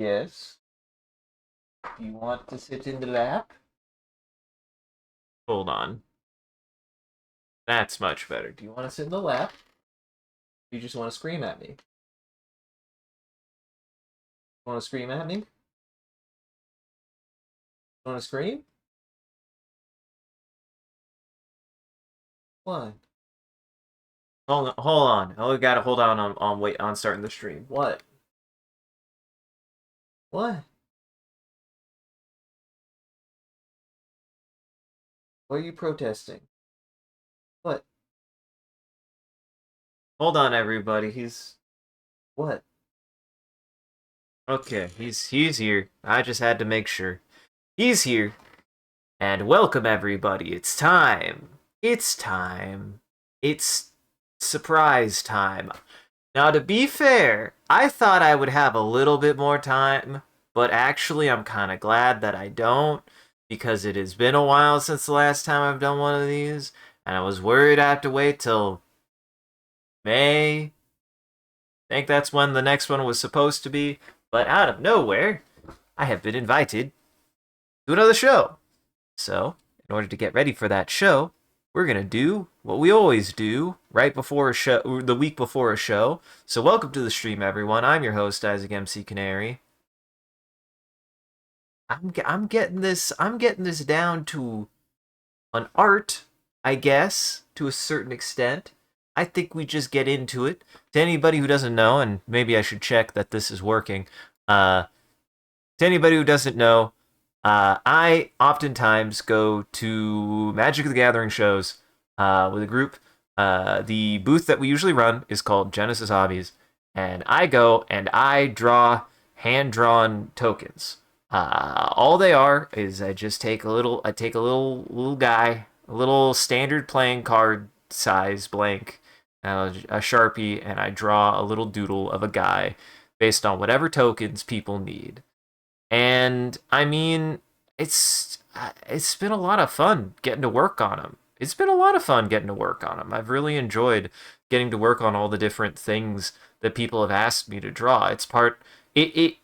Yes. Do you want to sit in the lap? Hold on. That's much better. Do you want to sit in the lap? Or you just want to scream at me? Want to scream at me? Want to scream? What? Hold on. Oh, we gotta hold on wait on starting the stream. What? What? What are you protesting? What? Hold on, everybody. He's what? Okay, he's here. I just had to make sure. He's here. And welcome everybody. It's time. It's time. It's surprise time. Now to be fair, I thought I would have a little bit more time, but actually I'm kind of glad that I don't because it has been a while since the last time I've done one of these, and I was worried I have to wait till May. I think that's when the next one was supposed to be, but out of nowhere, I have been invited to another show. So, in order to get ready for that show, we're going to do what we always do right before a show, the week before a show. So, welcome to the stream, everyone. I'm your host, Isaac MCCanary. I'm getting this down to an art, I guess, to a certain extent. I think we just get into it. To anybody who doesn't know, and maybe I should check that this is working. To anybody who doesn't know, I oftentimes go to Magic the Gathering shows with a group. The booth that we usually run is called Genesis Hobbies, and I go and I draw hand-drawn tokens. All they are is I take a little guy, a little standard playing card size blank, a Sharpie, and I draw a little doodle of a guy based on whatever tokens people need. And I mean, it's been a lot of fun getting to work on them. It's been a lot of fun getting to work on them. I've really enjoyed getting to work on all the different things that people have asked me to draw. It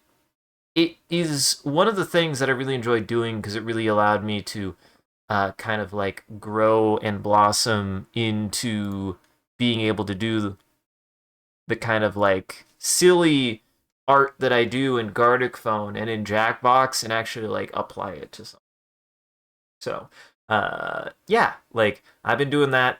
is one of the things that I really enjoyed doing because it really allowed me to kind of like grow and blossom into being able to do the kind of like silly art that I do in Gardic Phone and in Jackbox and actually like apply it to something. So, yeah, like I've been doing that.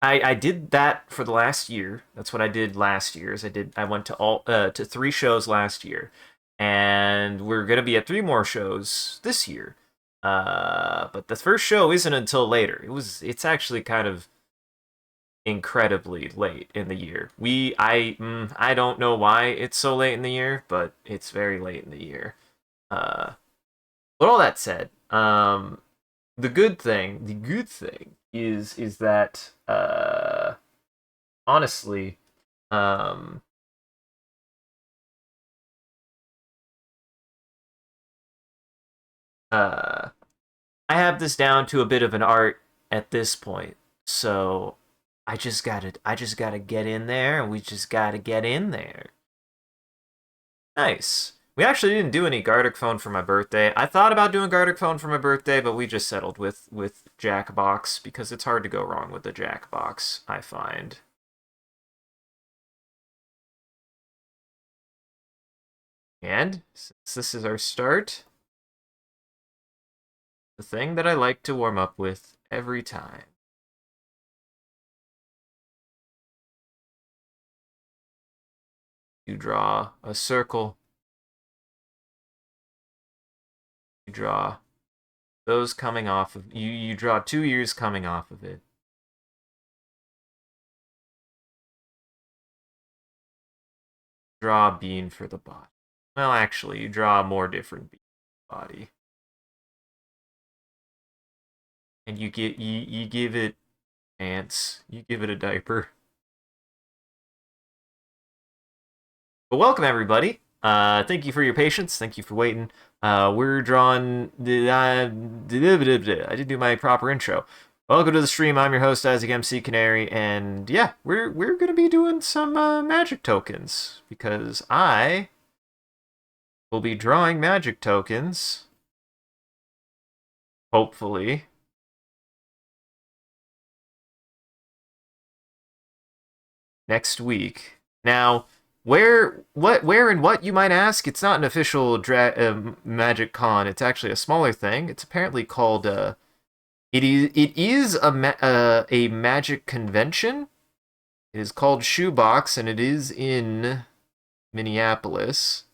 I did that for the last year. That's what I did last year. I went to 3 shows last year, and we're gonna be at 3 more shows this year. But the first show isn't until later. It's actually kind of incredibly late in the year. I don't know why it's so late in the year, but it's very late in the year. Uh, but all that said, the good thing is that honestly, um, uh, I have this down to a bit of an art at this point. So I just gotta get in there, and we just gotta get in there. Nice. We actually didn't do any Gardic Phone for my birthday. I thought about doing Gardic Phone for my birthday, but we just settled with Jackbox because it's hard to go wrong with the Jackbox, I find. And since this is our start, the thing that I like to warm up with every time. You draw a circle. You draw those coming off of you draw 2 ears coming off of it. Draw a bean for the body. Well, actually, you draw a more different bean for the body. And you give it ants. You give it a diaper. But welcome everybody. Thank you for your patience. Thank you for waiting. We're drawing. I didn't do my proper intro. Welcome to the stream. I'm your host Isaac MCCanary, and yeah, we're gonna be doing some magic tokens because I we'll be drawing magic tokens. Hopefully. Next week. Now, where, and what, you might ask? It's not an official Magic Con. It's actually a smaller thing. It's apparently called, it is a Magic convention. It is called Shoebox, and it is in Minneapolis.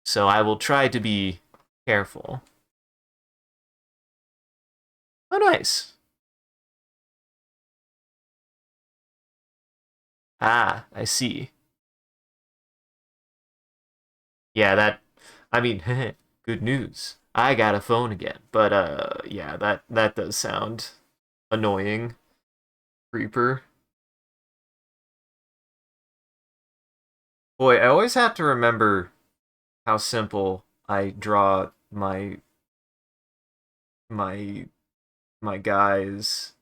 So I will try to be careful. Oh, nice. Ah, I see. Yeah, I mean, good news. I got a phone again. But yeah, that does sound annoying. Creeper. Boy, I always have to remember how simple I draw my my guys.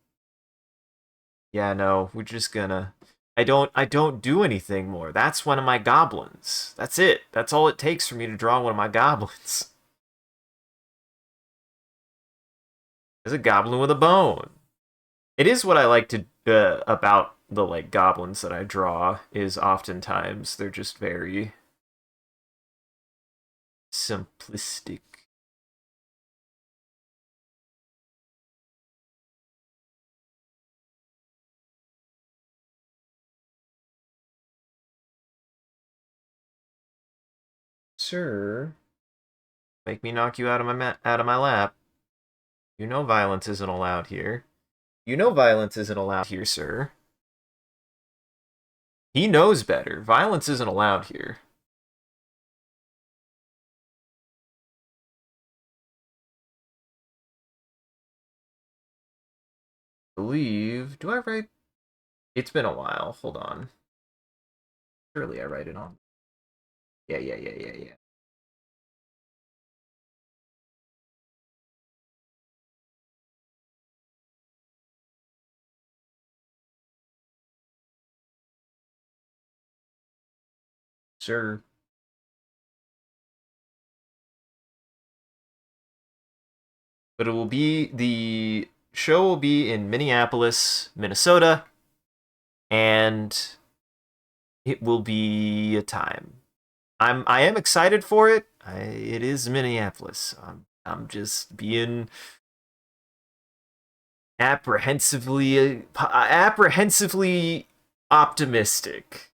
Yeah, no, we're just gonna I don't do anything more. That's one of my goblins. That's it. That's all it takes for me to draw one of my goblins. There's a goblin with a bone. It is what I like to about the like goblins that I draw is oftentimes they're just very simplistic. Sir, make me knock you out of out of my lap. You know violence isn't allowed here. You know violence isn't allowed here, sir. He knows better. Violence isn't allowed here. I believe. Do I write? It's been a while. Hold on. Surely I write it on. Yeah, yeah, yeah, yeah, yeah. Sure. But it will be the show will be in Minneapolis, Minnesota, and it will be a time. I am excited for it. It is Minneapolis. I'm just being apprehensively optimistic.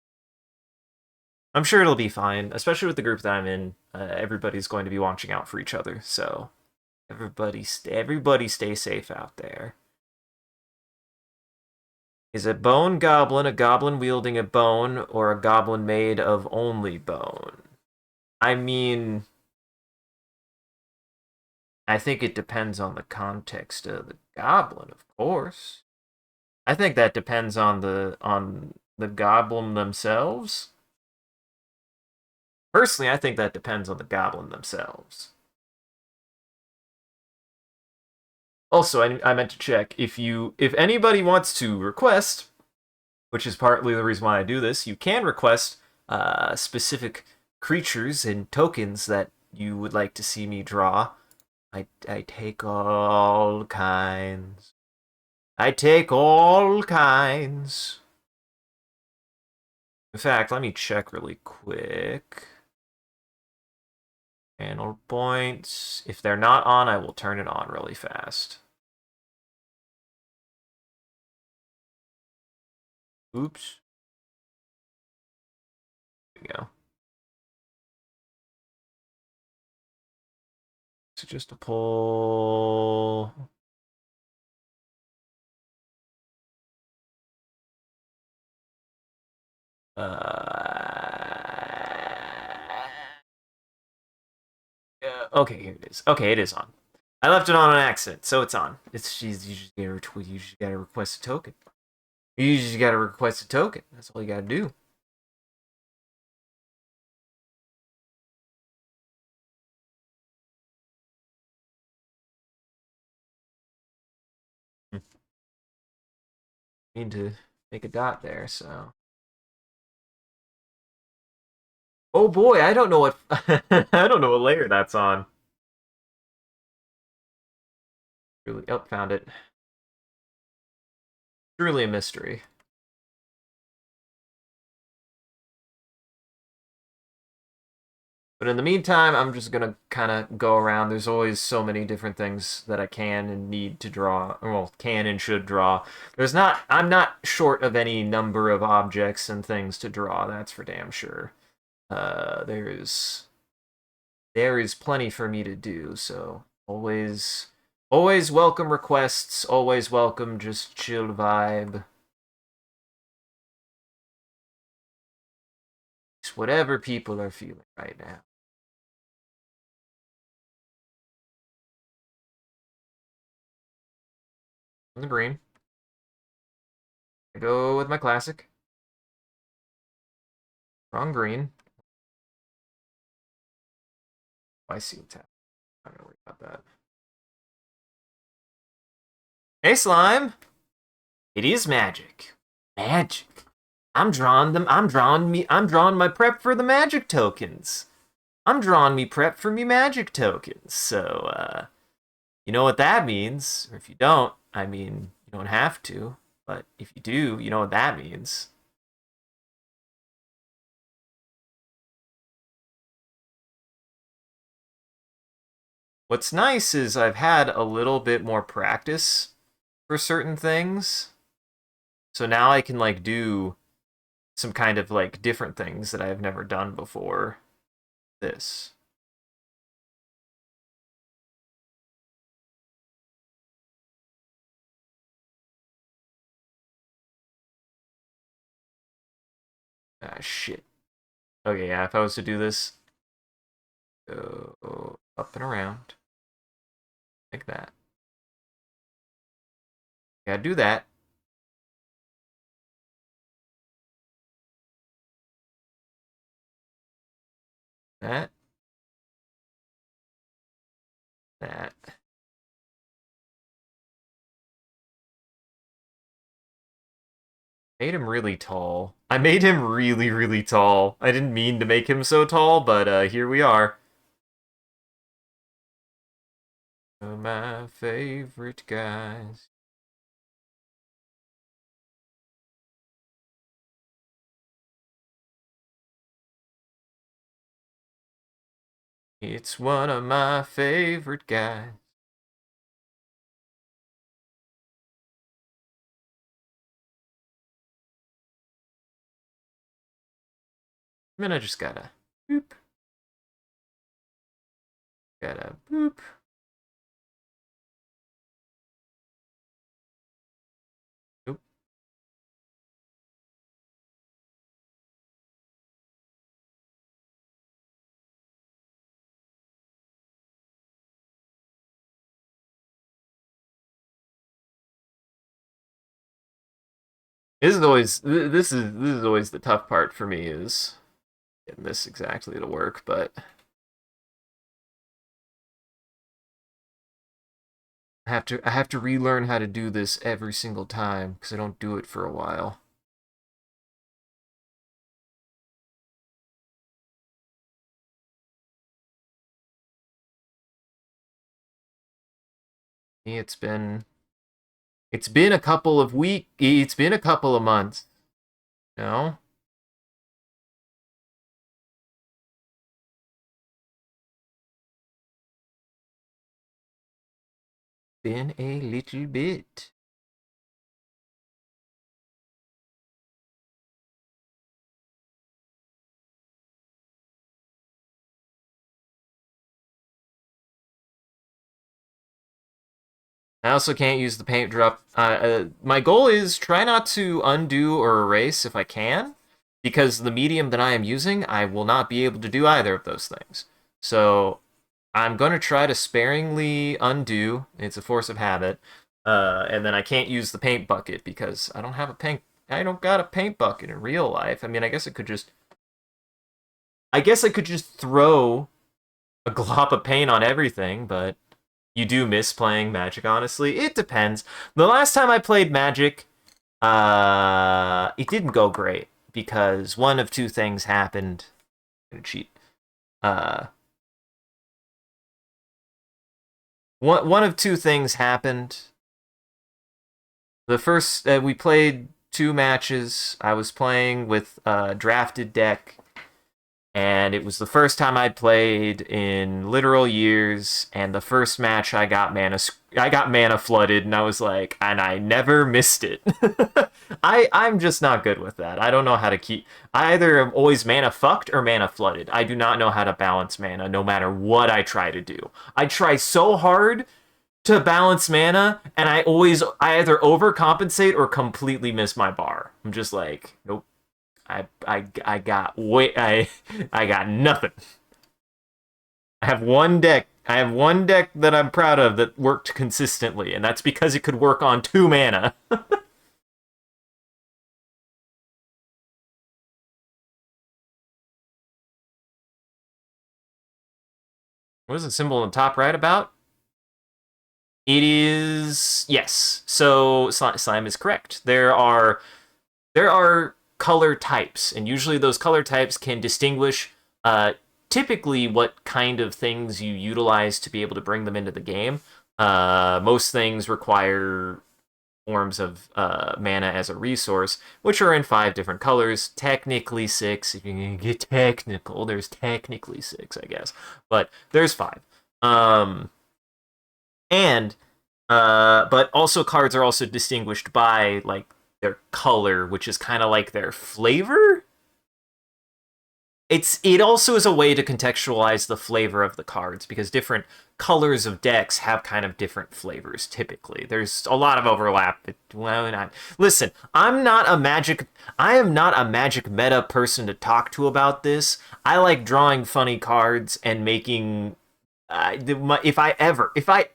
I'm sure it'll be fine, especially with the group that I'm in. Everybody's going to be watching out for each other, so everybody stay safe out there. Is a bone goblin a goblin wielding a bone or a goblin made of only bone? I mean, I think it depends on the context of the goblin, of course. I think that depends on the goblin themselves. Personally, I think that depends on the goblin themselves. Also, I meant to check if anybody wants to request, which is partly the reason why I do this, you can request specific creatures and tokens that you would like to see me draw. I take all kinds. I take all kinds. In fact, let me check really quick. Panel points. If they're not on, I will turn it on really fast. Oops. There we go. So just to pull. Okay, here it is. Okay, it is on. I left it on an accident, so it's on. You just gotta request a token. You just gotta request a token. That's all you gotta do. Need to make a dot there, so Oh boy, I don't know what I don't know what layer that's on. Really, oh, found it. Truly a mystery. But in the meantime, I'm just gonna kind of go around. There's always so many different things that I can and need to draw. Well, can and should draw. I'm not short of any number of objects and things to draw. That's for damn sure. There is plenty for me to do. So always welcome requests. Always welcome just chill vibe. It's whatever people are feeling right now. On the green. I go with my classic. Wrong green. I see what's happening. I'm not gonna worry about that. Hey, slime. It is magic. Magic. I'm drawing them. I'm drawing my prep for the magic tokens. I'm drawing me prep for me magic tokens. So, you know what that means. Or if you don't, I mean, you don't have to. But if you do, you know what that means. What's nice is I've had a little bit more practice for certain things. So now I can like do some kind of like different things that I've never done before this. Ah, shit. Okay, yeah, if I was to do this, go up and around like that. Gotta do that. That. That. Made him really tall. I made him really, really tall. I didn't mean to make him so tall, but here we are. My favorite guys. It's one of my favorite guys. And then I just gotta boop. Gotta boop. Oop. This is always the tough part for me is getting this exactly to work, but I have to relearn how to do this every single time because I don't do it for a while. It's been a couple of it's been a couple of months. No? Been a little bit. I also can't use the paint drop. My goal is try not to undo or erase if I can, because the medium that I am using, I will not be able to do either of those things. So I'm going to try to sparingly undo. It's a force of habit. And then I can't use the paint bucket because I don't have a paint. I don't got a paint bucket in real life. I mean, I guess I could just throw a glop of paint on everything, but you do miss playing Magic, honestly. It depends. The last time I played Magic, it didn't go great because one of two things happened. gonna cheat. One of two things happened. The first, we played 2 matches. I was playing with a drafted deck, and it was the first time I'd played in literal years. And the first match, I got mana flooded, and I was like, and I never missed it. I'm just not good with that. I don't know how to keep. I either am always mana fucked or mana flooded. I do not know how to balance mana, no matter what I try to do. I try so hard to balance mana, and I either overcompensate or completely miss my bar. I'm just like, nope. I got nothing. I have one deck that I'm proud of that worked consistently, and that's because it could work on 2 mana. What is the symbol on the top right about? It is, yes. So slime is correct. There are color types, and usually those color types can distinguish typically what kind of things you utilize to be able to bring them into the game. Most things require forms of mana as a resource, which are in 5 different colors. Technically 6. If you can get technical, there's technically 6, I guess, but there's 5. And but also cards are also distinguished by like their color, which is kind of like their flavor. It also is a way to contextualize the flavor of the cards, because different colors of decks have kind of different flavors. Typically, there's a lot of overlap. Listen, I am not a Magic meta person to talk to about this. I like drawing funny cards and making. If I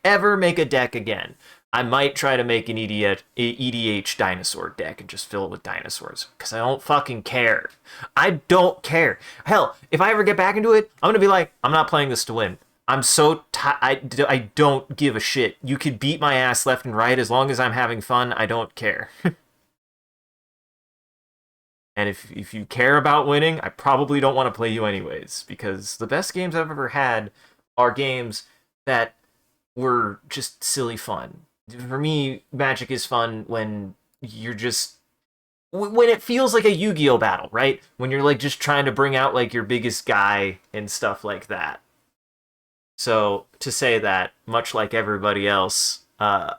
ever make a deck again, I might try to make an EDH dinosaur deck and just fill it with dinosaurs, because I don't fucking care. I don't care. Hell, if I ever get back into it, I'm gonna be like, I'm not playing this to win. I'm so I don't give a shit. You could beat my ass left and right as long as I'm having fun. I don't care. And if you care about winning, I probably don't want to play you anyways, because the best games I've ever had are games that were just silly fun. For me, Magic is fun when you're just when it feels like a Yu-Gi-Oh battle, right? When you're like just trying to bring out like your biggest guy and stuff like that. So to say that, much like everybody else, I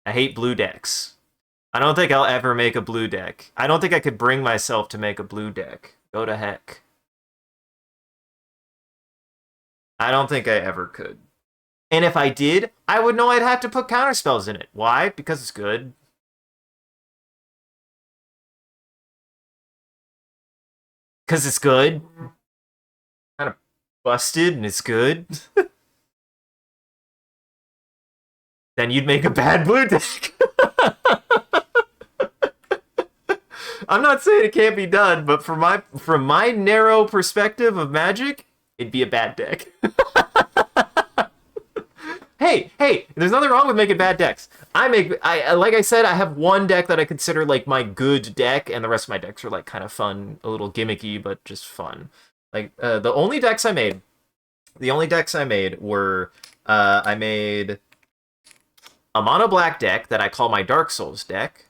hate blue decks. I don't think I'll ever make a blue deck. I don't think I could bring myself to make a blue deck. Go to heck. I don't think I ever could. And if I did, I would know I'd have to put counterspells in it. Why? Because it's good. Because it's good. Kind of busted and it's good. Then you'd make a bad blue deck. I'm not saying it can't be done, but from my narrow perspective of Magic, it'd be a bad deck. Hey, there's nothing wrong with making bad decks. Like I said, I have one deck that I consider like my good deck, and the rest of my decks are like kind of fun, a little gimmicky, but just fun. Like the only decks I made were I made a mono black deck that I call my Dark Souls deck.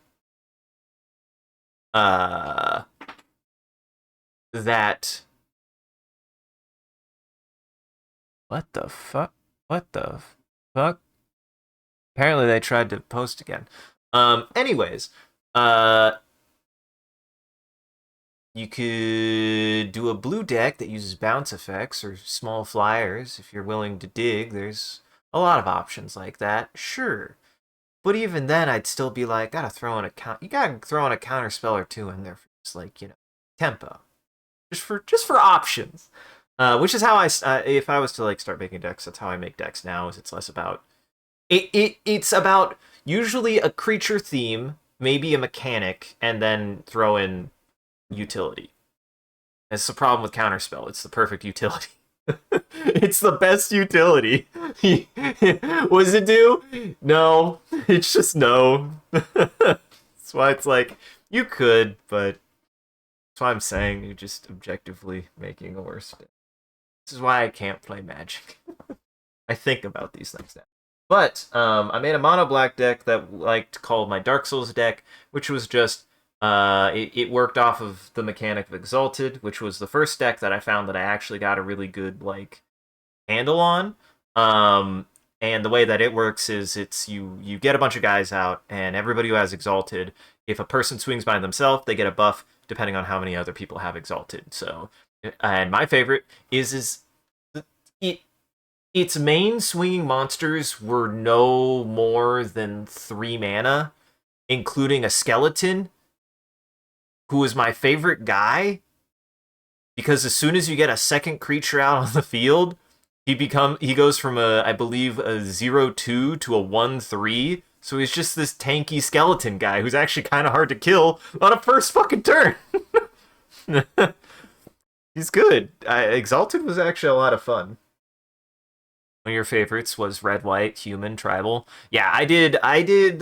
That. What the fuck? What the fuck? Apparently they tried to post again. Anyways, you could do a blue deck that uses bounce effects or small flyers if you're willing to dig. There's a lot of options like that. Sure. But even then, I'd still be like, you gotta throw in a counter spell or two in there for just like, tempo. Just for options. Which is how if I was to like start making decks, that's how I make decks now. Is it's less about it's about usually a creature theme, maybe a mechanic, and then throw in utility. That's the problem with counterspell. It's the perfect utility. It's the best utility. What does it do? No. It's just no. That's why it's like, you could, but That's why I'm saying you're just objectively making a worse deck. This is why I can't play Magic. I think about these things now. But I made a mono black deck that I liked called my Dark Souls deck, which was just it worked off of the mechanic of Exalted, which was the first deck that I found that I actually got a really good like handle on. And the way that it works is it's you get a bunch of guys out, and everybody who has Exalted, if a person swings by themselves, they get a buff depending on how many other people have Exalted. So, and my favorite is it its main swinging monsters were no more than 3 mana, including a skeleton, who is my favorite guy, because as soon as you get a second creature out on the field, he goes from a, I believe, a 0/2 to a 1/3. So he's just this tanky skeleton guy who's actually kind of hard to kill on a first fucking turn. He's good. Exalted was actually a lot of fun. One of your favorites was red, white, human, tribal. Yeah, I did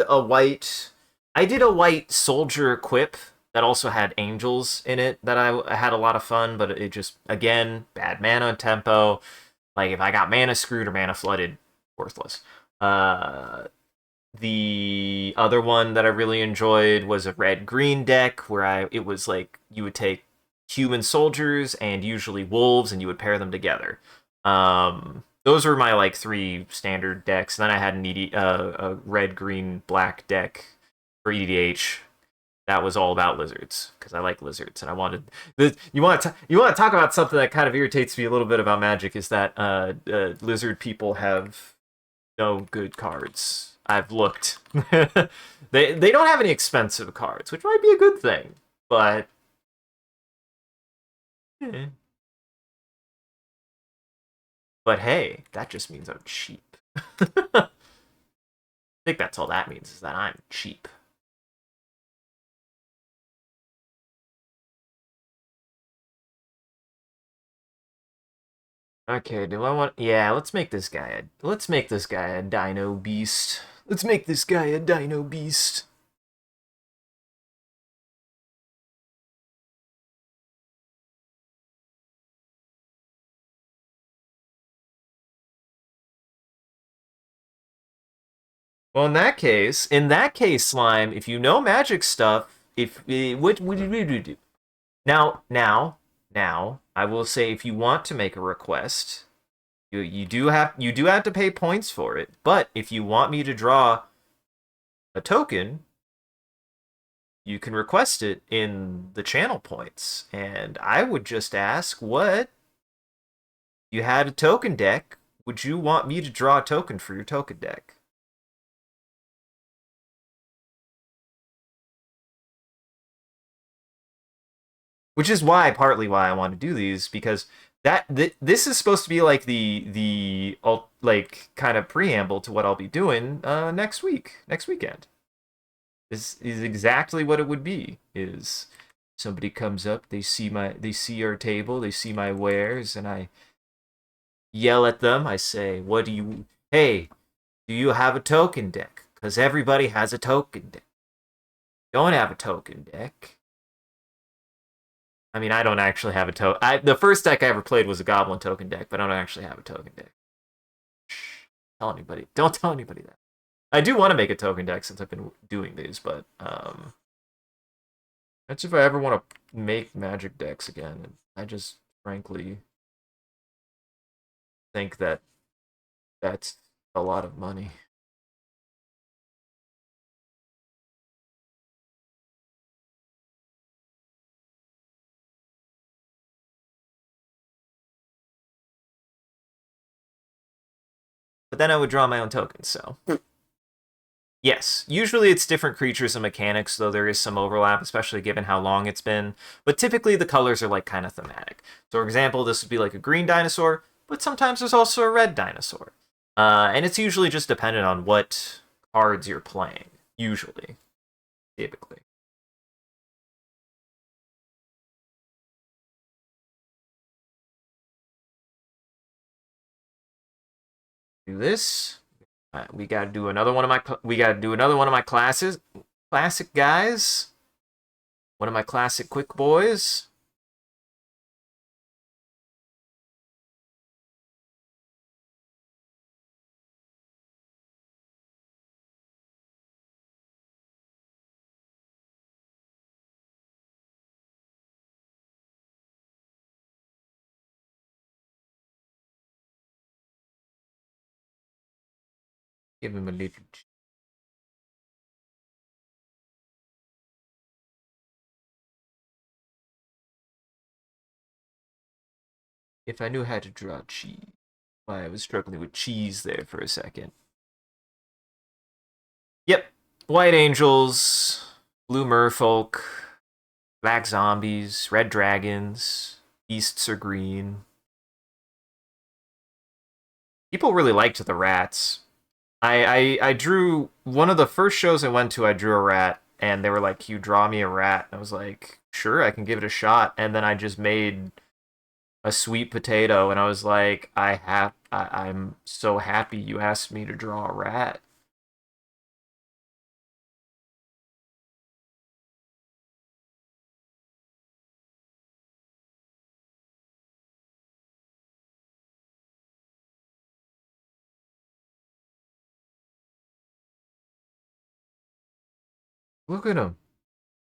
a white soldier equip that also had angels in it that I had a lot of fun, but it just, again, bad mana tempo. Like if I got mana screwed or mana flooded, worthless. The other one that I really enjoyed was a red green deck where it was like you would take human soldiers and usually wolves and you would pair them together. Those were my like 3 standard decks. And then I had a red green black deck for EDH that was all about lizards because I like lizards and I wanted you want to talk about something that kind of irritates me a little bit about Magic is that lizard people have no good cards. I've looked. They don't have any expensive cards, which might be a good thing, but eh. But hey, that just means I'm cheap. I think that's all that means is that I'm cheap. Okay, do I want? Yeah, let's make this guy a Dino Beast. Let's make this guy a Dino Beast. Well, in that case, Slime, if you know magic stuff, if what would you do? Now, I will say if you want to make a request, you do have to pay points for it. But if you want me to draw a token, you can request it in the channel points. And I would just ask, what you had a token deck? Would you want me to draw a token for your token deck? Which is partly why I want to do these, because this is supposed to be like the like kind of preamble to what I'll be doing next weekend. This is exactly what it would be. Is somebody comes up, they see our table, they see my wares, and I yell at them. I say, "What do you? Hey, do you have a token deck? Because everybody has a token deck. Don't have a token deck." I mean, I don't actually have a token. The first deck I ever played was a Goblin token deck, but I don't actually have a token deck. Shh. Tell anybody. Don't tell anybody that. I do want to make a token deck since I've been doing these, but that's if I ever want to make Magic decks again. I just frankly think that that's a lot of money. But then I would draw my own tokens, so. Yes, usually it's different creatures and mechanics, though there is some overlap, especially given how long it's been. But typically the colors are like kind of thematic. So, for example, this would be like a green dinosaur, but sometimes there's also a red dinosaur. And it's usually just dependent on what cards you're playing, usually, typically. Do this. We gotta do another one of my we gotta do another one of my classic guys. One of my classic quick boys. Give him a little. If I knew how to draw cheese. Why, I was struggling with cheese there for a second. Yep. White angels, blue merfolk, black zombies, red dragons, beasts are green. People really liked the rats. I drew one of the first shows I went to. I drew a rat, and they were like, "You draw me a rat." And I was like, "Sure, I can give it a shot." And then I just made a sweet potato, and I was like, I'm so happy you asked me to draw a rat." Look at him!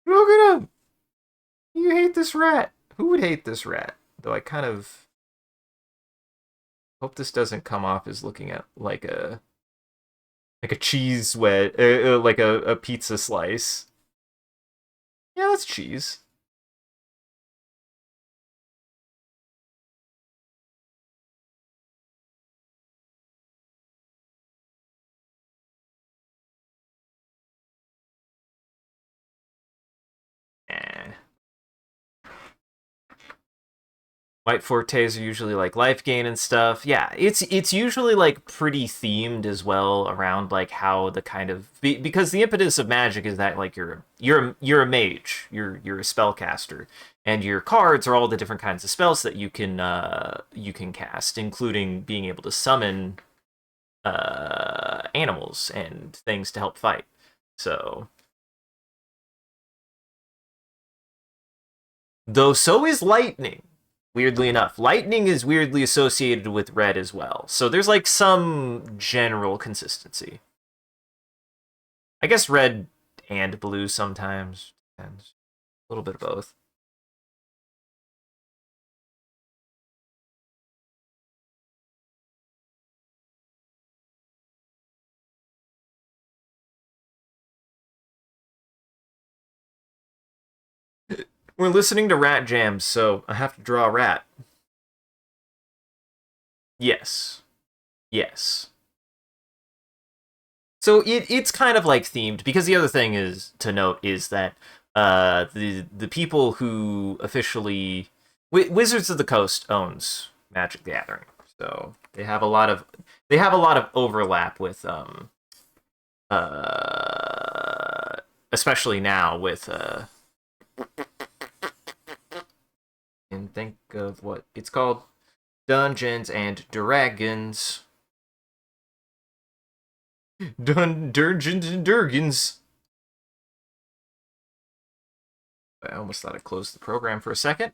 Look at him! You hate this rat. Who would hate this rat? Though I kind of hope this doesn't come off as looking at like a cheese wedge, like a pizza slice. Yeah, that's cheese. Eh. White fortes are usually like life gain and stuff. Yeah, it's usually like pretty themed as well around like how the kind of because the impetus of magic is that like you're a mage, you're a spellcaster, and your cards are all the different kinds of spells that you can cast, including being able to summon animals and things to help fight. So though so is lightning. Weirdly enough, lightning is weirdly associated with red as well. So there's like some general consistency. I guess red and blue sometimes. Depends. A little bit of both. We're listening to rat jams, so I have to draw a rat. Yes. Yes. So it's kind of like themed because the other thing is to note is that the people who officially Wizards of the Coast owns Magic the Gathering, so they have a lot of overlap with uh especially now with and think of what it's called, Dungeons and Dragons. Dungeons and Dragons. I almost thought I closed the program for a second.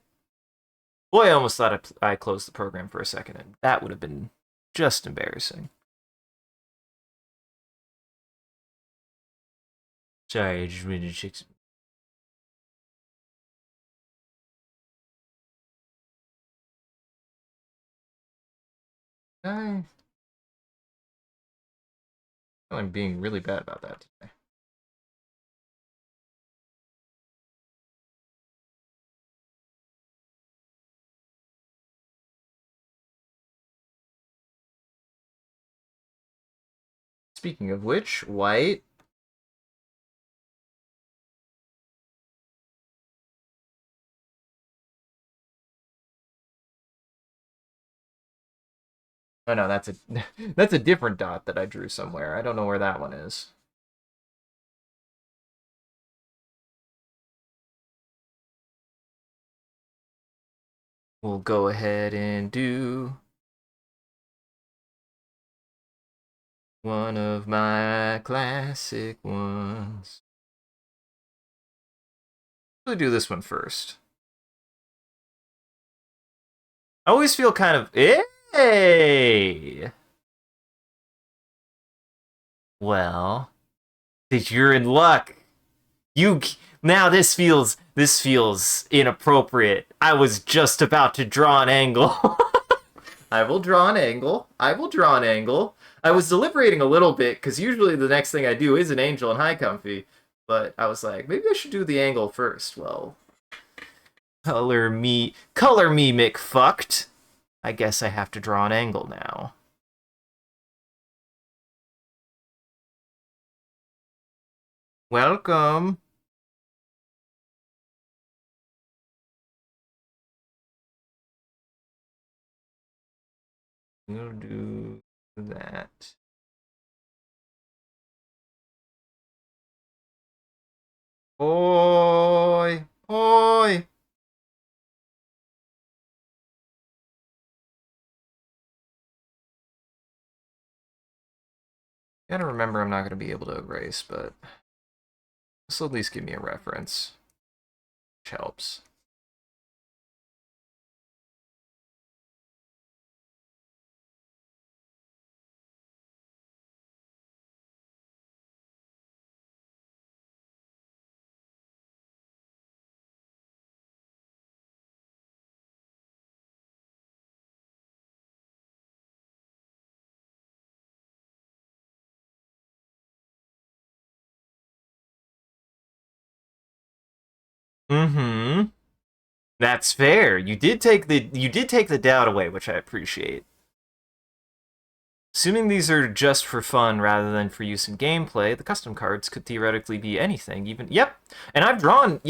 Boy, I almost thought I closed the program for a second, and that would have been just embarrassing. Sorry, I just read the chicks. I'm being really bad about that today. Speaking of which, white. Oh no, that's a that's a different dot that I drew somewhere. I don't know where that one is. We'll go ahead and do one of my classic ones. We'll do this one first. I always feel kind of, hey! Well, you're in luck. You now this feels inappropriate. I was just about to draw an angle. I will draw an angle. I will draw an angle. I was deliberating a little bit because usually the next thing I do is an angel and high comfy, but I was like, maybe I should do the angle first. Well, color me, McFucked. I guess I have to draw an angle now. Welcome. We'll do that. Oi! Oi! Gotta remember I'm not gonna be able to erase, but this will at least give me a reference, which helps. Mm-hmm. That's fair. You did take the doubt away, which I appreciate. Assuming these are just for fun rather than for use in gameplay, the custom cards could theoretically be anything. Even yep. And I've drawn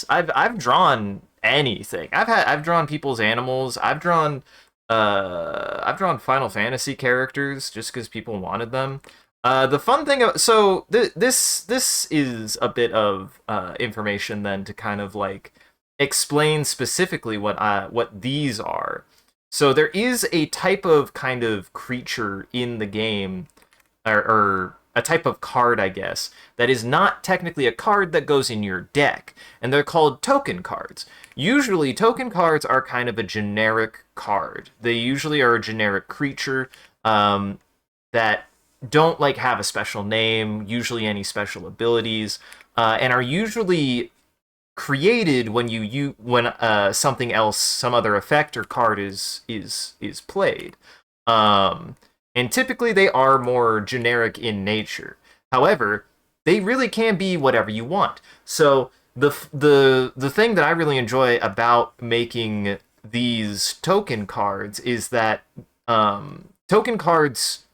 I've drawn anything. I've drawn people's animals. I've drawn Final Fantasy characters just because people wanted them. The fun thing, so this is a bit of information then to kind of like explain specifically what these are. So there is a type of kind of creature in the game, or a type of card, I guess, that is not technically a card that goes in your deck, and they're called token cards. Usually, token cards are kind of a generic card. They usually are a generic creature that don't like have a special name, usually any special abilities, and are usually created when when something else, some other effect or card is played. And typically they are more generic in nature. However, they really can be whatever you want. So the thing that I really enjoy about making these token cards is that token cards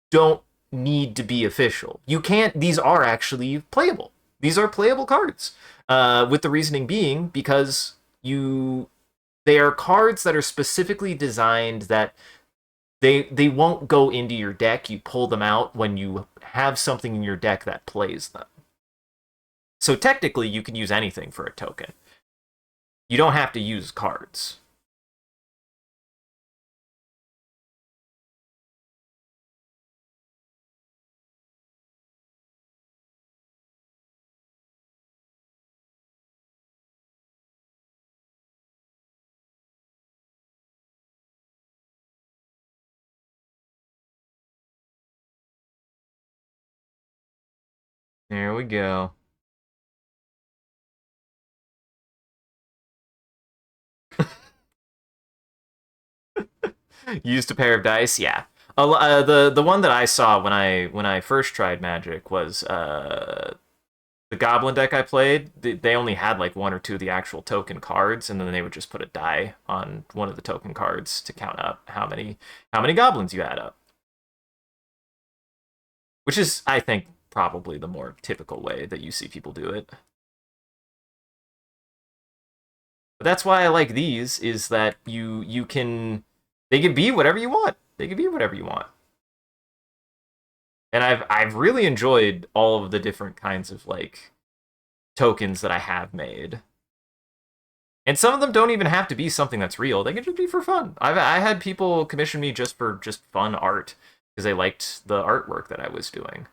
don't need to be official. You can't. These are actually playable. These are playable cards. With the reasoning being because they are cards that are specifically designed that they won't go into your deck. You pull them out when you have something in your deck that plays them. So technically, you can use anything for a token. You don't have to use cards. There we go. Used a pair of dice, yeah. The one that I saw when I first tried Magic was the Goblin deck I played. They only had like one or two of the actual token cards, and then they would just put a die on one of the token cards to count up how many goblins you add up. Which is, I think, probably the more typical way that you see people do it. But that's why I like these is that you can they can be whatever you want. They can be whatever you want. And I've really enjoyed all of the different kinds of like tokens that I have made. And some of them don't even have to be something that's real. They can just be for fun. I had people commission me just for just fun art because they liked the artwork that I was doing.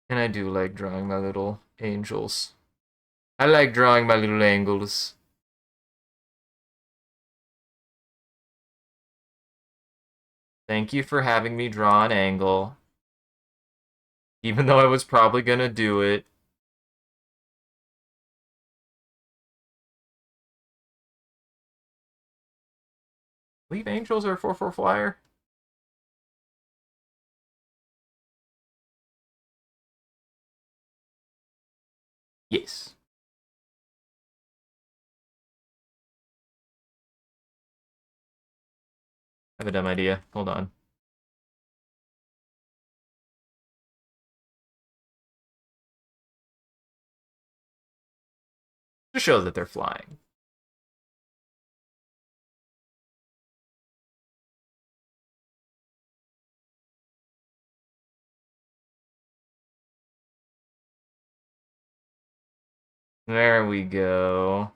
And I do like drawing my little angels. I like drawing my little angles. Thank you for having me draw an angle. Even though I was probably gonna do it. Leave angels are a 4/4 flyer. Yes. I have a dumb idea. Hold on. To show that they're flying. There we go.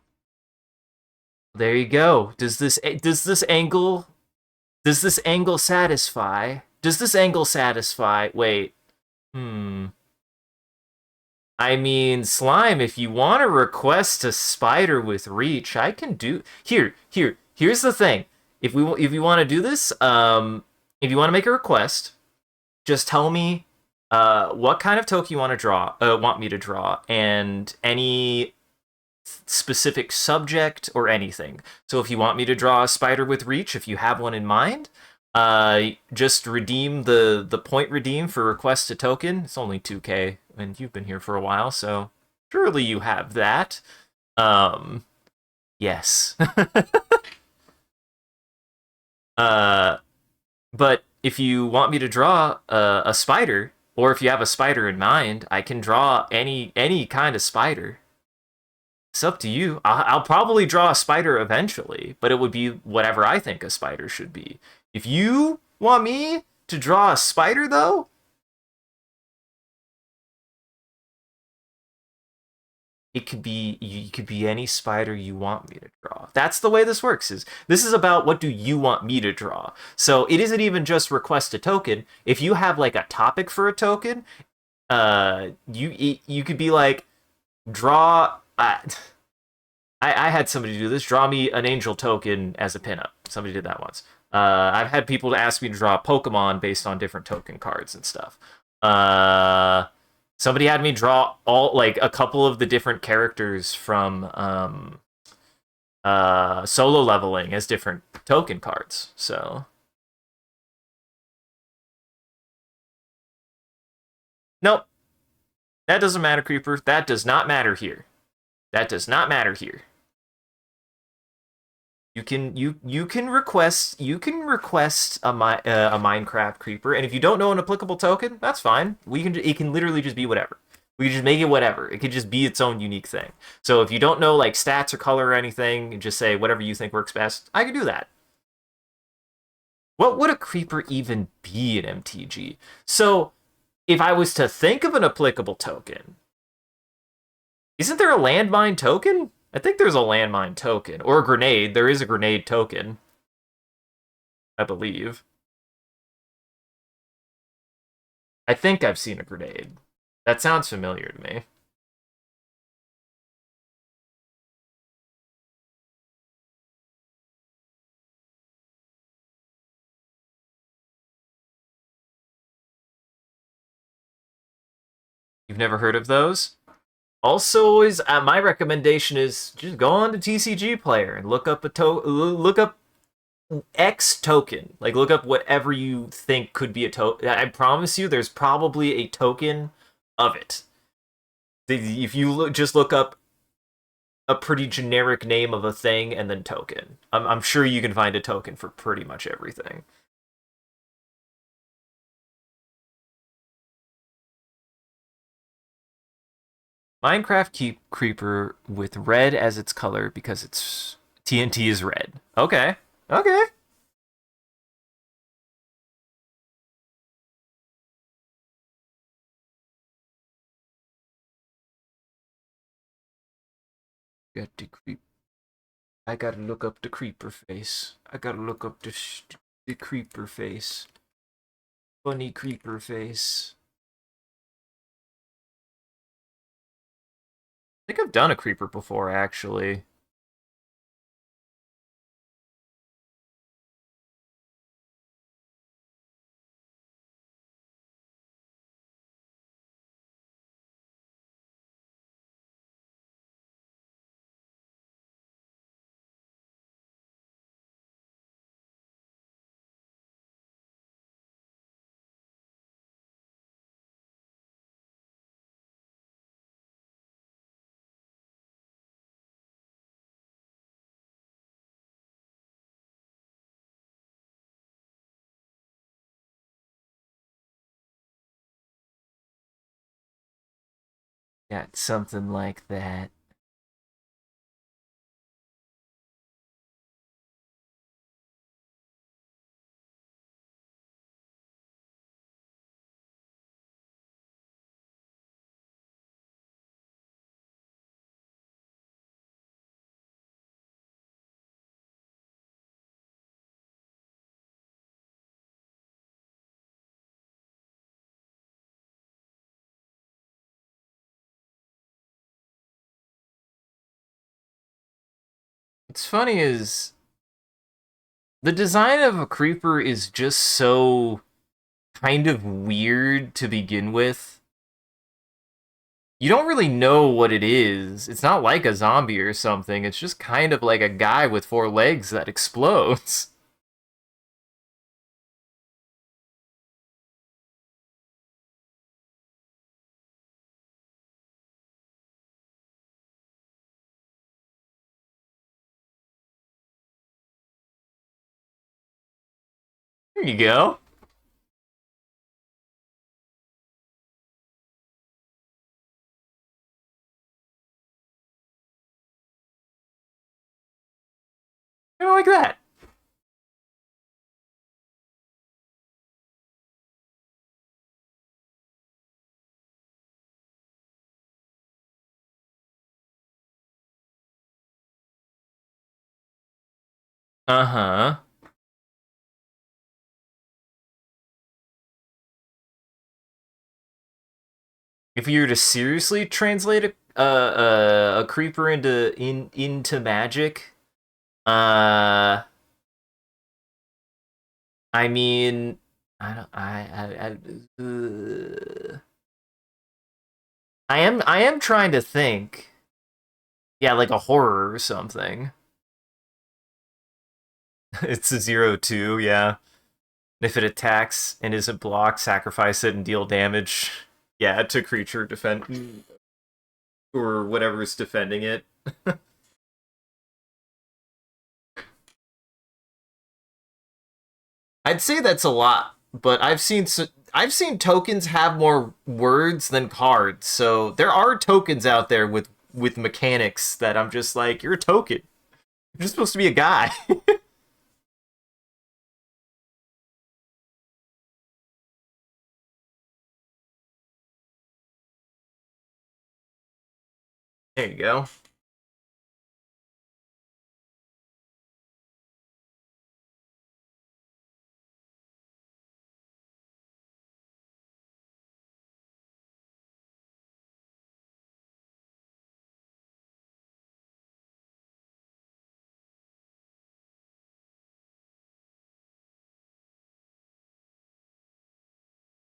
There you go. Does this angle satisfy? Does this angle satisfy? Wait. Hmm. I mean, Slime, if you want to request a spider with reach, I can do. Here's the thing. If you want to do this, if you want to make a request, just tell me what kind of token you want me to draw, and any specific subject or anything. So if you want me to draw a spider with reach, if you have one in mind, just redeem the point redeem for request a token. It's only 2K, and you've been here for a while, so surely you have that. Um, yes. uh, but if you want me to draw a spider, or if you have a spider in mind, I can draw any kind of spider. It's up to you. I'll probably draw a spider eventually, but it would be whatever I think a spider should be. If you want me to draw a spider, though, it could be any spider you want me to draw. That's the way this works. This is about what do you want me to draw. So it isn't even just request a token. If you have like a topic for a token, you could be like draw. I had somebody do this. Draw me an angel token as a pinup. Somebody did that once. I've had people ask me to draw Pokemon based on different token cards and stuff. Uh, Somebody had me draw all like a couple of the different characters from solo leveling as different token cards. So nope, that doesn't matter, Creeper. That does not matter here. That does not matter here. You can request a Minecraft creeper, and if you don't know an applicable token, that's fine. It can literally just be whatever. We can just make it whatever. It could just be its own unique thing. So if you don't know like stats or color or anything, just say whatever you think works best. I can do that. What would a creeper even be in MTG? So if I was to think of an applicable token, isn't there a landmine token? I think there's a landmine token. Or a grenade. There is a grenade token, I believe. I think I've seen a grenade. That sounds familiar to me. You've never heard of those? Also, is my recommendation is just go on to TCG Player and look up X token. Like look up whatever you think could be a token. I promise you, there's probably a token of it. If you just look up a pretty generic name of a thing and then token, I'm sure you can find a token for pretty much everything. Minecraft keep creeper with red as its color because its TNT is red. Okay. Okay. Got the creep. I gotta look up the creeper face. I gotta look up the creeper face. Funny creeper face. think I've done a creeper before, actually. Got something like that. What's funny is the design of a creeper is just so kind of weird to begin with. You don't really know what it is. It's not like a zombie or something. It's just kind of like a guy with four legs that explodes. There you go. Kind of like that. Uh huh. If you were to seriously translate a creeper into magic, uh, I mean, I don't, I am trying to think. Yeah, like a horror or something. It's a 0/2, yeah. If it attacks and isn't blocked, sacrifice it and deal damage. Yeah, to creature defend or whatever's defending it. I'd say that's a lot, but I've seen tokens have more words than cards. So there are tokens out there with mechanics that I'm just like, you're a token. You're just supposed to be a guy. There you go.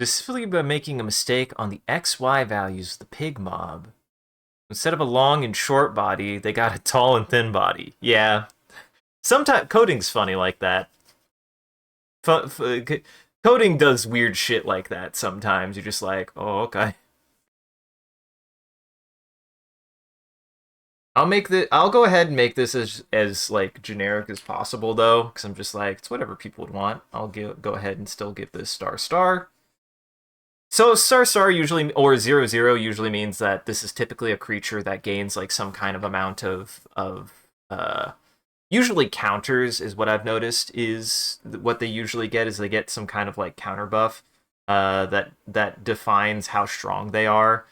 Specifically by making a mistake on the XY values of the pig mob. Instead of a long and short body, they got a tall and thin body. Yeah. Sometimes coding's funny like that. Coding does weird shit like that sometimes. You're just like, oh, okay. I'll go ahead and make this as like generic as possible though, because I'm just like it's whatever people would want. Go ahead and still give this star star. So star star usually or 0/0 usually means that this is typically a creature that gains like some kind of amount of usually counters is what I've noticed is what they usually get is they get some kind of like counter buff that defines how strong they are.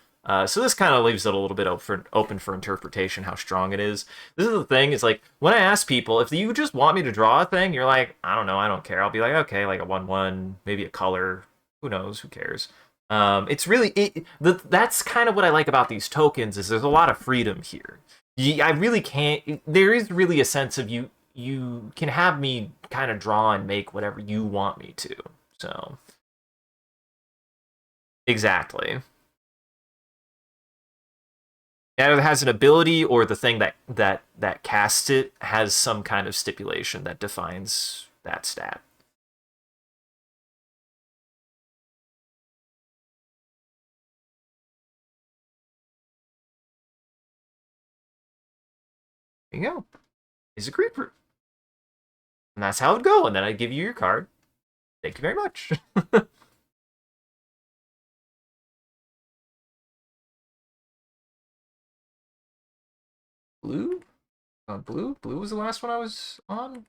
So this kind of leaves it a little bit open for interpretation how strong it is. This is the thing. It's like when I ask people if you just want me to draw a thing, you're like, I don't know, I don't care. I'll be like, okay, like a 1/1, maybe a color. Who knows? Who cares? It's really that's kind of what I like about these tokens is there's a lot of freedom here. I really can't. There is really a sense of you can have me kind of draw and make whatever you want me to. So exactly. It either has an ability or the thing that casts it has some kind of stipulation that defines that stat. There you go. Is a creeper. And that's how it would go. And then I give you your card. Thank you very much. Blue? Blue? Blue was the last one I was on?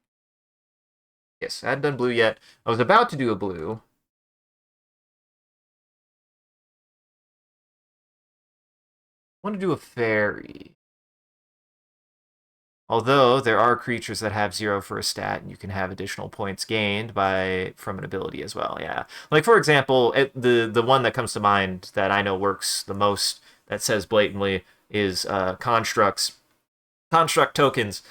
Yes, I hadn't done blue yet. I was about to do a blue. I want to do a fairy. Although there are creatures that have 0 for a stat, and you can have additional points gained by from an ability as well. Yeah, like for example, the one that comes to mind that I know works the most that says blatantly is constructs. Construct tokens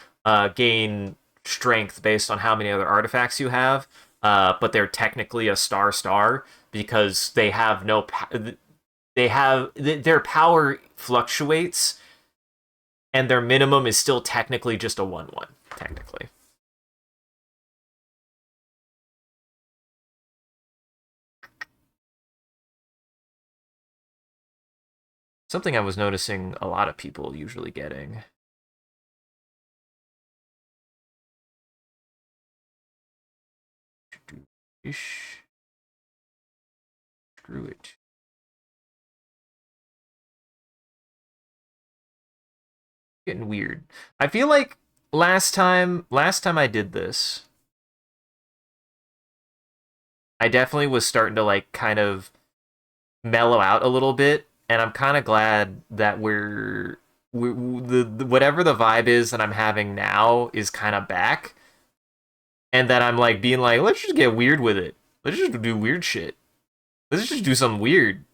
gain strength based on how many other artifacts you have, but they're technically a star because they have no. They have their power fluctuates and their minimum is still technically just a 1/1, technically. Something I was noticing a lot of people usually getting. Ish. Screw it. Getting weird. I feel like last time I did this, I definitely was starting to like kind of mellow out a little bit, and I'm kind of glad that we the whatever the vibe is that I'm having now is kind of back, and that I'm like being like, let's just get weird with it. Let's just do weird shit. Let's just do something weird.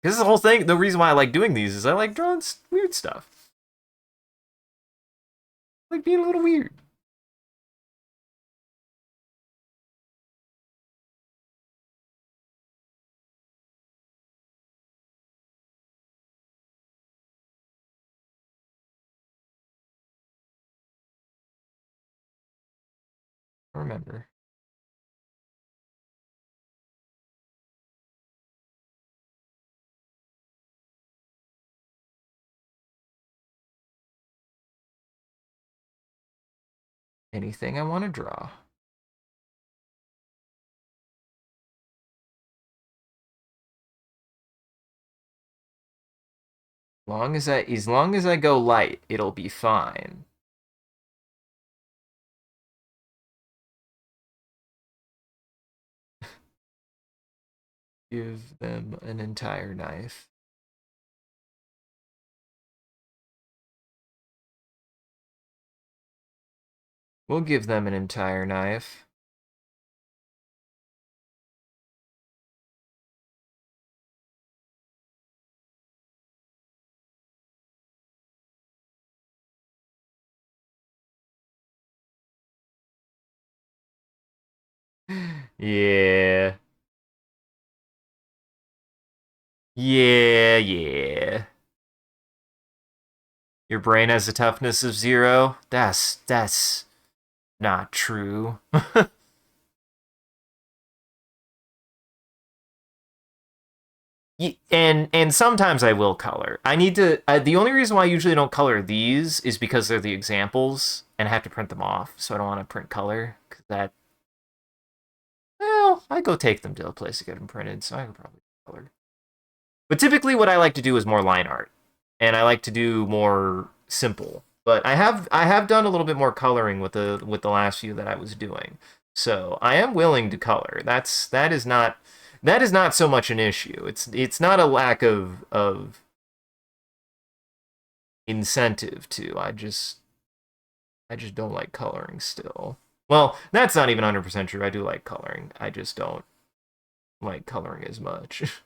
Because the whole thing, the reason why I like doing these is I like drawing weird stuff. I like being a little weird. I remember. Anything I want to draw. As long as I go light, it'll be fine. Give them an entire knife. We'll give them an entire knife. Yeah. Yeah. Your brain has a toughness of 0? That's not true. And sometimes I will color. I need to. The only reason why I usually don't color these is because they're the examples, and I have to print them off. So I don't want to print color because that. Well, I go take them to a place to get them printed, so I can probably color. But typically, what I like to do is more line art, and I like to do more simple. But I have done a little bit more coloring with the last few that I was doing, so I am willing to color. That is not so much an issue. It's not a lack of incentive to. I just don't like coloring still. Well, that's not even 100% true. I do like coloring. I just don't like coloring as much.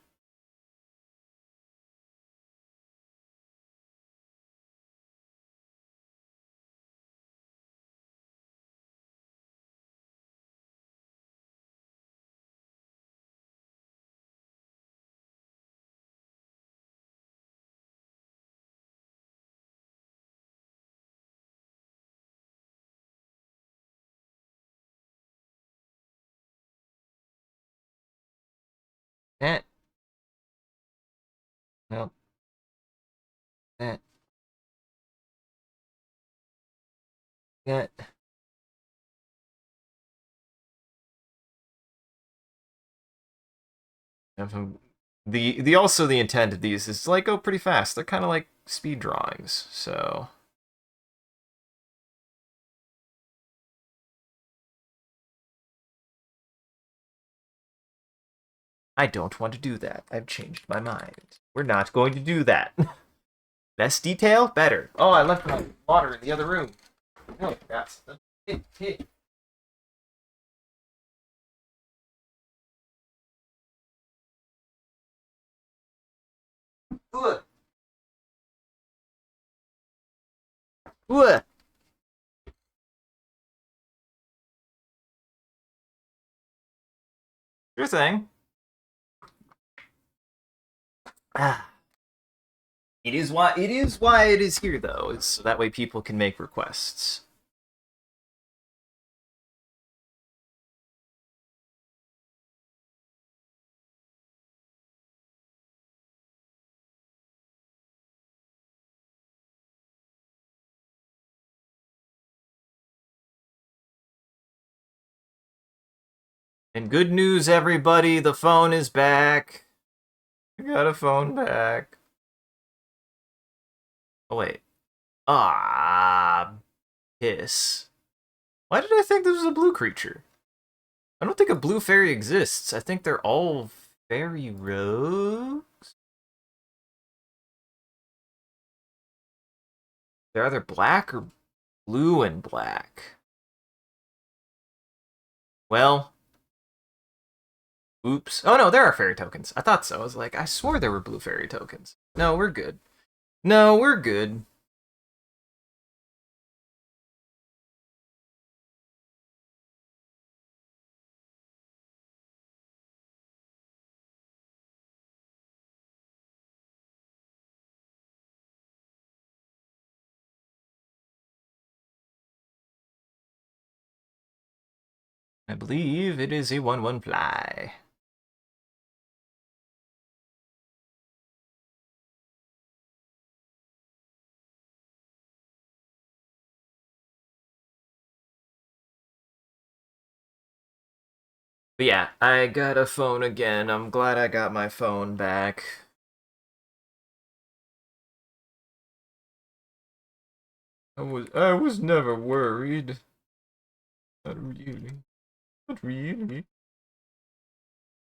that. Well, that. That. The also the intent of these is to like go pretty fast. They're kind of like speed drawings, so I don't want to do that. I've changed my mind. We're not going to do that. Less detail, better. Oh, I left my water in the other room. Oh, that's hey. Ooh. Ooh. Sure thing. Ah. It is why it is here though. It's so that way people can make requests. And good news, everybody, the phone is back. I got a phone back. Oh wait. Ah, piss. Why did I think this was a blue creature? I don't think a blue fairy exists. I think they're all fairy rogues. They're either black or blue and black. Well, oops. Oh no, there are fairy tokens. I thought so. I was like, I swore there were blue fairy tokens. No, we're good. No, we're good. I believe it is a 1/1 fly. But yeah, I got a phone again. I'm glad I got my phone back. I was never worried. Not really. Not really.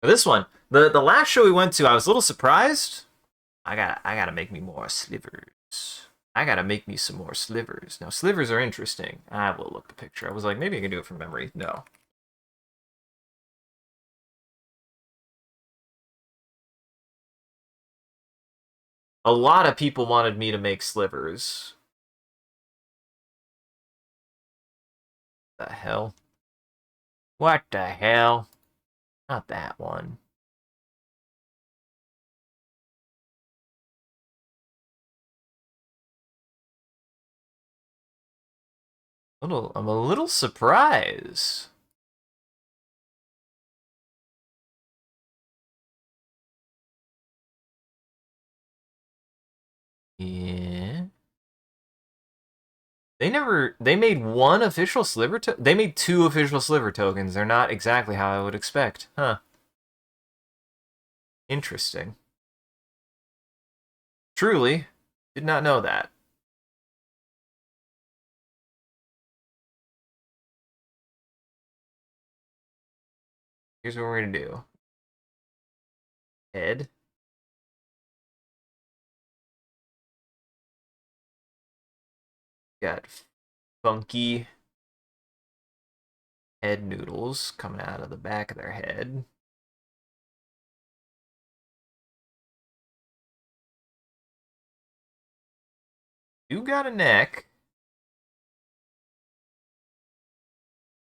This one, the last show we went to, I was a little surprised. I gotta make me more slivers. I gotta make me some more slivers. Now slivers are interesting. I will look the picture. I was like, maybe I can do it from memory. No. A lot of people wanted me to make slivers. The hell? What the hell? Not that one. I'm a little surprised. Yeah. They made one official sliver they made two official sliver tokens. They're not exactly how I would expect. Huh. Interesting. Truly, did not know that. Here's what we're gonna do. Head. Got funky head noodles coming out of the back of their head. You got a neck.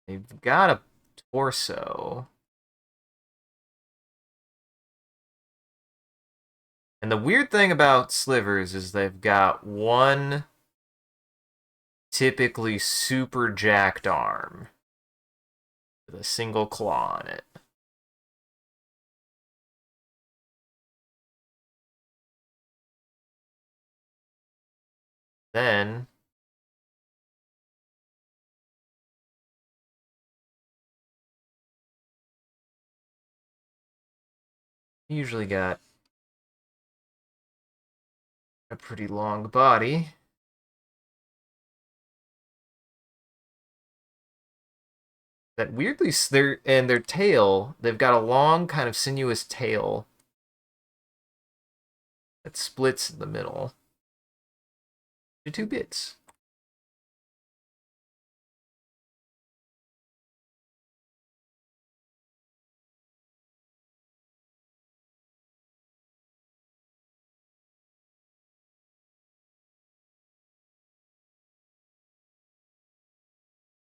They've got a torso. And the weird thing about slivers is they've got one typically super jacked arm with a single claw on it. Then you usually got a pretty long body. That weirdly, their tail, they've got a long kind of sinuous tail that splits in the middle to two bits.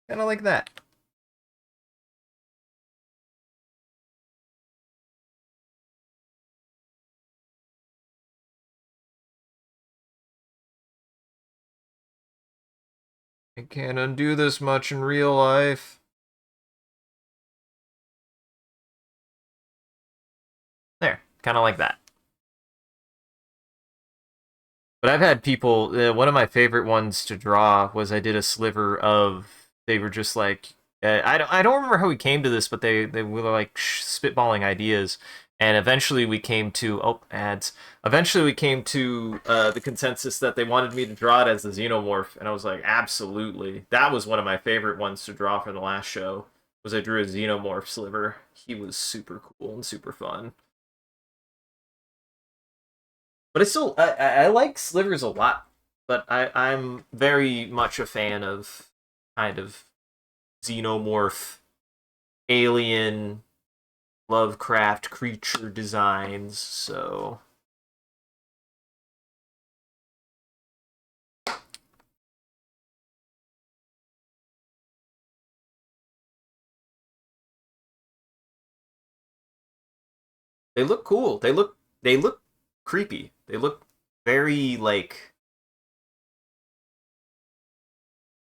Kind of like that. I can't undo this much in real life. There, kind of like that. But I've had people. One of my favorite ones to draw was I did a sliver of. They were just like, I don't remember how we came to this, but they were like spitballing ideas, and eventually we came to ads. Eventually we came to the consensus that they wanted me to draw it as a xenomorph, and I was like, absolutely. That was one of my favorite ones to draw for the last show. Was I drew a xenomorph sliver. He was super cool and super fun. But it's still I like slivers a lot, but I'm very much a fan of kind of xenomorph, alien, Lovecraft creature designs. So they look cool. They look creepy. They look very like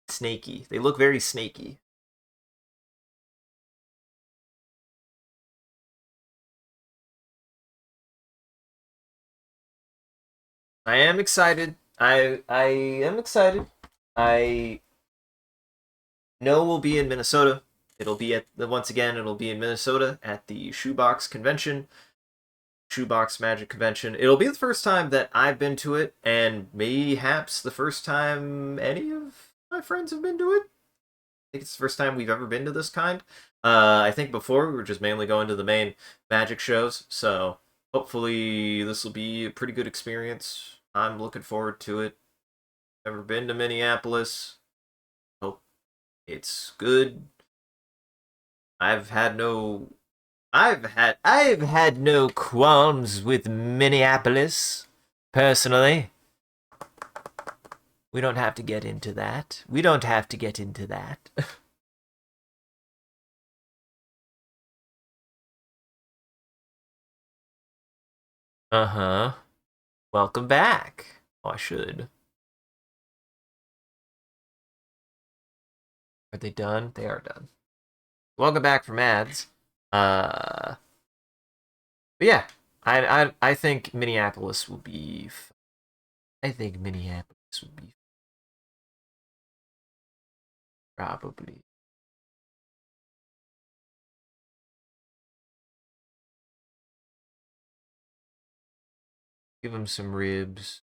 snaky. They look very snaky. I am excited. I am excited. I know we'll be in Minnesota. It'll be at once again. It'll be in Minnesota at the Shoebox Convention, Shoebox Magic Convention. It'll be the first time that I've been to it, and mayhaps the first time any of my friends have been to it. I think it's the first time we've ever been to this kind. I think before we were just mainly going to the main Magic shows, so hopefully this will be a pretty good experience. I'm looking forward to it. Never been to Minneapolis. Hope it's good. I've had no I've had no qualms with Minneapolis personally. We don't have to get into that. We don't have to get into that. Uh-huh. Welcome back. Oh, I should. Are they done? They are done. Welcome back from ads. But yeah, I think Minneapolis will be. I think Minneapolis will be probably. Give them some ribs.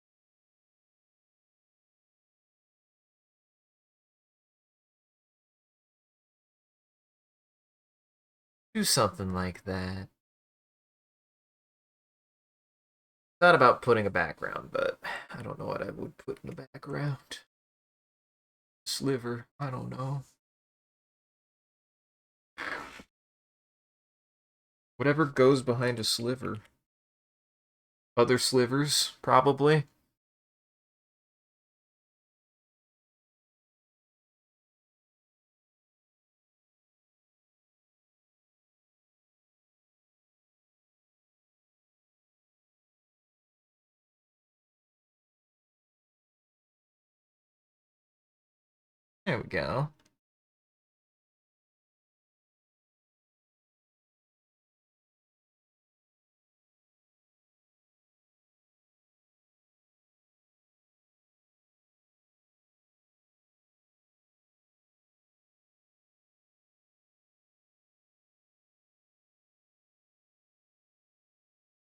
Do something like that. Thought about putting a background, but I don't know what I would put in the background. Sliver. I don't know. Whatever goes behind a sliver. Other slivers, probably. There we go.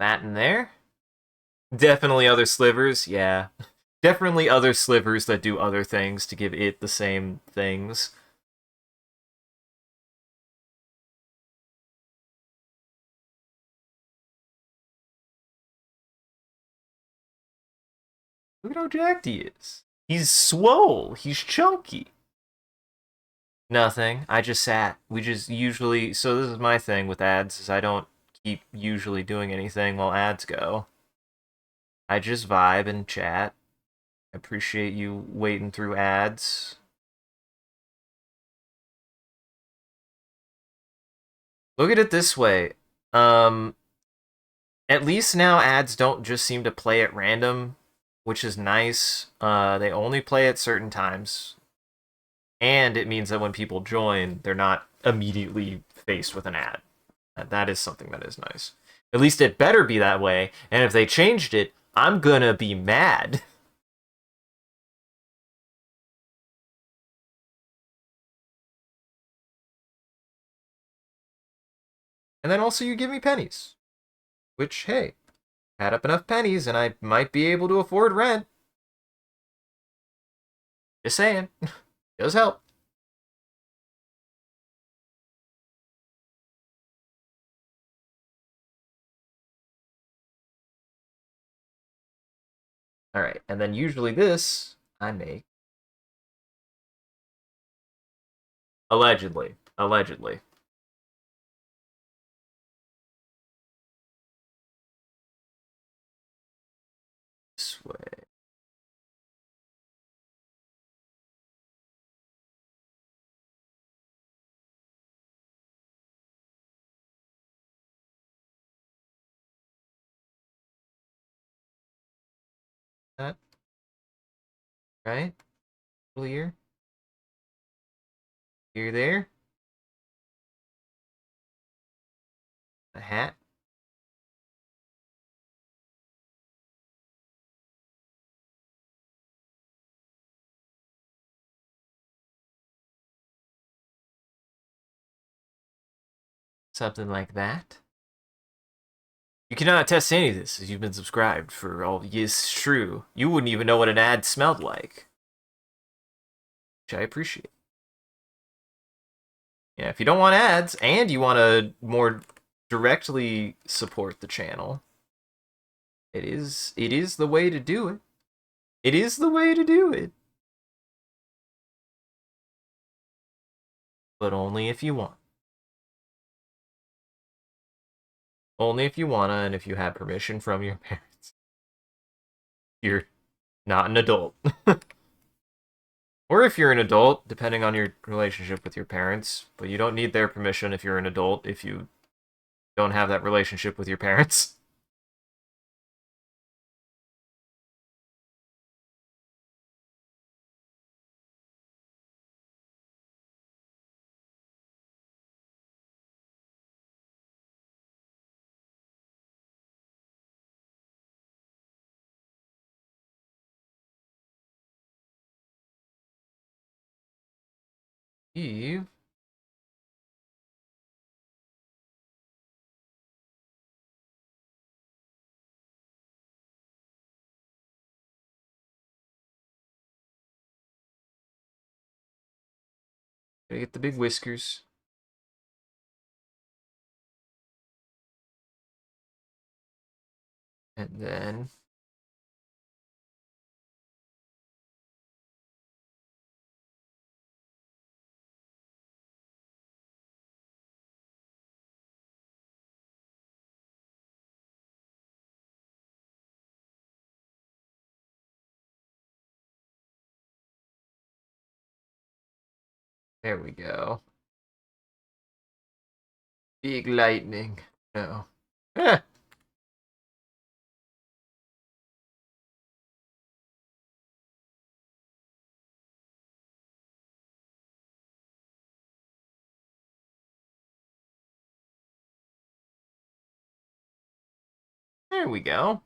That in there. Definitely other slivers, yeah. Definitely other slivers that do other things to give it the same things. Look at how jacked he is. He's swole. He's chunky. Nothing. I just sat. We just usually. So this is my thing with ads is I don't keep usually doing anything while ads go. I just vibe and chat. I appreciate you waiting through ads. Look at it this way. Um, at least now ads don't just seem to play at random, which is nice. They only play at certain times. And it means that when people join, they're not immediately faced with an ad. That is something that is nice. At least it better be that way. And if they changed it, I'm gonna be mad. And then also you give me pennies. Which, hey, add up enough pennies and I might be able to afford rent. Just saying. Does help. Alright, and then usually this I make. Allegedly. Allegedly. This way. That, right? Clear. Here, there. A hat. Something like that. You cannot test any of this as you've been subscribed for all. Yes, true. You wouldn't even know what an ad smelled like, which I appreciate. Yeah, if you don't want ads and you want to more directly support the channel, it is the way to do it. It is the way to do it. But only if you want. Only if you wanna and if you have permission from your parents. You're not an adult. Or if you're an adult, depending on your relationship with your parents, but you don't need their permission if you're an adult if you don't have that relationship with your parents. Eve. Gotta get the big whiskers. And then there we go. Big lightning. No. Eh, there we go.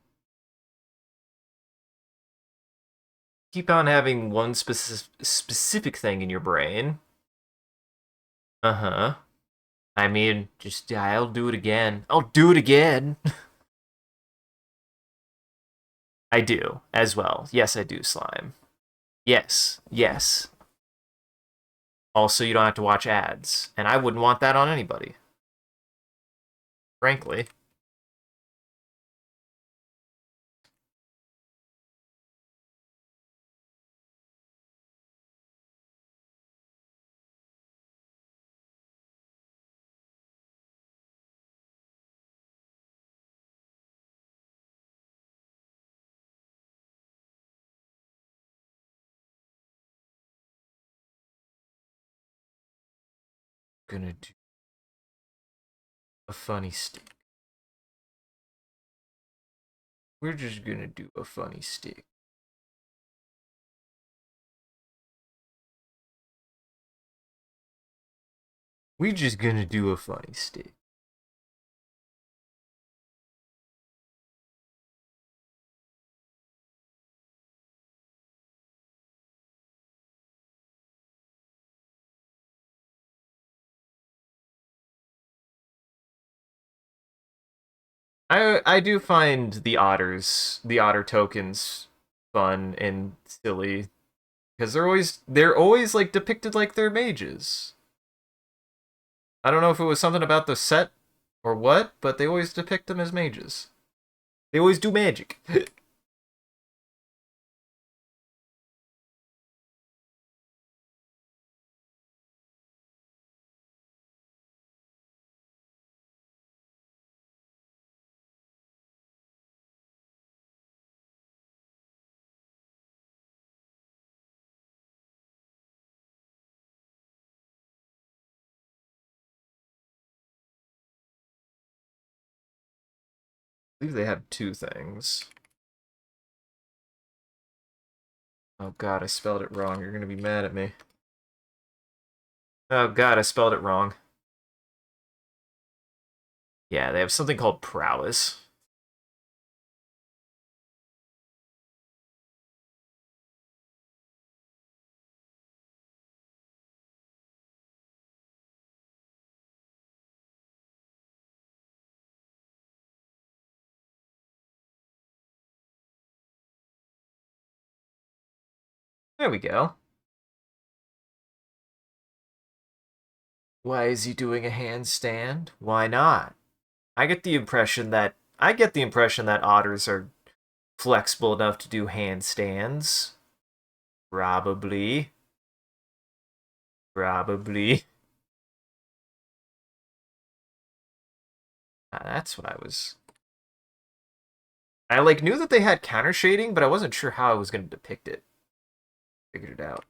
Keep on having one specific thing in your brain. Uh-huh. I mean, just I'll do it again. I'll do it again. I do as well. Yes, I do slime. Yes, yes. Also, you don't have to watch ads, and I wouldn't want that on anybody, frankly. Gonna do a funny stick. We're just gonna do a funny stick. We're just gonna do a funny stick. I do find the otter tokens fun and silly because they're always like depicted like they're mages. I don't know if it was something about the set or what, but they always depict them as mages. They always do magic. I believe they have two things. Oh god, I spelled it wrong. You're gonna be mad at me. Oh god, I spelled it wrong. Yeah, they have something called prowess. There we go. Why is he doing a handstand? Why not? I get the impression that otters are flexible enough to do handstands. Probably. Probably. That's what I was. I like knew that they had counter shading, but I wasn't sure how I was going to depict it. Figured it out.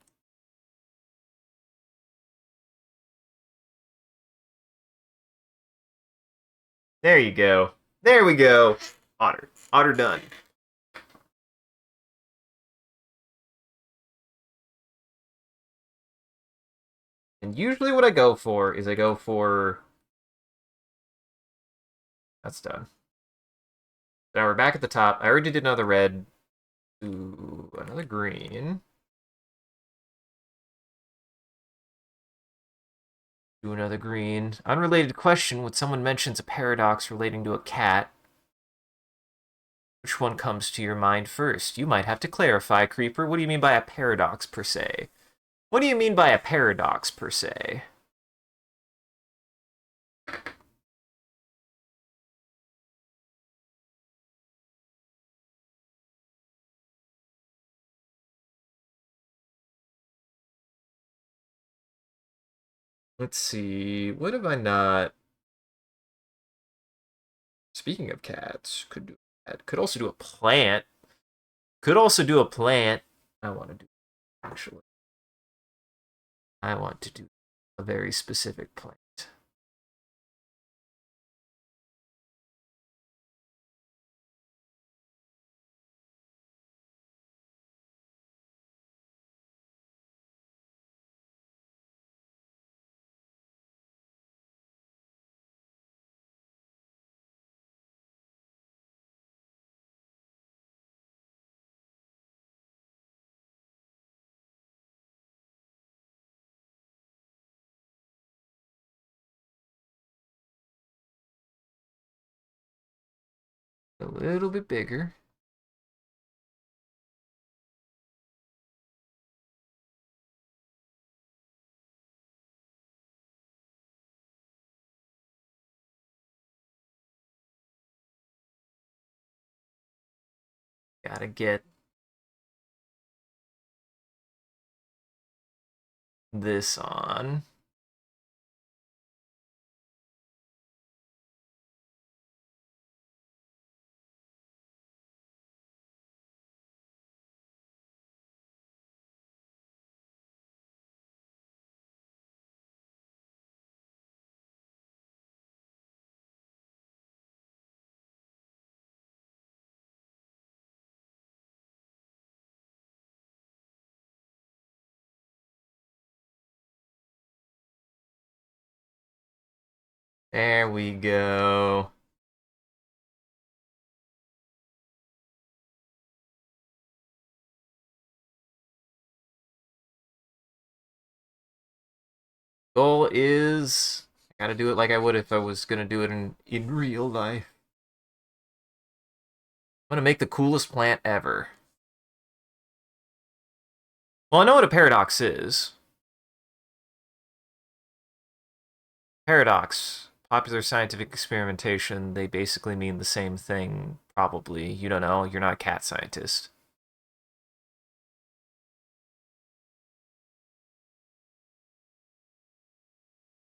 There you go. There we go. Otter. Otter done. And usually what I go for is I go for. That's done. Now we're back at the top. I already did another red. Ooh, another green. Do another green. Unrelated question. When someone mentions a paradox relating to a cat, which one comes to your mind first? You might have to clarify, Creeper. What do you mean by a paradox per se? What do you mean by a paradox per se? Let's see. What have I not? Speaking of cats, could do a cat. Could also do a plant. Could also do a plant. I want to do actually. I want to do a very specific plant. A little bit bigger. Gotta get this on. There we go. Goal is I gotta do it like I would if I was gonna do it in real life. I'm gonna make the coolest plant ever. Well, I know what a paradox is. Paradox, popular scientific experimentation, they basically mean the same thing, probably. You don't know, you're not a cat scientist.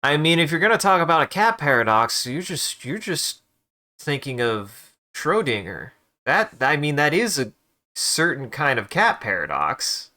I mean, if you're gonna talk about a cat paradox, you're just thinking of Schrodinger. That I mean, that is a certain kind of cat paradox.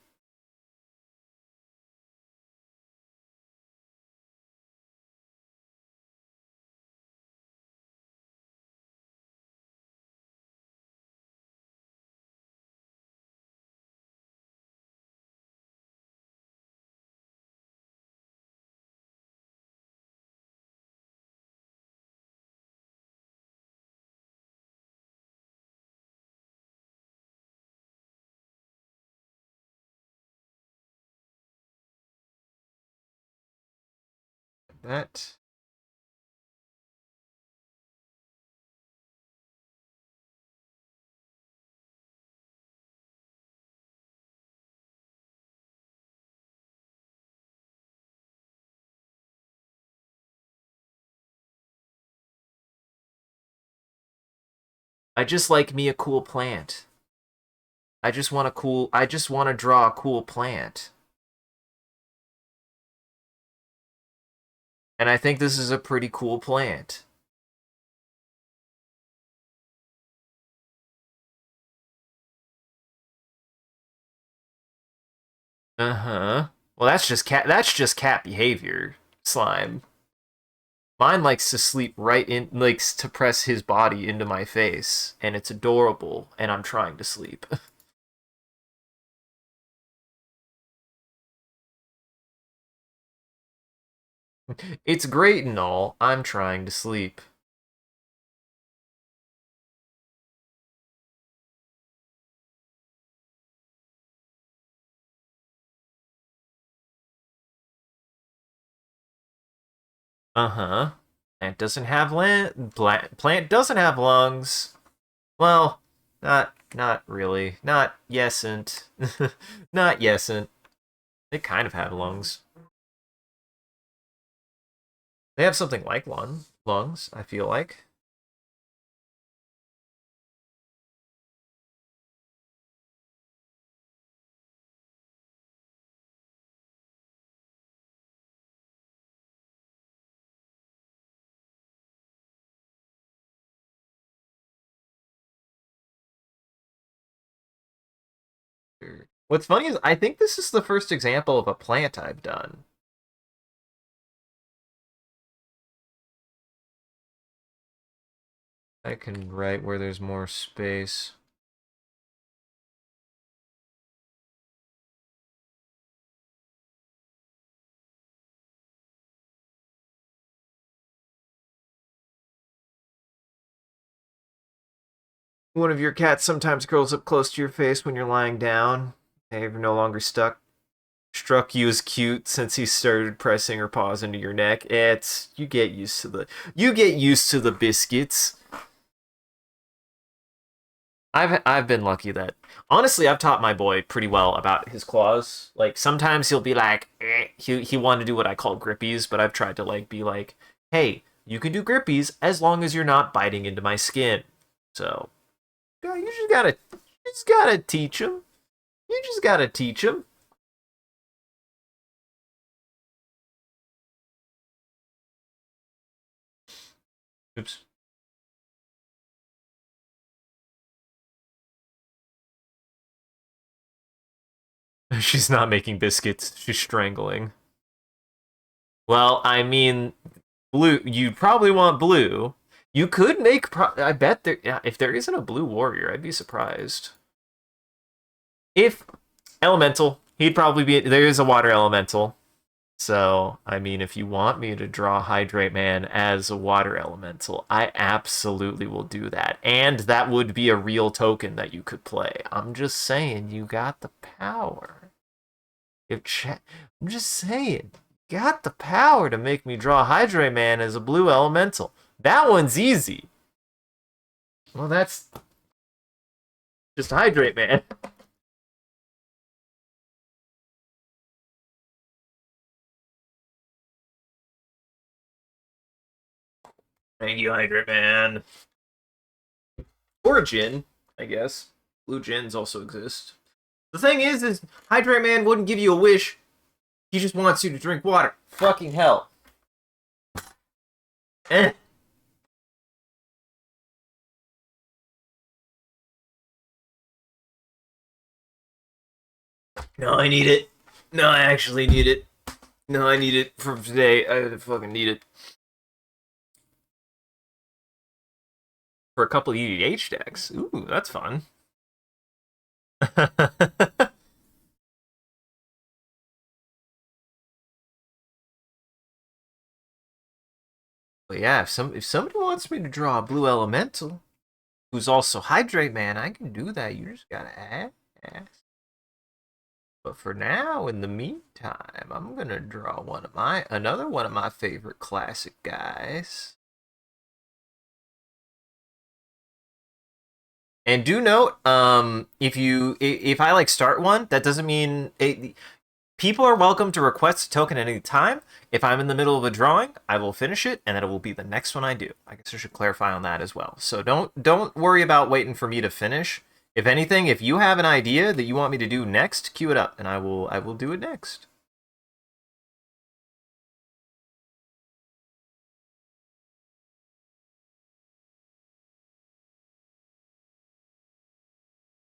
That I just like me a cool plant. I just want to draw a cool plant. And I think this is a pretty cool plant. Uh-huh. Well, that's just cat behavior, Slime. Mine likes to sleep right in likes to press his body into my face, and it's adorable, and I'm trying to sleep. It's great and all. I'm trying to sleep. Uh-huh. Plant doesn't have lungs. Well, not really. Not yesent. Not yesent. They kind of have lungs. They have something like lungs, I feel like. What's funny is I think this is the first example of a plant I've done. I can write where there's more space. One of your cats sometimes curls up close to your face when you're lying down. They're no longer struck you as cute since he started pressing her paws into your neck. It's you get used to the biscuits. I've been lucky that honestly I've taught my boy pretty well about his claws. Like sometimes he'll be like he wanted to do what I call grippies, but I've tried to like be like, hey, you can do grippies as long as you're not biting into my skin. So yeah, just gotta teach him. You just gotta teach him. Oops. She's not making biscuits. She's strangling. Well, I mean, blue. You'd probably want blue. You could make. I bet there. Yeah, if there isn't a blue warrior, I'd be surprised. If elemental, he'd probably be. There is a water elemental. So, I mean, if you want me to draw Hydrate Man as a water elemental, I absolutely will do that. And that would be a real token that you could play. I'm just saying, you got the power. I'm just saying, you got the power to make me draw Hydrate Man as a blue elemental. That one's easy. Well, that's just Hydrate Man. Thank you, Hydrate Man. Or a Jin, I guess. Blue Jins also exist. The thing is Hydrate Man wouldn't give you a wish. He just wants you to drink water. Fucking hell. Eh. No, I need it. No, I actually need it. No, I need it for today. I fucking need it. For a couple of EDH decks. Ooh, that's fun. But yeah, if somebody wants me to draw a blue elemental, who's also Hydrate Man, I can do that. You just gotta ask. But for now, in the meantime, I'm gonna draw another one of my favorite classic guys. And do note, if I like start one, that doesn't mean people are welcome to request a token at any time. If I'm in the middle of a drawing, I will finish it, and then it will be the next one I do. I guess I should clarify on that as well. So don't worry about waiting for me to finish. If anything, if you have an idea that you want me to do next, queue it up, and I will do it next.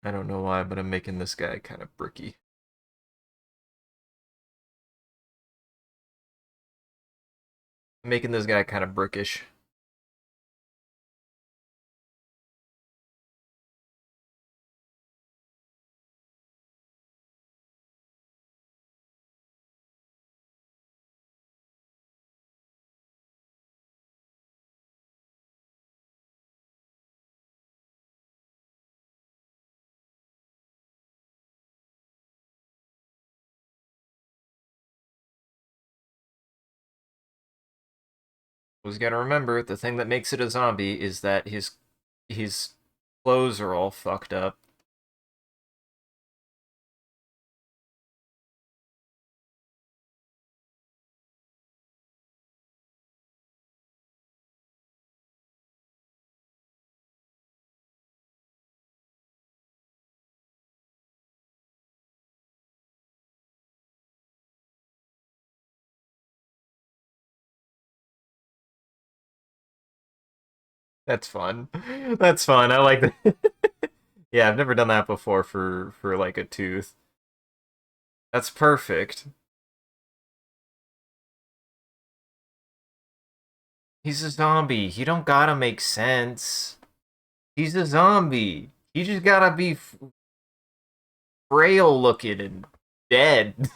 I don't know why, but I'm making this guy kind of bricky. I'm making this guy kind of brickish. Always gotta remember, the thing that makes it a zombie is that his clothes are all fucked up. That's fun. That's fun. I like that. Yeah, I've never done that before for like a tooth. That's perfect. He's a zombie. He don't gotta make sense. He's a zombie. He just gotta be frail looking and dead.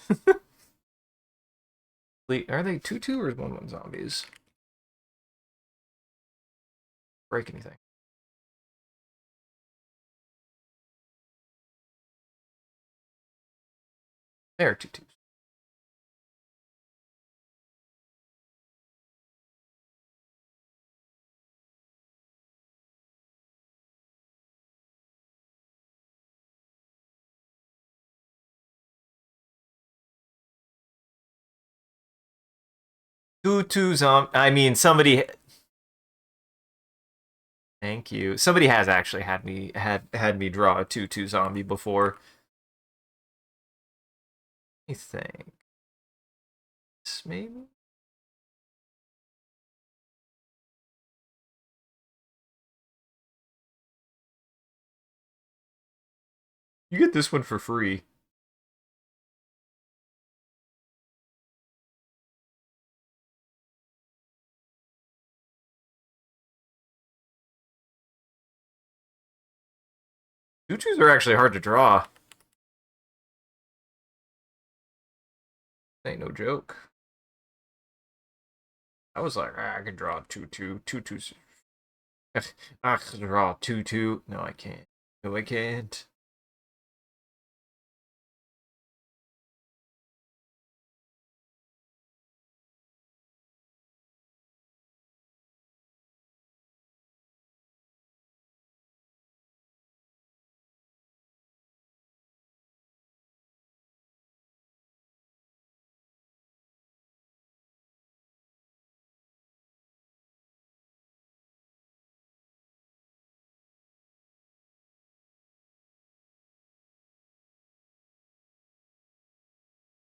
Are they 2/2 or 1/1 zombies? Break anything? They're 2/2s. 2/2 I mean, somebody Thank you. Somebody has actually had me draw a 2/2 zombie before. Let me think. Maybe? You get this one for free. Tutus are actually hard to draw. Ain't no joke. I was like, I can draw a 2/2. Tutus. I can draw a 2/2. No, I can't. No, I can't.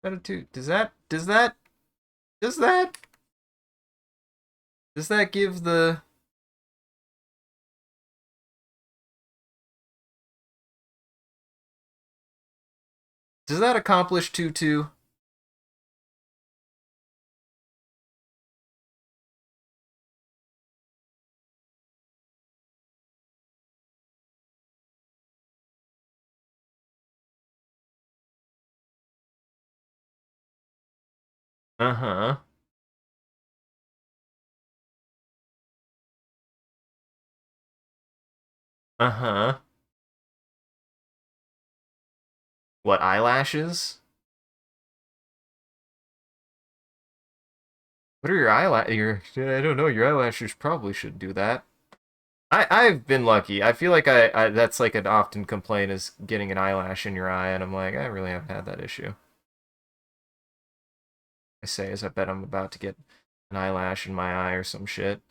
That a two. Does that does that give the does that accomplish 2/2? Uh-huh. Uh-huh. What, eyelashes? What are your eyelash? Your I don't know. Your eyelashes probably should do that. I've been lucky. I feel like I that's like an often complaint is getting an eyelash in your eye, and I'm like, I really haven't had that issue. I say as I bet I'm about to get an eyelash in my eye or some shit.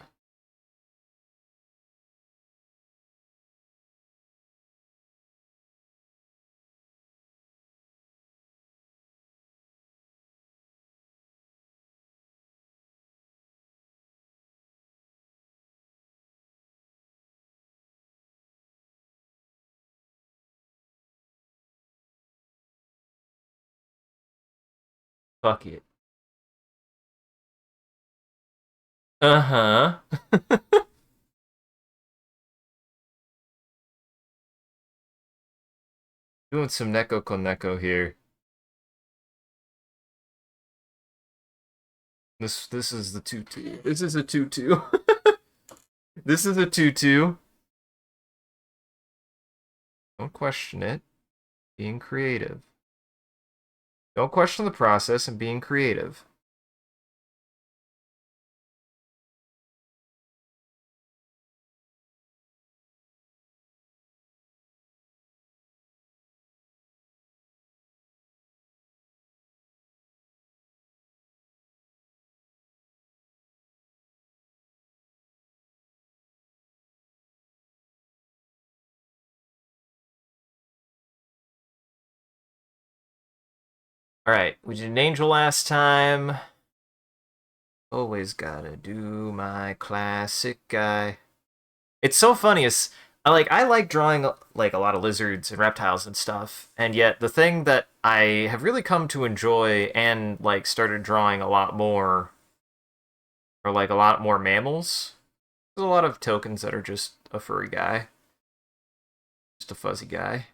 Fuck it. Uh-huh. Doing some Neko Koneko here. This is the 2/2. This is a 2/2. This is a 2/2. Don't question it. Being creative. Don't question the process and being creative. Alright, we did an angel last time. Always gotta do my classic guy. It's so funny. I like drawing like a lot of lizards and reptiles and stuff, and yet the thing that I have really come to enjoy and like started drawing a lot more are like a lot more mammals. There's a lot of tokens that are just a furry guy, just a fuzzy guy.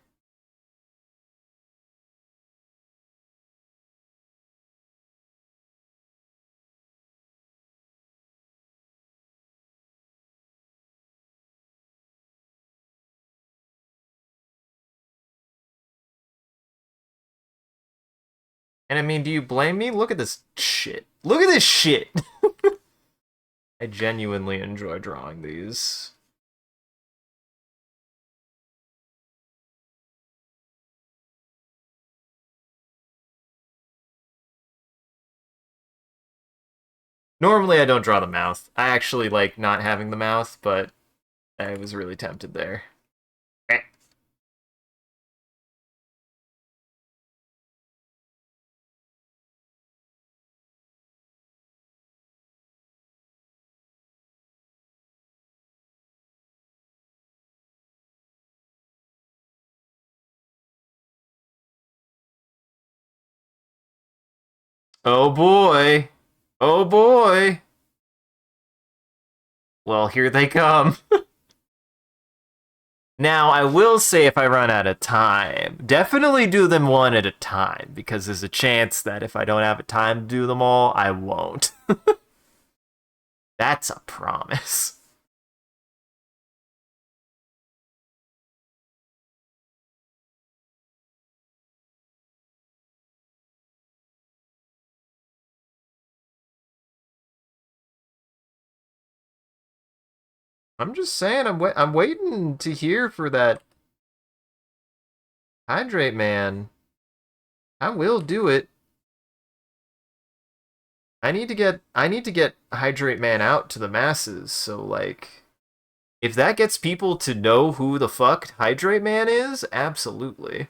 And I mean, do you blame me? Look at this shit. Look at this shit. I genuinely enjoy drawing these. Normally, I don't draw the mouth. I actually like not having the mouth, but I was really tempted there. Oh boy. Oh boy. Well, here they come. Now, I will say if I run out of time, definitely do them one at a time, because there's a chance that if I don't have time to do them all, I won't. That's a promise. I'm just saying, I'm waiting to hear for that hydrate man. I will do it. I need to get hydrate man out to the masses. So like, if that gets people to know who the fuck hydrate man is, absolutely.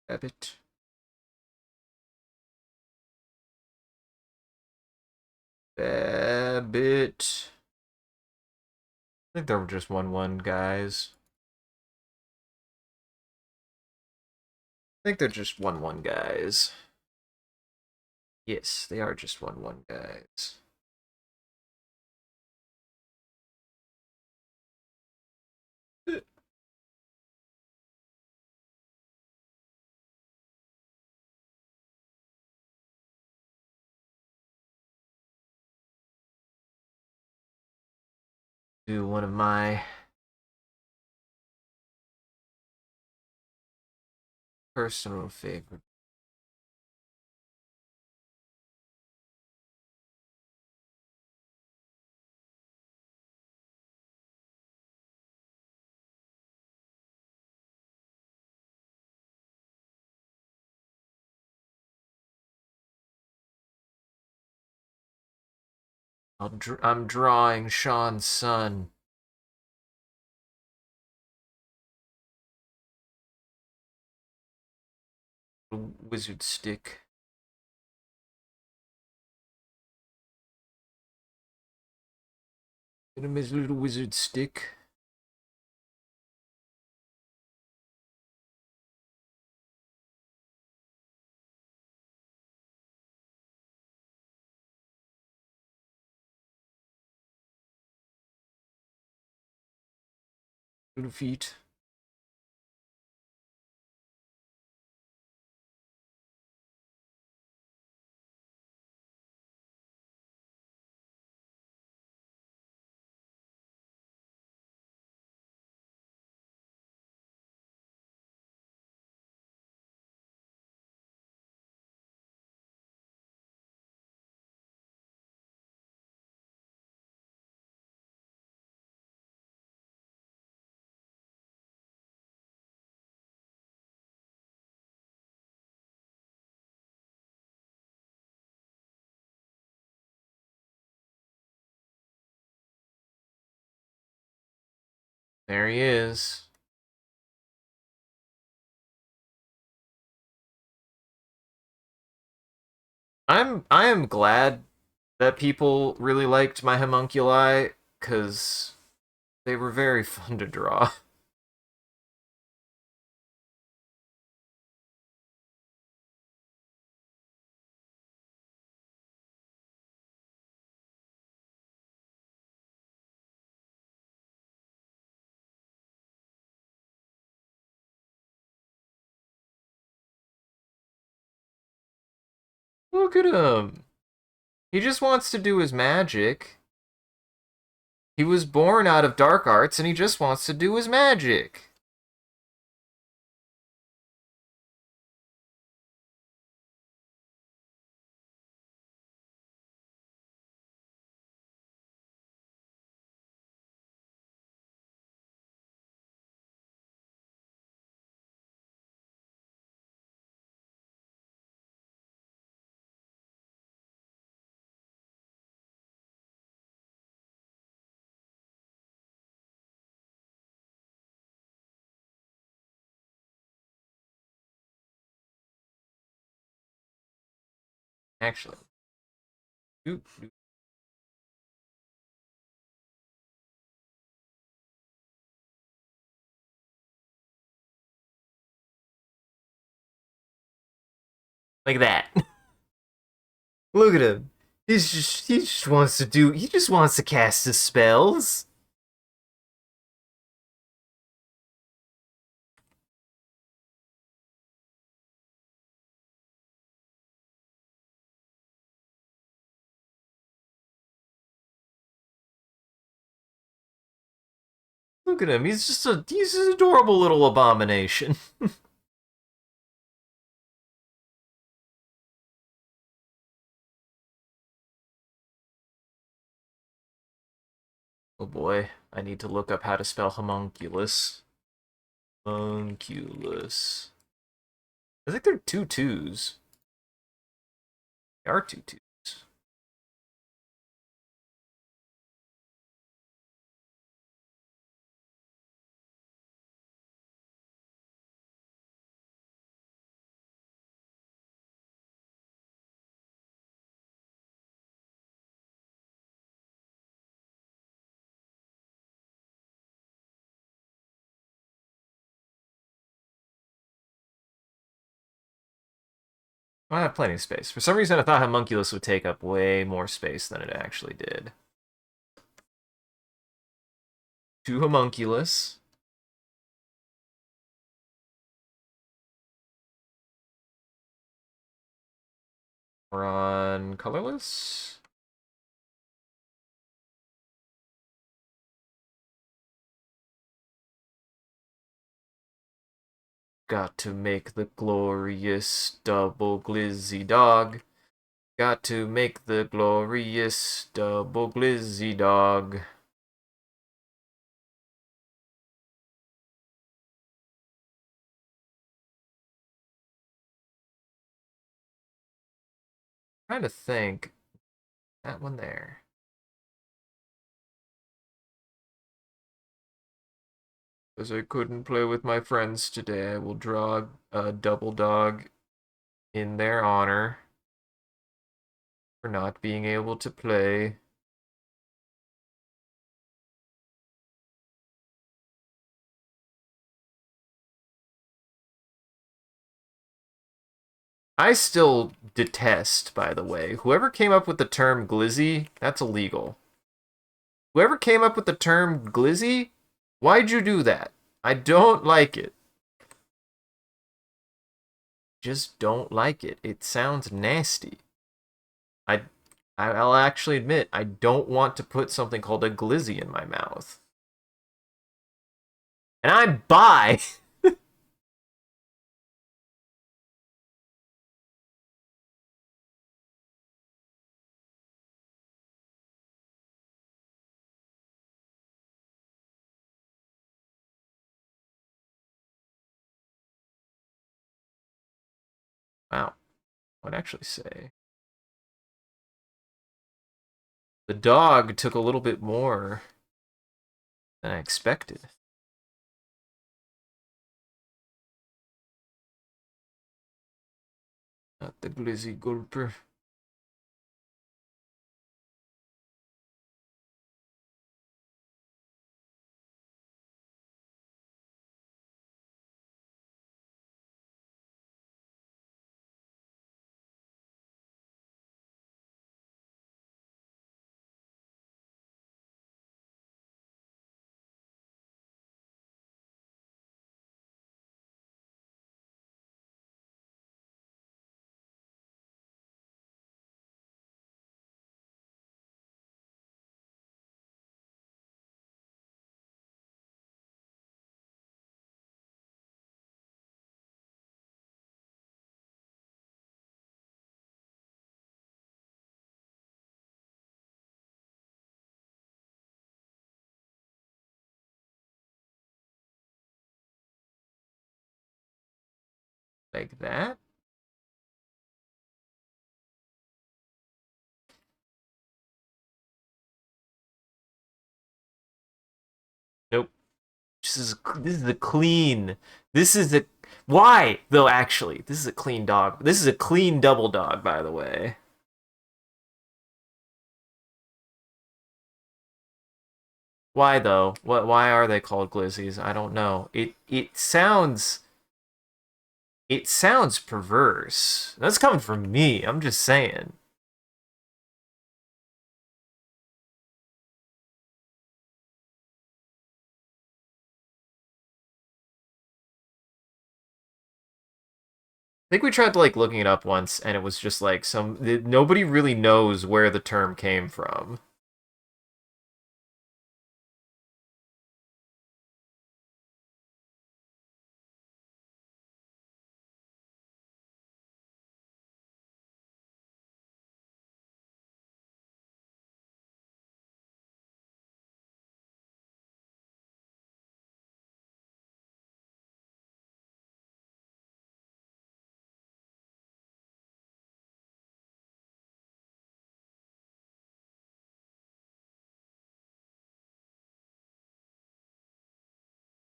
Rabbit. Rabbit. I think they were just 1-1 guys. I think they're just 1-1 guys. Yes, they are just 1-1 guys. Do one of my personal favorite. I'm drawing Sean's son. Wizard stick. Get him his little wizard stick. Little feet. There he is. I am glad that people really liked my homunculi, because they were very fun to draw. Look at him. He just wants to do his magic. He was born out of dark arts and he just wants to do his magic. Actually. Like that. Look at him. He just wants to do. He just wants to cast his spells. Look at him. He's an adorable little abomination. Oh boy, I need to look up how to spell homunculus. Homunculus. I think they're two twos. They are two twos. I have plenty of space. For some reason, I thought homunculus would take up way more space than it actually did. Two homunculus. We're on colorless. Got to make the glorious double glizzy dog. Got to make the glorious double glizzy dog. Trying to think. That one there. Because I couldn't play with my friends today, I will draw a double dog in their honor for not being able to play. I still detest, by the way, whoever came up with the term glizzy, that's illegal. Whoever came up with the term glizzy, why'd you do that? I don't like it. Just don't like it. It sounds nasty. I I'll actually admit I don't want to put something called a glizzy in my mouth. And I'm bi. Wow. I'd actually say the dog took a little bit more than I expected. Not the glizzy gulper. Like that. Nope. This is a clean. This is a why though. Actually, this is a clean dog. This is a clean double dog, by the way. Why though? Why are they called glizzies? I don't know. It sounds perverse. That's coming from me. I'm just saying. I think we tried to like looking it up once, and it was just like nobody really knows where the term came from.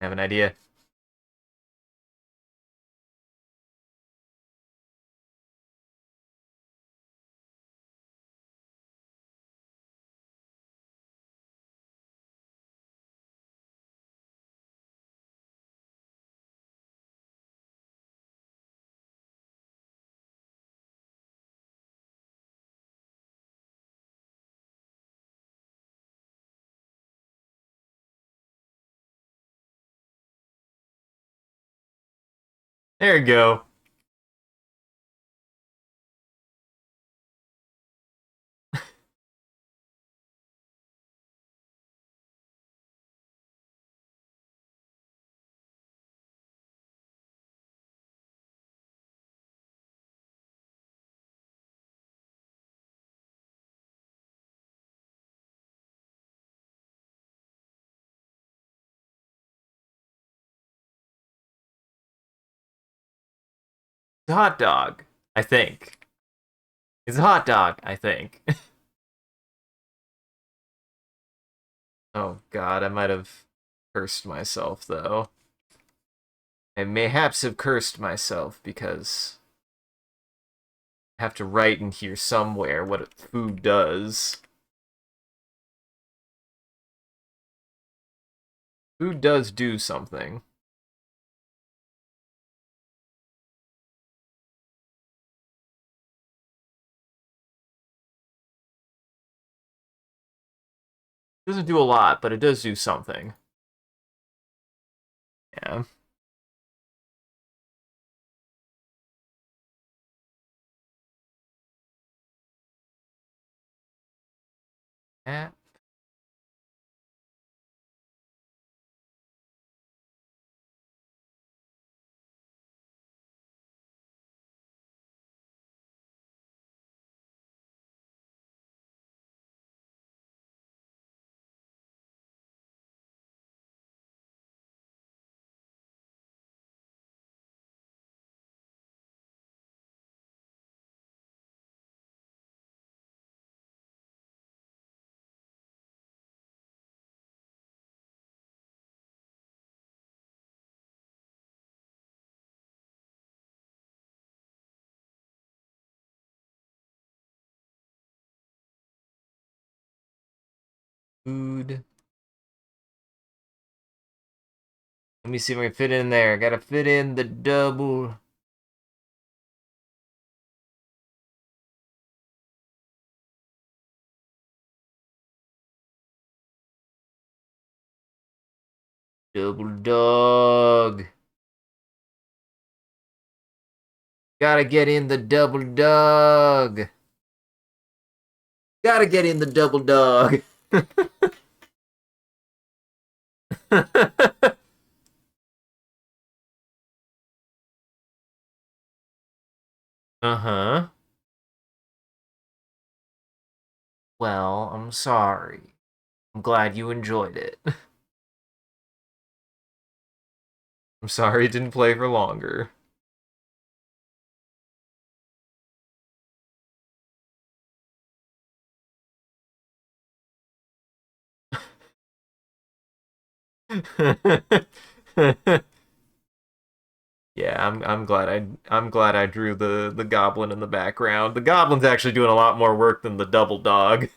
I have an idea. There you go. It's a hot dog, I think. It's a hot dog, I think. Oh god, I might have cursed myself though. I mayhaps have cursed myself because I have to write in here somewhere what food does. Food does do something. It doesn't do a lot, but it does do something. Yeah. Eh, food. Let me see if I can fit in there. Gotta fit in the double dog. Gotta get in the double dog. Gotta get in the double dog. Uh-huh. Well, I'm sorry. I'm glad you enjoyed it. I'm sorry it didn't play for longer. Yeah, I'm glad I drew the goblin in the background. The goblin's actually doing a lot more work than the double dog.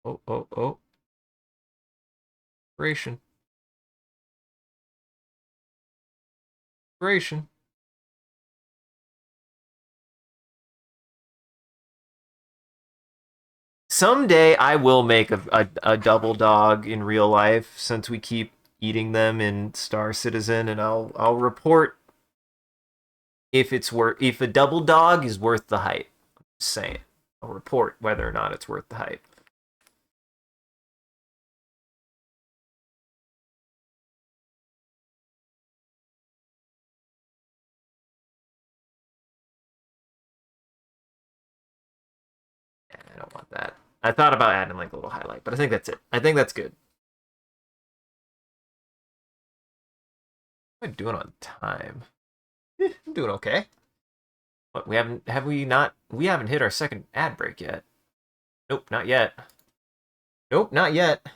Oh, oh, oh. Ration. Ration. Someday I will make a double dog in real life since we keep eating them in Star Citizen, and I'll report if a double dog is worth the hype. Just saying. I'll report whether or not it's worth the hype. I don't want that. I thought about adding like a little highlight, but I think that's it. I think that's good. What am I doing on time? I'm doing okay. But we haven't hit our second ad break yet. Nope, not yet. Nope, not yet.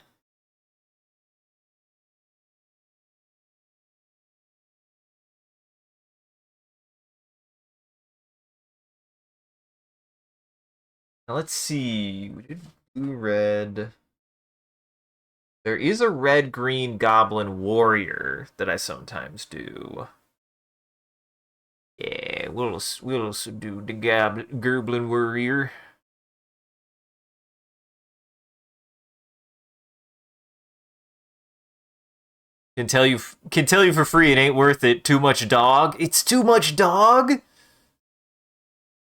Now let's see. We did blue red. There is a red green goblin warrior that I sometimes do. Yeah, we'll also do the goblin warrior. Can tell you for free it ain't worth it. Too much dog. It's too much dog.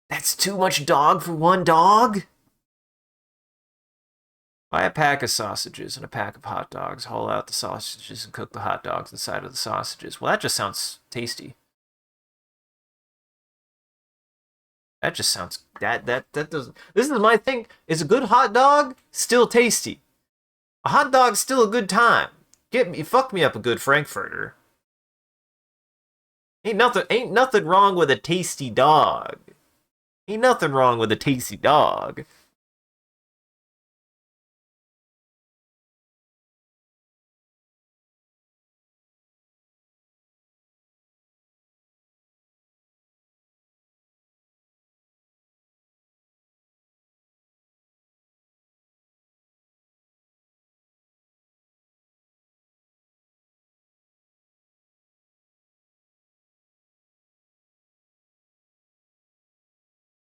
That's too much dog for one dog. Buy a pack of sausages and a pack of hot dogs. Haul out the sausages and cook the hot dogs inside of the sausages. Well, that just sounds tasty. That just sounds that doesn't. This is my thing. Is a good hot dog still tasty? A hot dog's still a good time. Fuck me up a good Frankfurter. Ain't nothing wrong with a tasty dog. Ain't nothing wrong with a tasty dog.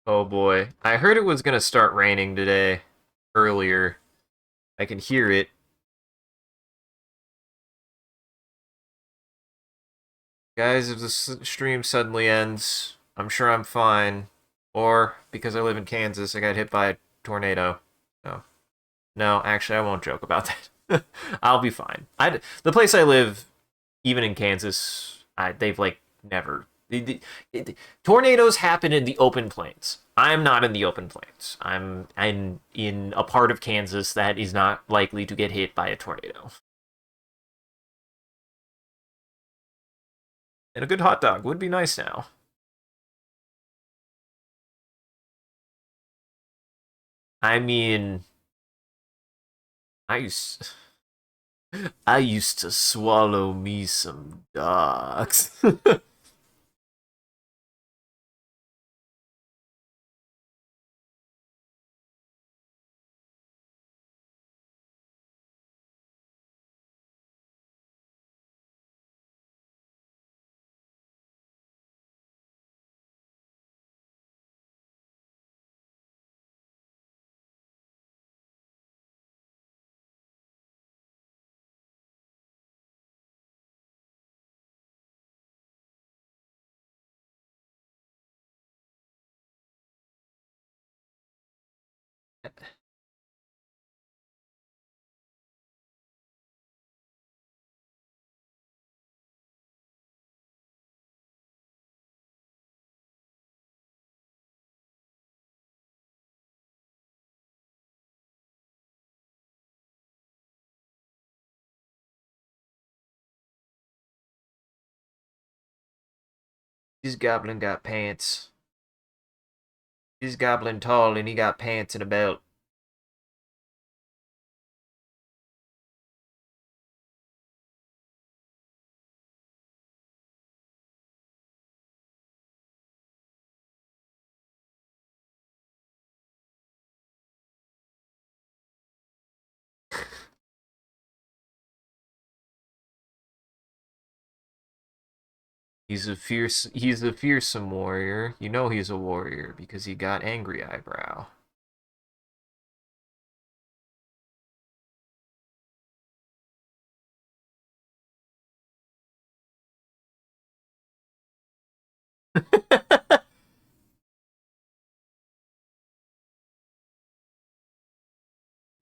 Oh boy. I heard it was gonna start raining today. Earlier. I can hear it. Guys, if the stream suddenly ends, I'm sure I'm fine. Or, because I live in Kansas, I got hit by a tornado. No. No, actually, I won't joke about that. I'll be fine. The place I live, even in Kansas, they've like never. Tornadoes happen in the open plains. I'm not in the open plains. I'm in a part of Kansas that is not likely to get hit by a tornado. And a good hot dog would be nice now. I mean, I used I used to swallow me some dogs. This goblin got pants. This goblin tall and he got pants and a belt. He's a fearsome warrior. You know he's a warrior because he got angry eyebrow.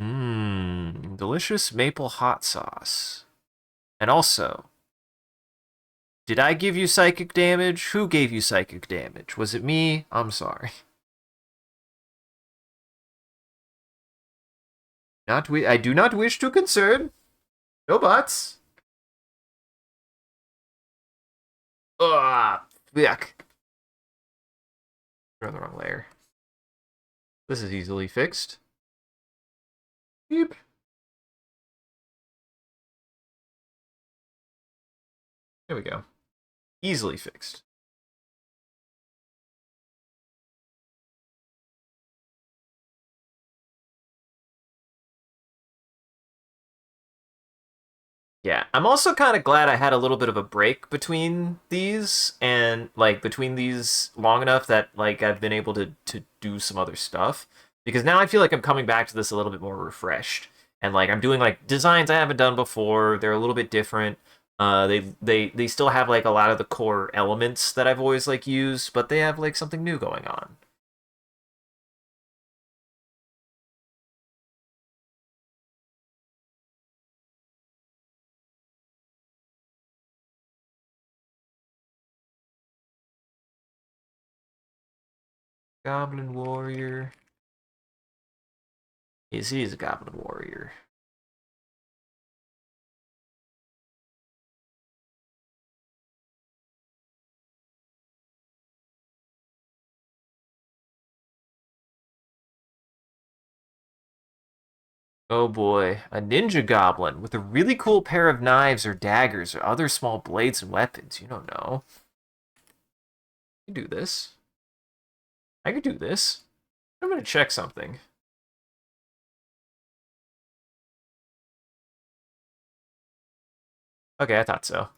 Mmm, delicious maple hot sauce. And also, did I give you psychic damage? Who gave you psychic damage? Was it me? I'm sorry. I do not wish to concern. No buts. Ugh, yuck. We're on the wrong layer. This is easily fixed. Beep. There we go. Easily fixed. Yeah, I'm also kind of glad I had a little bit of a break between these and like between these long enough that like I've been able to do some other stuff because now I feel like I'm coming back to this a little bit more refreshed and like I'm doing like designs I haven't done before. They're a little bit different. They still have like a lot of the core elements that I've always like used, but they have like something new going on. Goblin warrior. Yes, he is a goblin warrior. Oh boy, a ninja goblin with a really cool pair of knives or daggers or other small blades and weapons. You don't know. I can do this. I can do this. I'm gonna check something. Okay, I thought so.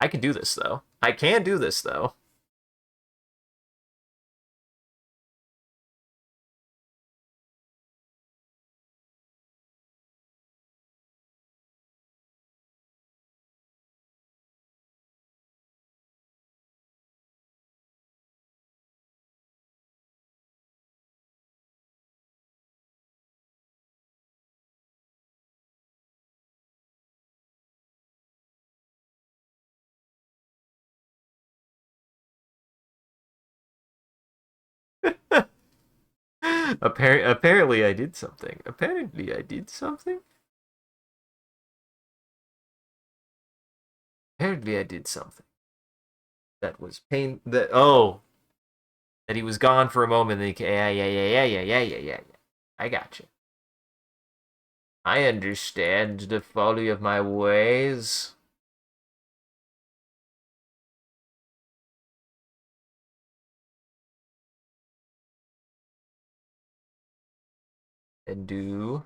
I can do this though. I can do this though. Apparently I did something. Apparently I did something. Apparently I did something. That was pain that that he was gone for a moment and yeah. I got you. I understand the folly of my ways. And do.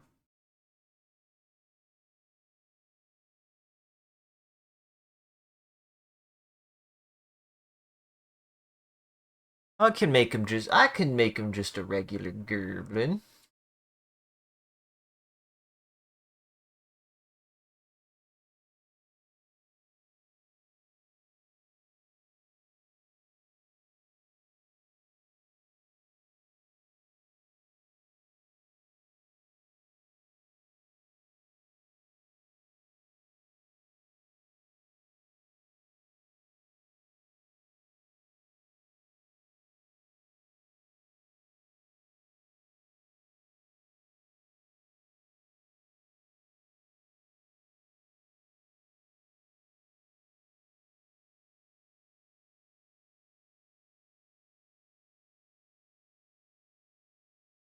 I can make him just a regular goblin.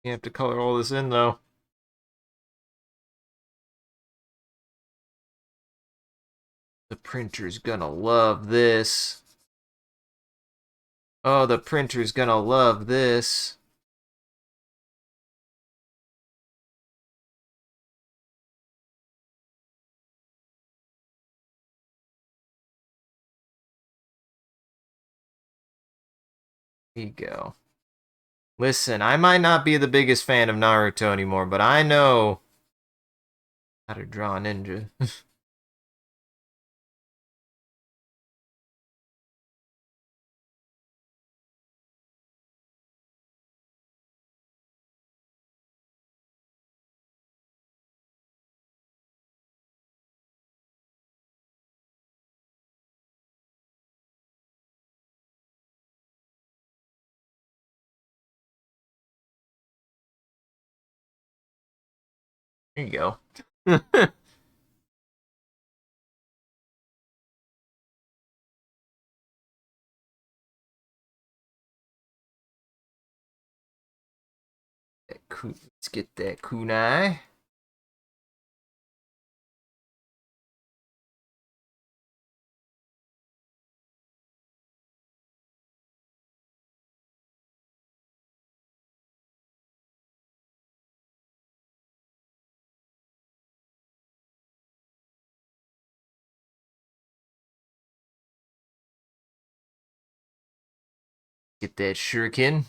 You have to color all this in though. The printer's gonna love this. Oh, the printer's gonna love this. Here you go. Listen, I might not be the biggest fan of Naruto anymore, but I know how to draw a ninja. Here you go. That let's get that kunai. Get that shuriken.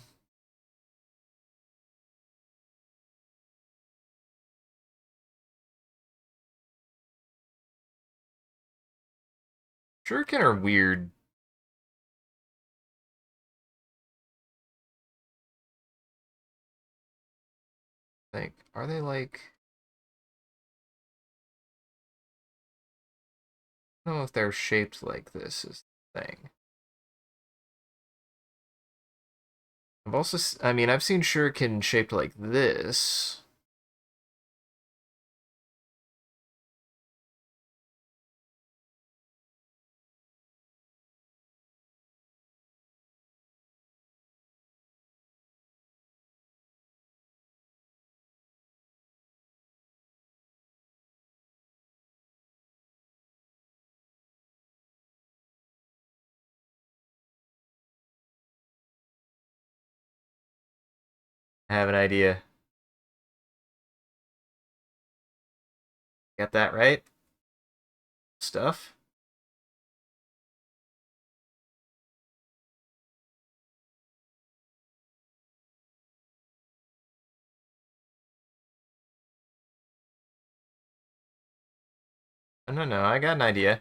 Shuriken are weird. Like, are they like... I don't know if they're shaped like this is the thing. I've also, I mean, I've seen shuriken shaped like this. I have an idea. Got that right? Stuff. No, no, I got an idea.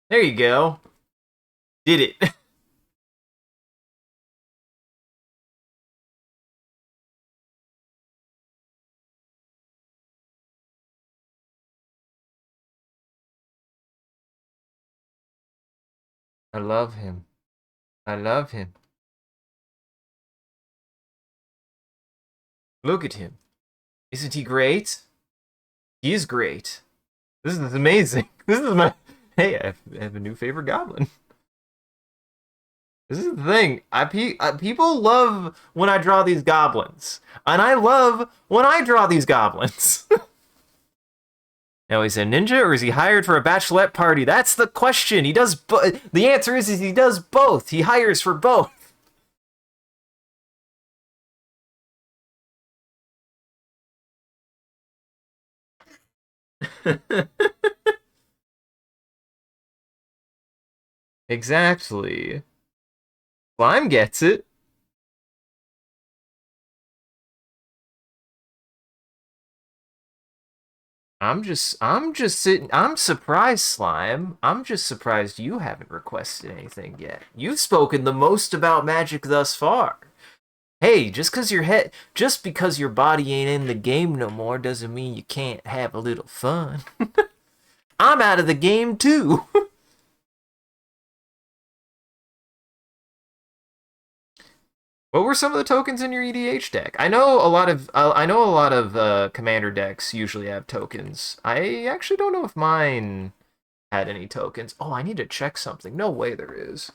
There you go. Did it. I love him. I love him. Look at him. Isn't he great? He is great. This is amazing. This is my... Hey, I have a new favorite goblin. This is the thing. People love when I draw these goblins. And I love when I draw these goblins. Now, is he a ninja or is he hired for a bachelorette party? That's the question. He does... The answer is he does both. He hires for both. Exactly. Slime gets it. I'm just sitting. I'm surprised, Slime. I'm just surprised you haven't requested anything yet. You've spoken the most about magic thus far. Hey, just because your body ain't in the game no more doesn't mean you can't have a little fun. I'm out of the game too. What were some of the tokens in your EDH deck? I know a lot of commander decks usually have tokens. I actually don't know if mine had any tokens. Oh, I need to check something. No way there is.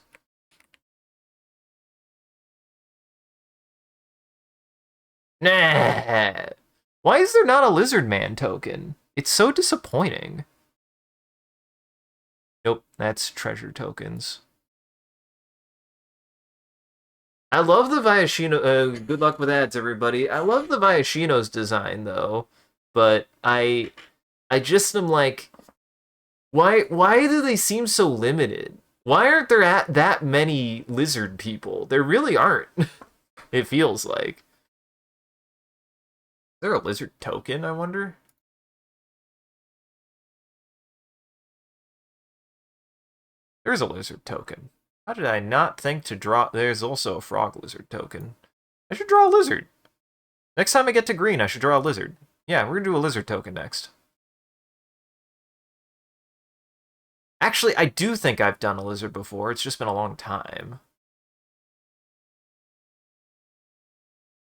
Nah. Why is there not a Lizard Man token? It's so disappointing. Nope, that's treasure tokens. I love the Viashino. Good luck with ads, everybody. I love the Viashino's design though, but I just am like, why do they seem so limited? Why aren't there that many lizard people? There really aren't. It feels like. Is there a lizard token, I wonder? There's a lizard token. How did I not think to draw? There's also a frog lizard token. I should draw a lizard. Next time I get to green, I should draw a lizard. Yeah, we're gonna do a lizard token next. Actually, I do think I've done a lizard before. It's just been a long time.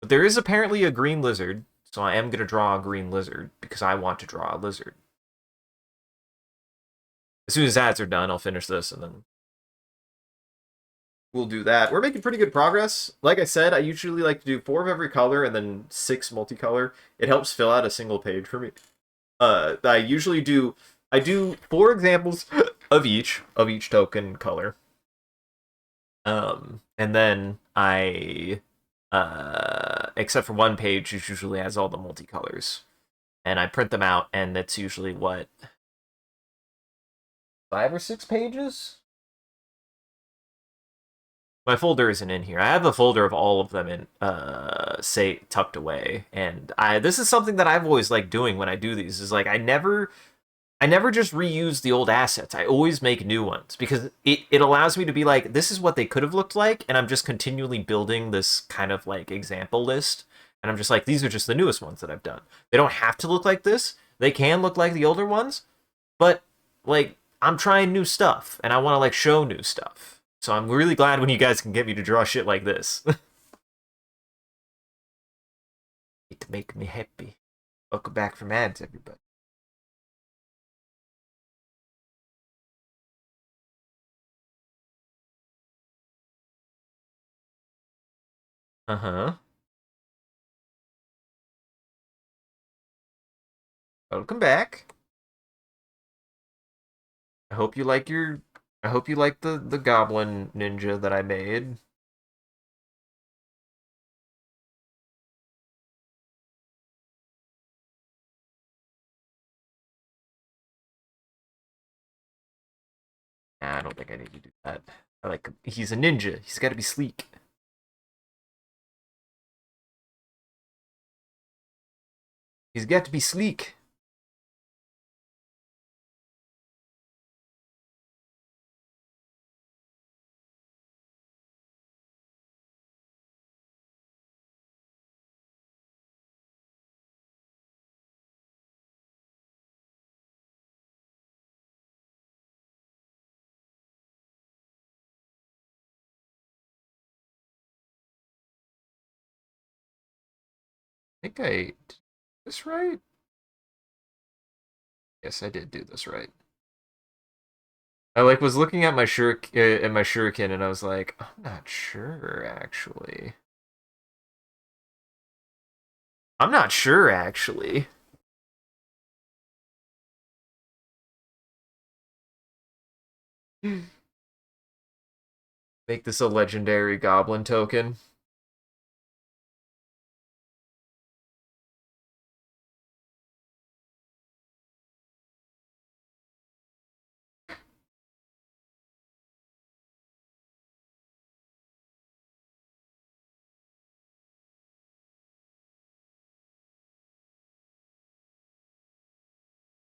But there is apparently a green lizard, so I am gonna draw a green lizard because I want to draw a lizard. As soon as ads are done, I'll finish this and then we'll do that. We're making pretty good progress. Like I said, I usually like to do 4 of every color and then 6 multicolor. It helps fill out a single page for me. I do 4 examples of each token color. And then except for one page, which usually has all the multicolors. And I print them out, and that's usually what, 5 or 6 pages? My folder isn't in here. I have a folder of all of them in, say, tucked away. And this is something that I've always liked doing when I do these. Is like I never just reuse the old assets. I always make new ones because it allows me to be like, this is what they could have looked like, and I'm just continually building this kind of like example list. And I'm just like, these are just the newest ones that I've done. They don't have to look like this. They can look like the older ones, but like I'm trying new stuff and I want to like show new stuff. So I'm really glad when you guys can get me to draw shit like this. It make me happy. Welcome back from ads, everybody. Uh-huh. Welcome back. I hope you like your I hope you like the goblin ninja that I made. Nah, I don't think I need to do that. I like he's a ninja. He's got to be sleek. He's got to be sleek. I think I did this right. Yes, I did do this right. I like was looking at my shuriken and I was like, I'm not sure actually. I'm not sure actually. Make this a legendary goblin token.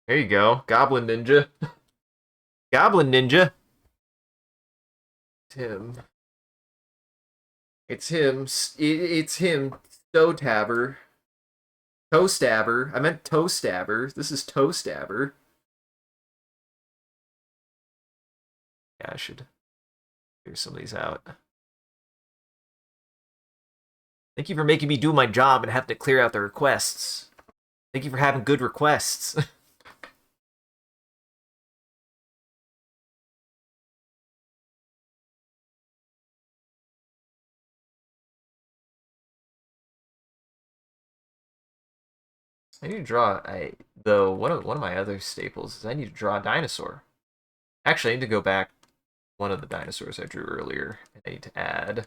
There you go. Goblin ninja. Goblin ninja. It's him. It's him. It's him. Toe tabber. Toe stabber. I meant toe stabber. This is toe stabber. Yeah, I should figure some of these out. Thank you for making me do my job and have to clear out the requests. Thank you for having good requests. I need to draw one of my other staples is I need to draw a dinosaur. Actually, I need to go back one of the dinosaurs I drew earlier. I need to add.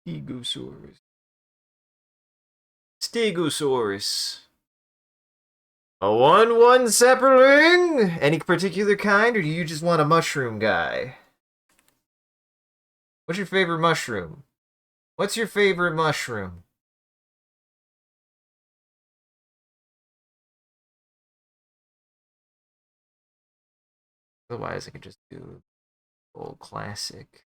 Stegosaurus. Stegosaurus. A 1-1 sapling? Any particular kind, or do you just want a mushroom guy? What's your favorite mushroom? What's your favorite mushroom? Otherwise, I could just do old classic.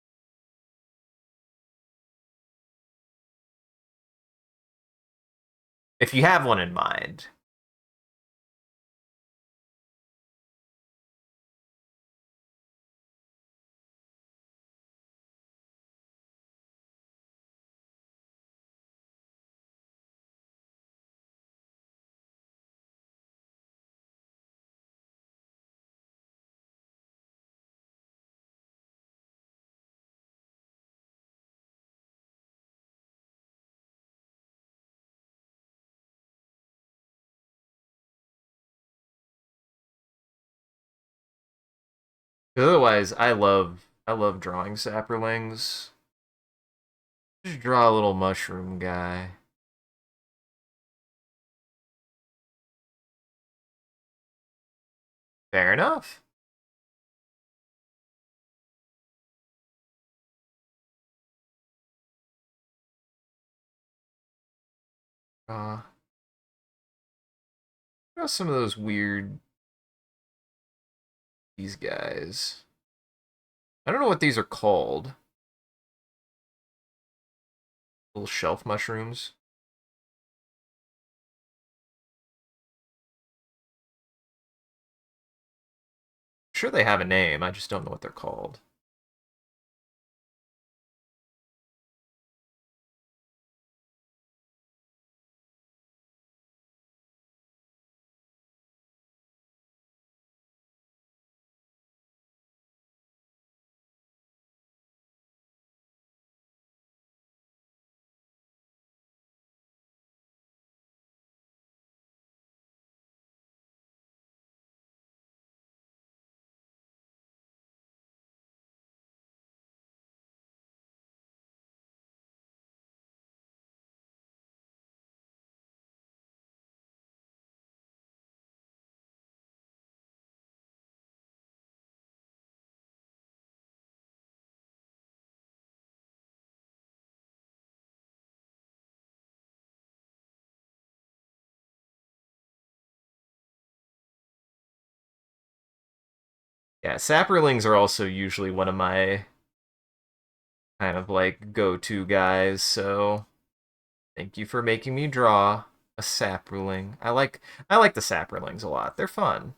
If you have one in mind. Otherwise, I love drawing sapperlings. Just draw a little mushroom guy. Fair enough. Uh, draw some of those weird these guys. I don't know what these are called. Little shelf mushrooms. I'm sure they have a name. I just don't know what they're called. Yeah, sapperlings are also usually one of my kind of like go-to guys, so thank you for making me draw a sapperling. I like the sapperlings a lot. They're fun.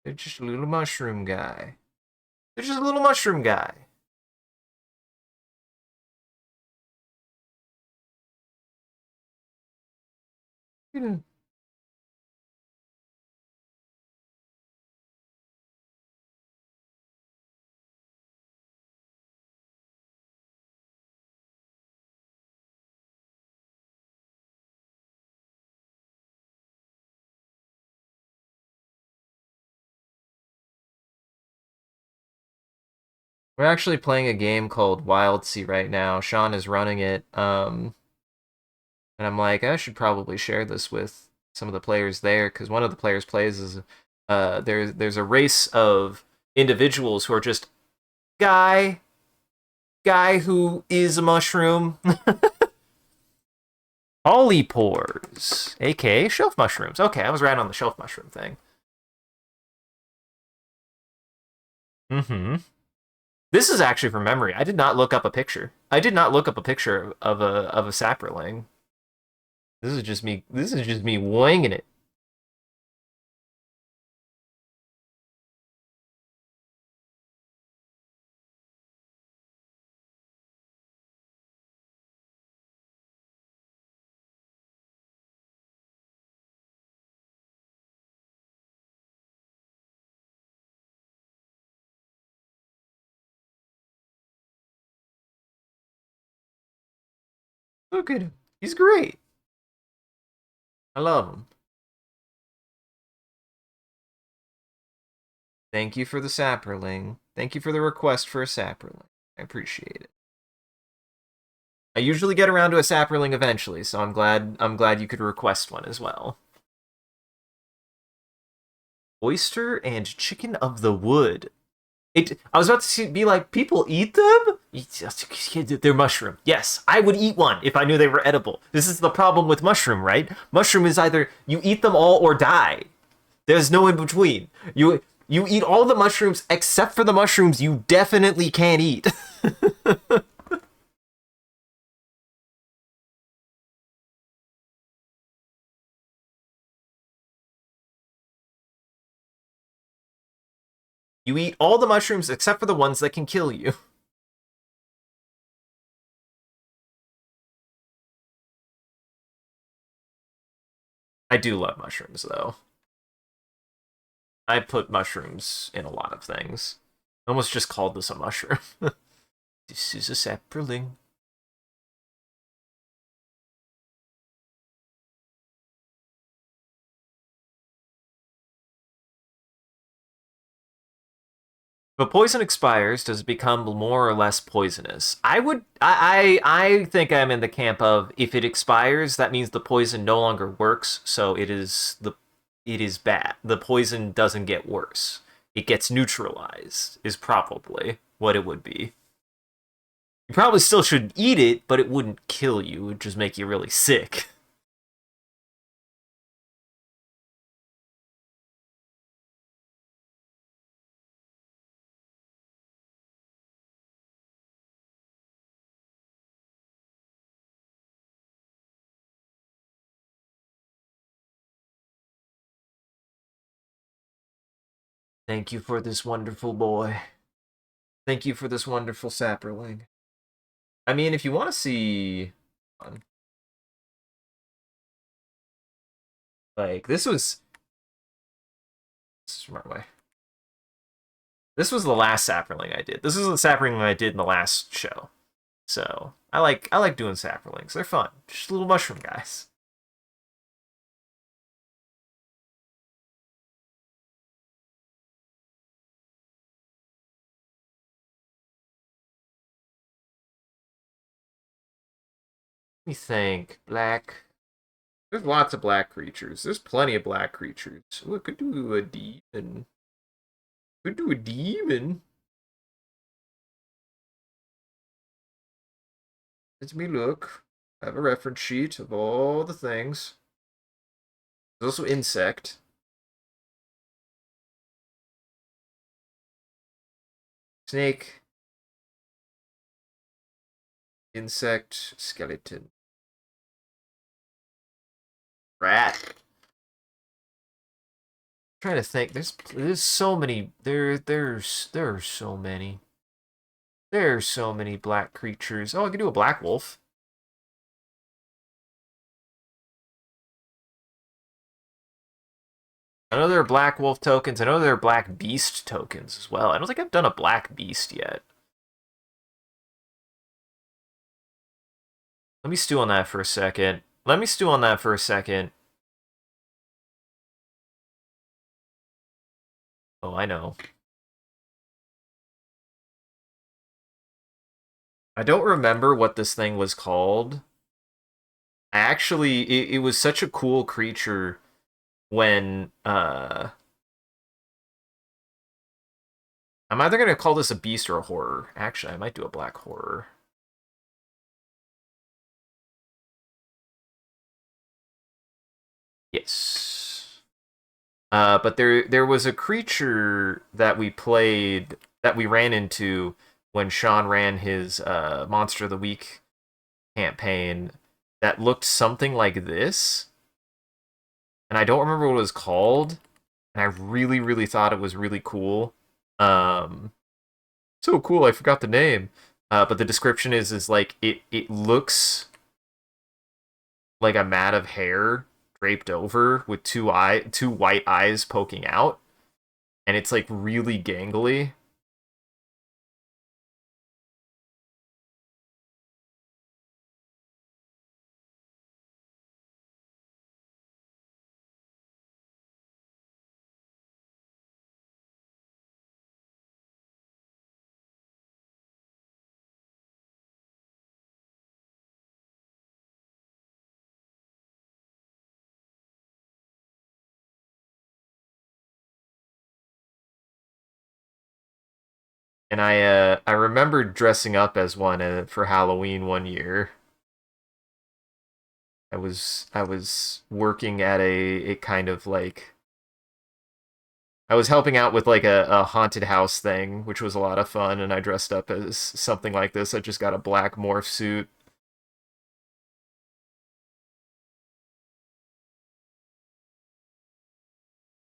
They're just a little mushroom guy. They're just a little mushroom guy. Hmm. We're actually playing a game called Wild Sea right now. Sean is running it. And I'm like, I should probably share this with some of the players there because one of the players plays is there's a race of individuals who are just guy guy who is a mushroom. Polypores, aka shelf mushrooms. Okay, I was right on the shelf mushroom thing. Mm-hmm. This is actually from memory. I did not look up a picture. I did not look up a picture of a sapperling. This is just me. This is just me winging it. Look at him. He's great. I love him. Thank you for the sapperling. Thank you for the request for a sapperling. I appreciate it. I usually get around to a sapperling eventually, so I'm glad you could request one as well. Oyster and chicken of the wood. I was about to be like, people eat them? They're mushroom. Yes, I would eat one if I knew they were edible. This is the problem with mushroom, right? Mushroom is either you eat them all or die. There's no in between. You eat all the mushrooms except for the mushrooms you definitely can't eat. You eat all the mushrooms except for the ones that can kill you. I do love mushrooms though. I put mushrooms in a lot of things. I almost just called this a mushroom. This is a sapperling. But poison expires, does it become more or less poisonous? I think I'm in the camp of if it expires, that means the poison no longer works, so it is bad. The poison doesn't get worse. It gets neutralized, is probably what it would be. You probably still should eat it, but it wouldn't kill you. It would just make you really sick. Thank you for this wonderful boy. Thank you for this wonderful sapperling. I mean, if you want to see, like this is my way. This was the last sapperling I did. This is the sapperling I did in the last show. So I like doing sapperlings. They're fun. Just little mushroom guys. Let me think. Black. There's lots of black creatures. There's plenty of black creatures. Ooh, could do a demon. Could do a demon. Let me look. I have a reference sheet of all the things. There's also insect. Snake. Insect. Skeleton. Rat. Trying to think. There's so many. There are so many. There are so many black creatures. Oh, I could do a black wolf. I know there are black wolf tokens. I know there are black beast tokens as well. I don't think I've done a black beast yet. Let me stew on that for a second. Let me stew on that for a second. Oh, I know. I don't remember what this thing was called. It was such a cool creature when I'm either gonna call this a beast or a horror. Actually, I might do a black horror. Yes. But there was a creature that we played that we ran into when Sean ran his Monster of the Week campaign that looked something like this, and I don't remember what it was called, and I really really thought it was really cool. Um, so cool, I forgot the name. But the description is like it looks like a mat of hair draped over with two white eyes poking out, and it's like really gangly. And I remember dressing up as one for Halloween one year. I was working at a kind of like I was helping out with like a haunted house thing, which was a lot of fun, and I dressed up as something like this. I just got a black morph suit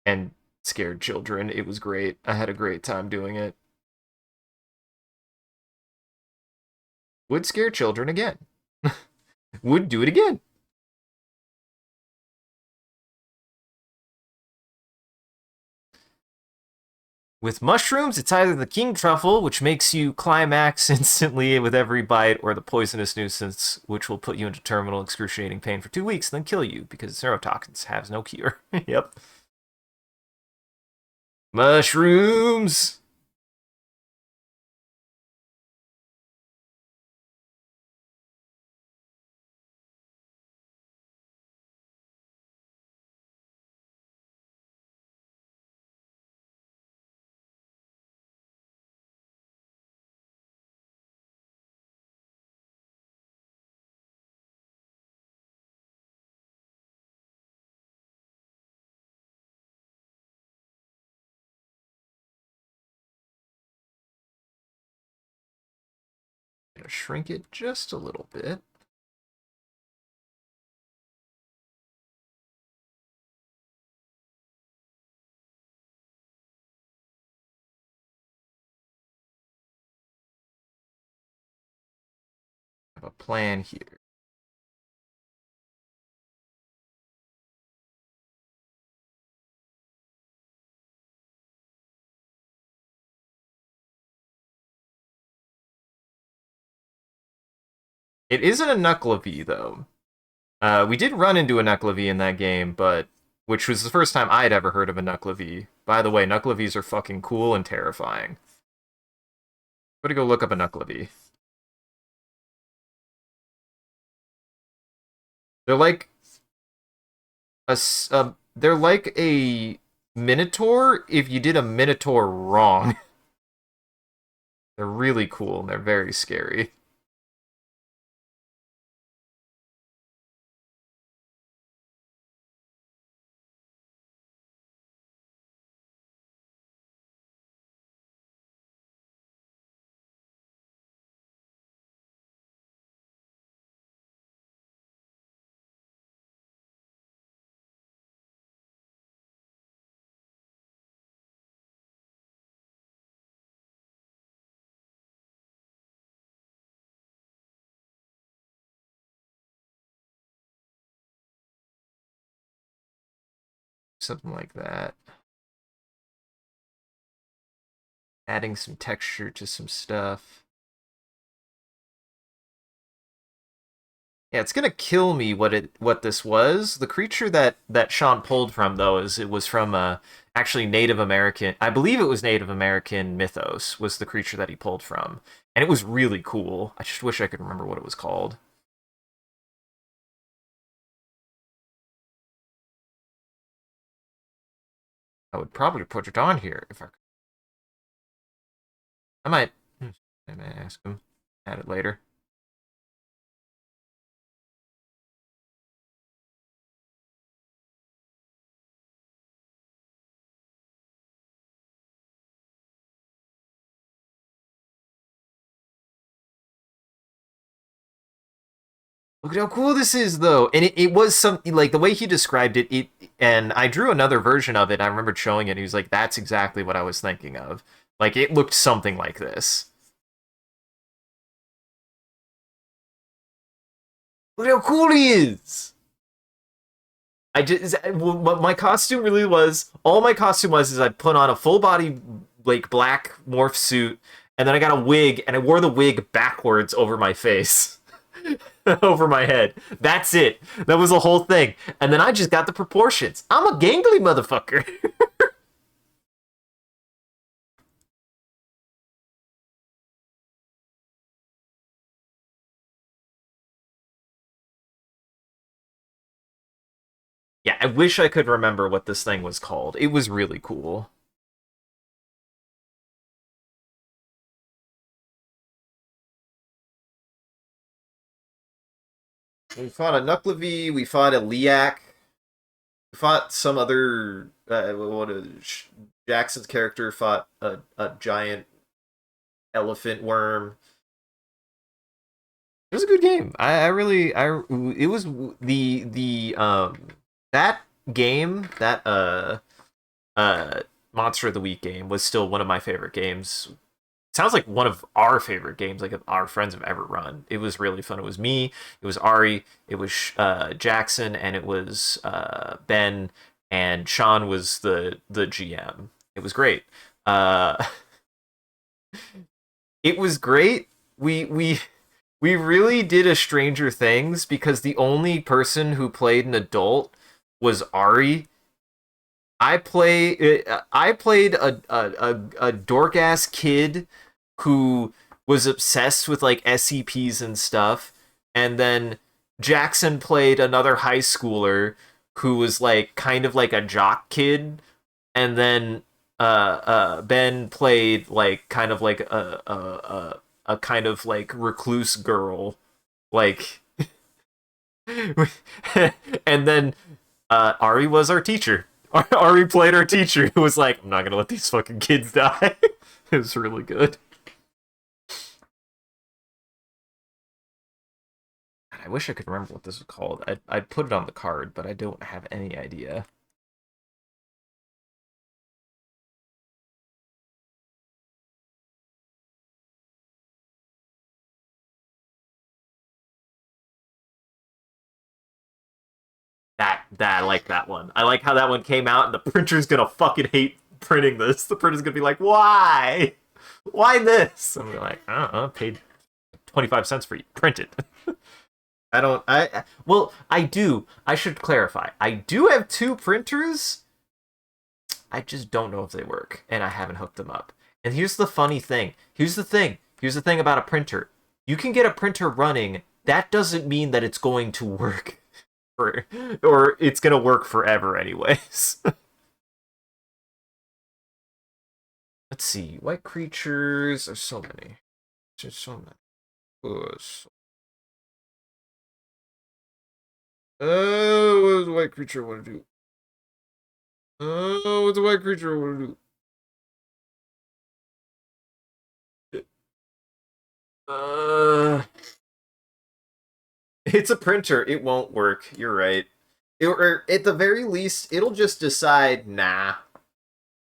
and scared children. It was great. I had a great time doing it. Would scare children again. Would do it again. With mushrooms, it's either the king truffle, which makes you climax instantly with every bite, or the poisonous nuisance, which will put you into terminal excruciating pain for 2 weeks, and then kill you because neurotoxins has no cure. Yep. Mushrooms! Gonna shrink it just a little bit. I have a plan here. It isn't a Knuckle though. We did run into a Knuckle in that game, but which was the first time I'd ever heard of a Knuckle. By the way, Knuckle are fucking cool and terrifying. I'm gonna go look up a Knuckle. They're like they're like a Minotaur if you did a Minotaur wrong. They're really cool and they're very scary. Something like that. Adding some texture to some stuff. Yeah, it's gonna kill me what this was. The creature that Sean pulled from though is it was from actually Native American. I believe it was Native American mythos was the creature that he pulled from, and it was really cool. I just wish I could remember what it was called. I would probably put it on here if I might. I might ask him. Add it later. Look at how cool this is, though. And it was something like the way he described it. And I drew another version of it. I remember showing it. He was like, "That's exactly what I was thinking of." Like it looked something like this. Look how cool he is. I just what my costume really was. All my costume was is I put on a full body like black morph suit, and then I got a wig, and I wore the wig backwards over my face. Over my head. That's it. That was the whole thing. And then I just got the proportions. I'm a gangly motherfucker. Yeah, I wish I could remember what this thing was called. It was really cool. We fought a Nuclevi, we fought a Liak, we fought some other. Jackson's character fought a giant elephant worm. It was a good game. I really it was the that game that uh Monster of the Week game was still one of my favorite games. Sounds like one of our favorite games, like our friends have ever run. It was really fun. It was me, it was Ari, it was Jackson, and it was Ben, and Sean was the GM. It was great. Uh, it was great. We really did a Stranger Things because the only person who played an adult was Ari. I played a dork ass kid who was obsessed with like SCPs and stuff, and then Jackson played another high schooler who was like kind of like a jock kid, and then Ben played like kind of like a kind of like recluse girl, like, and then Ari was our teacher. Ari played our teacher who was like, I'm not gonna let these fucking kids die. It was really good. I wish I could remember what this was called. I'd put it on the card, but I don't have any idea. That I like that one. I like how that one came out, and the printer's gonna fucking hate printing this. The printer's gonna be like, why? Why this? I'm like, I don't know, I paid 25 cents for you. Print it. I don't. Well, I do. I should clarify. I do have two printers. I just don't know if they work, and I haven't hooked them up. And here's the funny thing. Here's the thing about a printer. You can get a printer running. That doesn't mean that it's going to work, for, or it's gonna work forever, anyways. Let's see. White creatures. There's so many. There's so many. Oh, what does a white creature want to do? Oh, what's a white creature want to do? It's a printer. It won't work. You're right. Or at the very least, it'll just decide, nah.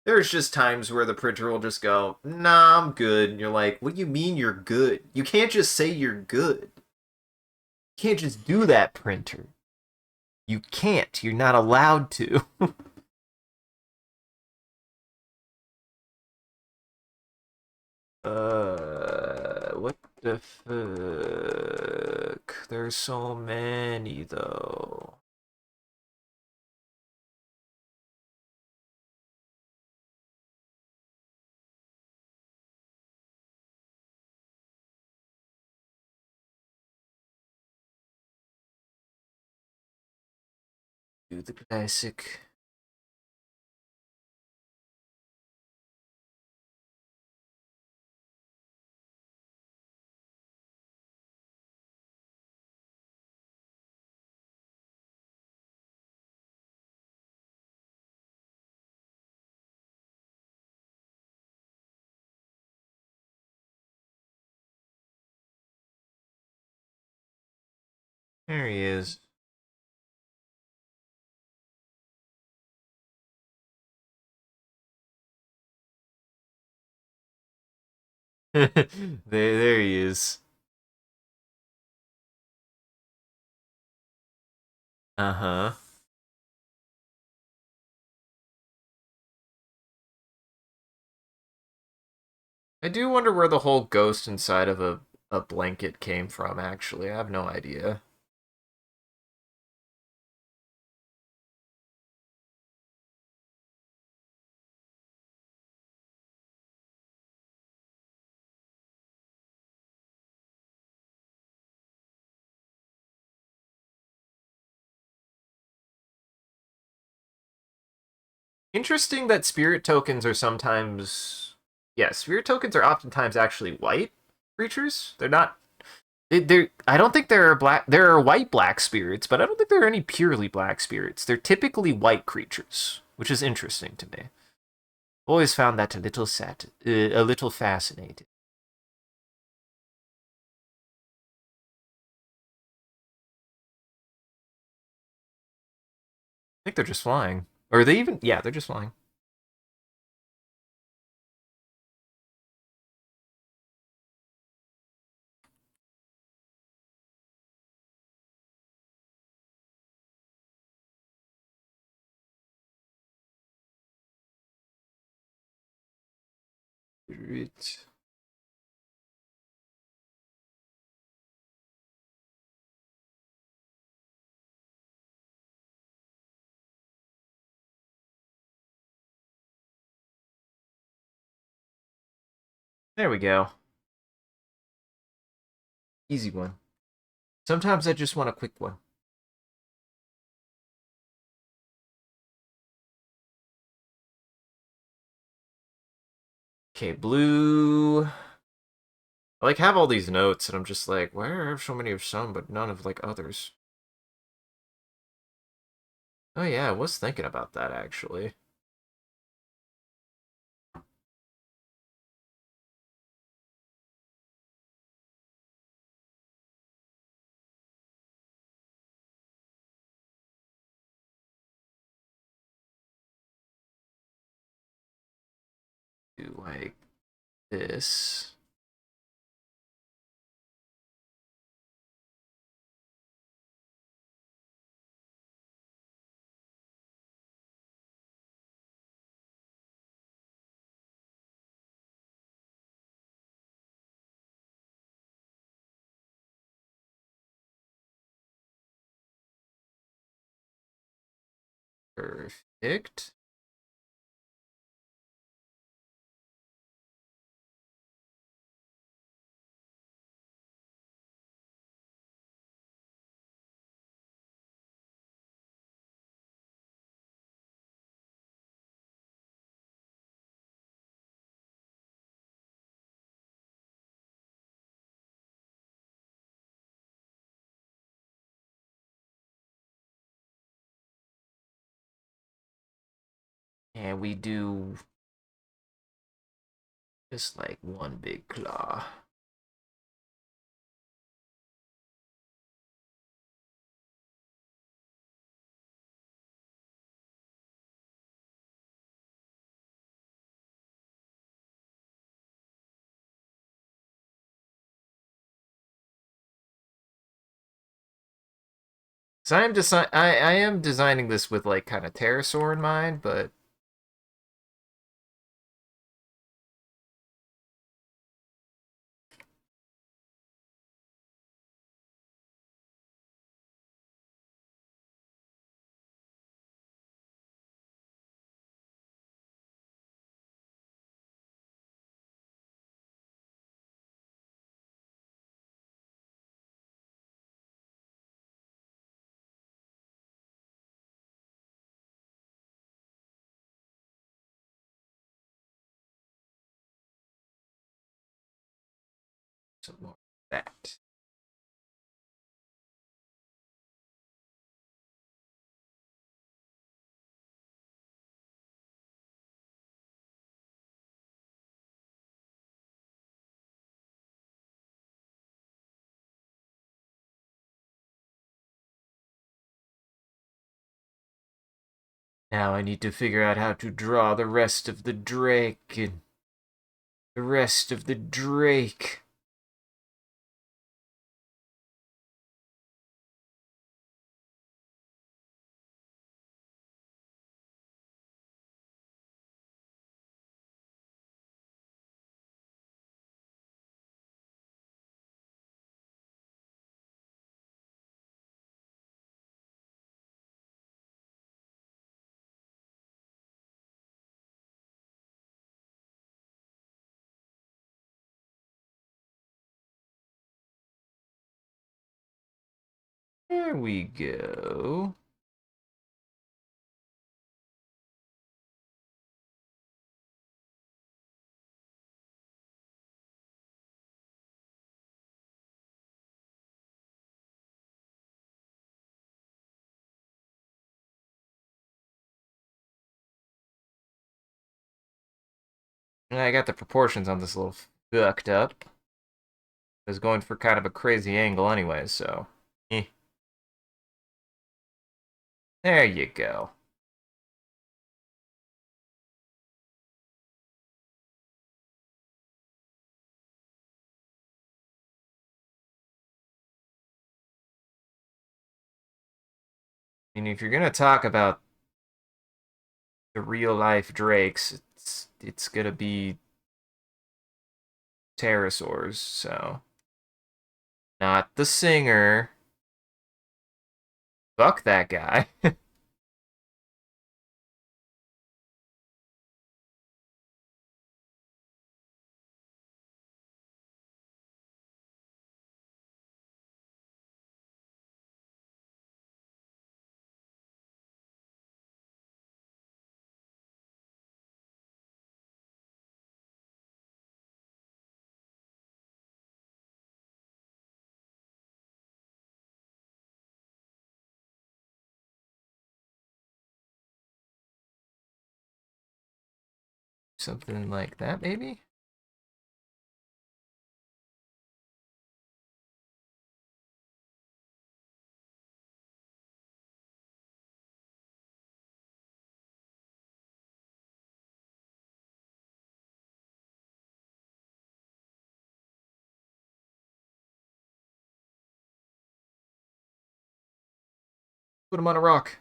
There's just times where the printer will just go, nah, I'm good. And you're like, what do you mean you're good? You can't just say you're good. You can't just do that, printer. You can't. You're not allowed to. What the fuck? There's so many, though. Do the classic. There he is. There he is. Uh huh. I do wonder where the whole ghost inside of a blanket came from, actually. I have no idea. Interesting that spirit tokens are sometimes. Yeah, spirit tokens are oftentimes actually white creatures. They're not. I don't think there are black. There are white black spirits, but I don't think there are any purely black spirits. They're typically white creatures, which is interesting to me. Always found that a little fascinating. I think they're just flying, or are they even? Yeah, they're just flying. There we go. Easy one. Sometimes I just want a quick one. Okay, blue. I like have all these notes, and I'm just like, why do I have so many of some, but none of like others? Oh yeah, I was thinking about that actually. Do like this. Perfect. And we do just like one big claw. So I am designing this with like kind of pterosaur in mind, but some more of that. Now I need to figure out how to draw the rest of the drake and the rest of the drake. There we go. I got the proportions on this a little fucked up. I was going for kind of a crazy angle anyway, so. Eh. There you go. I mean, if you're gonna talk about the real life Drakes, it's gonna be pterosaurs, so not the singer. Fuck that guy. Something like that, maybe? Put him on a rock.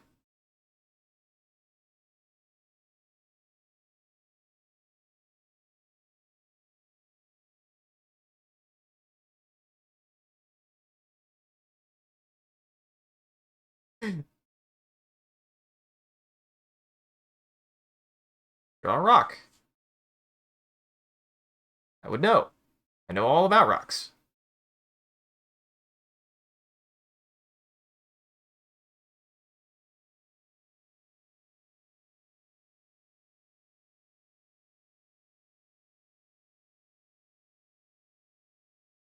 Draw a rock. I would know. I know all about rocks.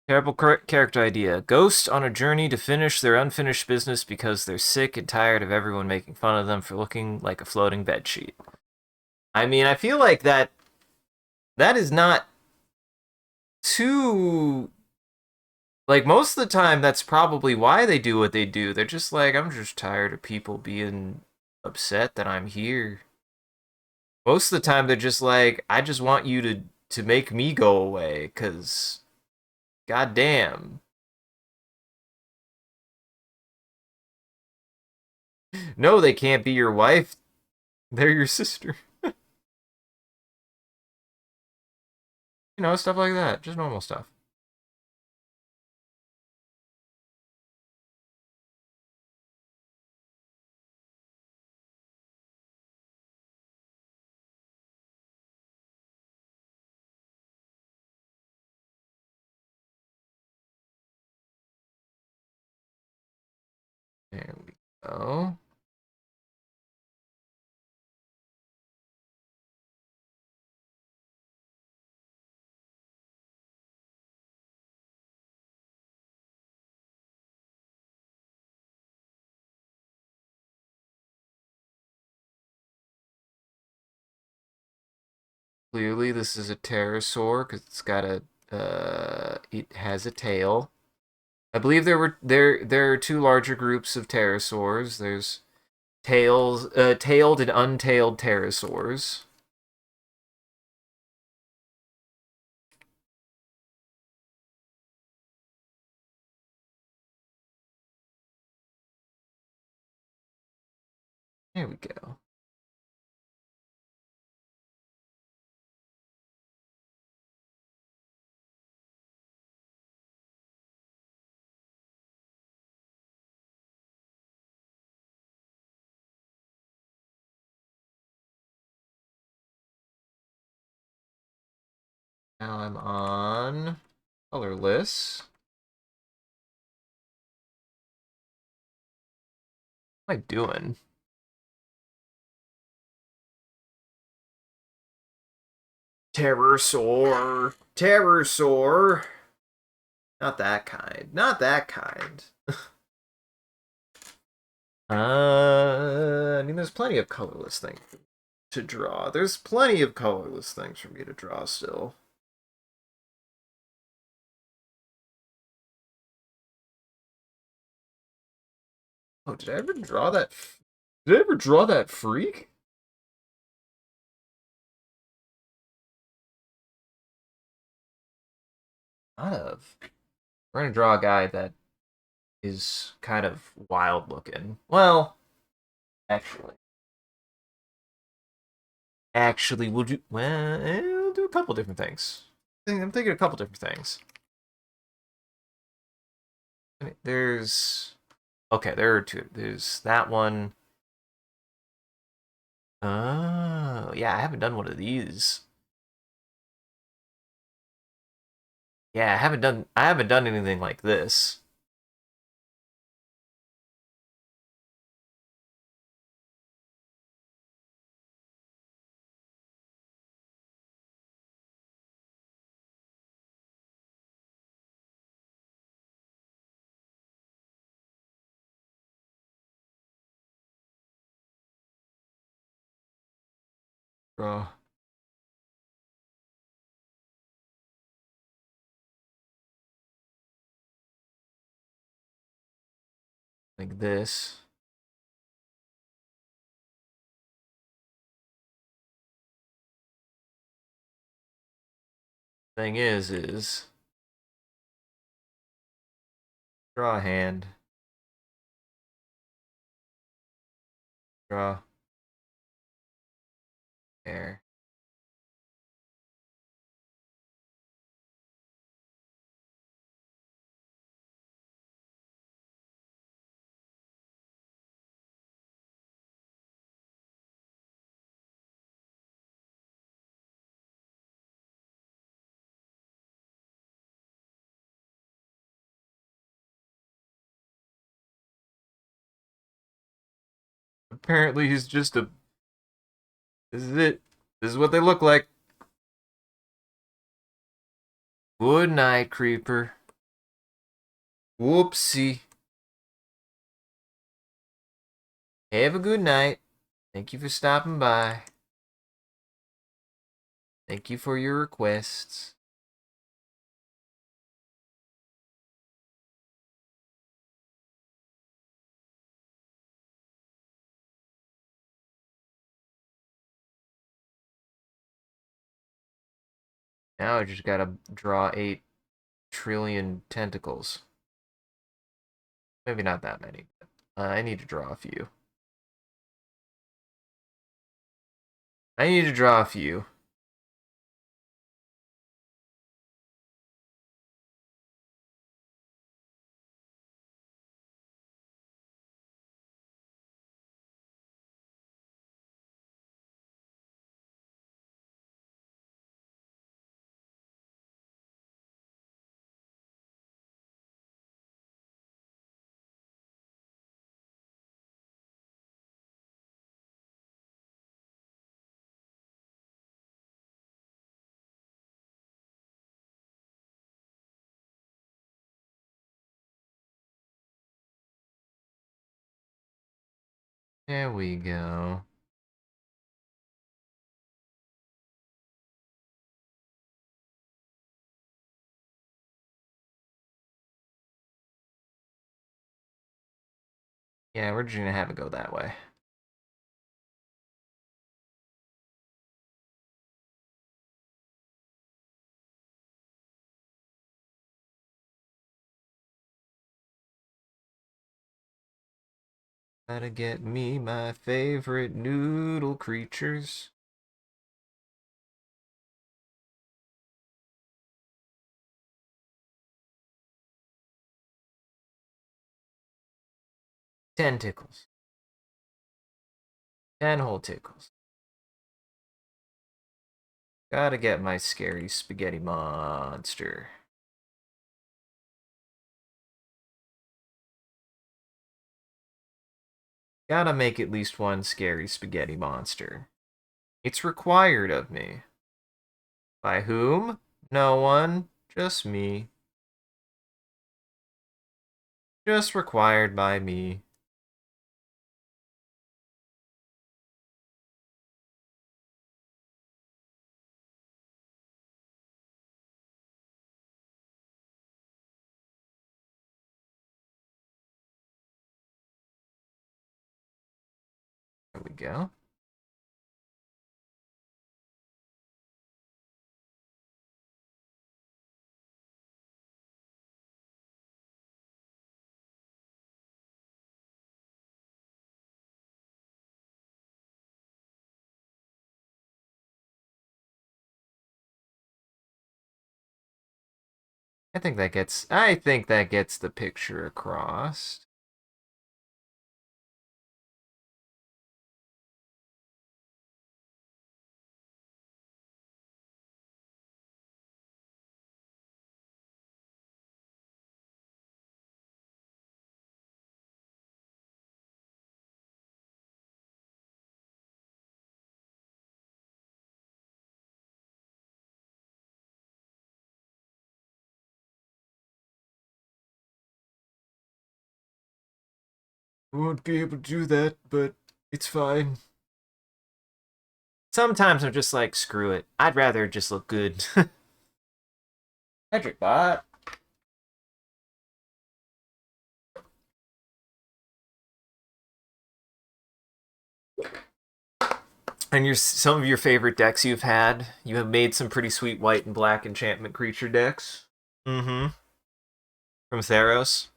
Terrible character idea. Ghost on a journey to finish their unfinished business because they're sick and tired of everyone making fun of them for looking like a floating bedsheet. I mean, I feel like that is not too like most of the time that's probably why they do what they do. They're just like, I'm just tired of people being upset that I'm here. Most of the time they're just like, I just want you to make me go away cuz goddamn. No, they can't be your wife. They're your sister. You know, stuff like that. Just normal stuff. There we go. Clearly, this is a pterosaur because it's got a it has a tail. I believe there are two larger groups of pterosaurs. There's tailed and untailed pterosaurs. There we go. Now I'm on colorless. What am I doing? Terrorsaur. Terrorsaur. Not that kind. Not that kind. I mean, there's plenty of colorless things. to draw. There's plenty of colorless things for me to draw still. Oh, did I ever draw that? Did I ever draw that freak? Not of. We're gonna draw a guy that is kind of wild looking. Well, actually, we'll do a couple different things. I'm thinking a couple different things. There's okay, there are two. There's that one. Oh, yeah, I haven't done one of these. Yeah, I haven't done anything like this. Draw like this. Thing is draw a hand. Draw hair. Apparently, he's just a. This is it. This is what they look like. Good night, creeper. Whoopsie. Have a good night. Thank you for stopping by. Thank you for your requests. Now I just gotta draw 8 trillion tentacles. Maybe not that many. I need to draw a few. I need to draw a few. There we go. Yeah, we're just gonna have it go that way. Gotta get me my favorite noodle creatures. Tentacles. 10 whole tickles. Gotta get my scary spaghetti monster. Gotta make at least one scary spaghetti monster. It's required of me. By whom? No one. Just me. Just required by me. go. I think that gets the picture across. I won't be able to do that, but it's fine. Sometimes I'm just like, screw it. I'd rather just look good. Patrick Bot. And some of your favorite decks you've had. You have made some pretty sweet white and black enchantment creature decks. Mm-hmm. From Theros.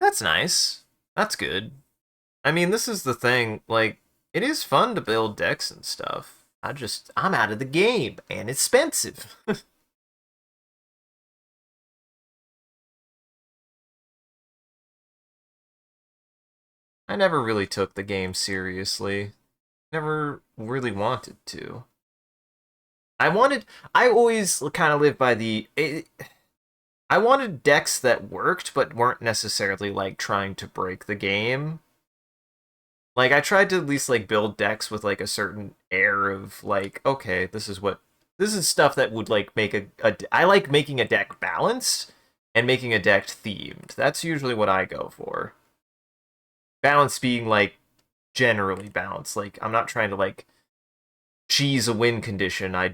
That's nice. That's good. I mean, this is the thing. Like, it is fun to build decks and stuff. I'm out of the game and it's expensive. I never really took the game seriously. Never really wanted to. I always kind of lived by I wanted decks that worked but weren't necessarily like trying to break the game. Like I tried to at least like build decks with like a certain air of like, okay, this is stuff that would like make I like making a deck balanced and making a deck themed. That's usually what I go for. Balance being like generally balanced. Like I'm not trying to like cheese a win condition. I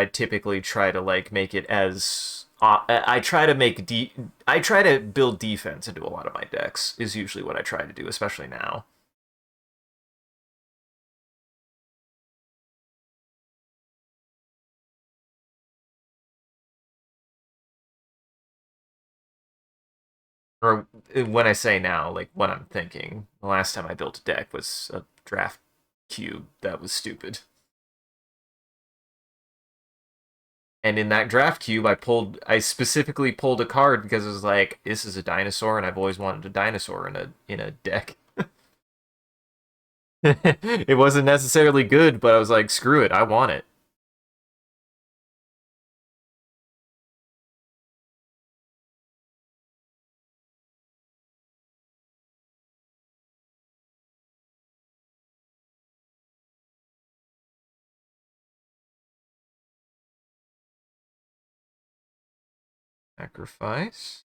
typically try to like make it as I try to I try to build defense into a lot of my decks is usually what I try to do, especially now. Or when I say now, like what I'm thinking. The last time I built a deck was a draft cube that was stupid. And in that draft cube, I specifically pulled a card because it was like, this is a dinosaur, and I've always wanted a dinosaur in a deck. It wasn't necessarily good, but I was like, screw it, I want it. Sacrifice.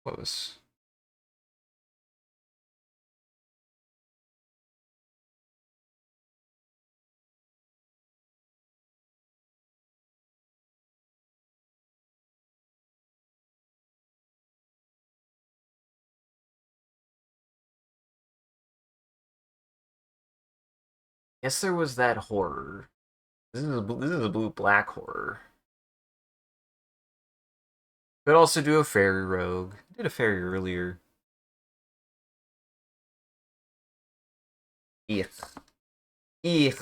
Close. Yes, there was that horror. This is a blue black horror. Could also do a fairy rogue. Did a fairy earlier. Eek. Eek.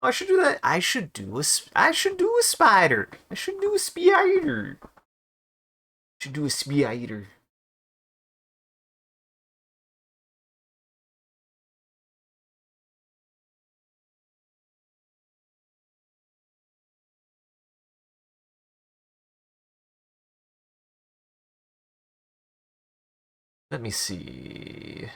I should do that. I should do a spider. I should do a spider. Should do a spider. Let me see.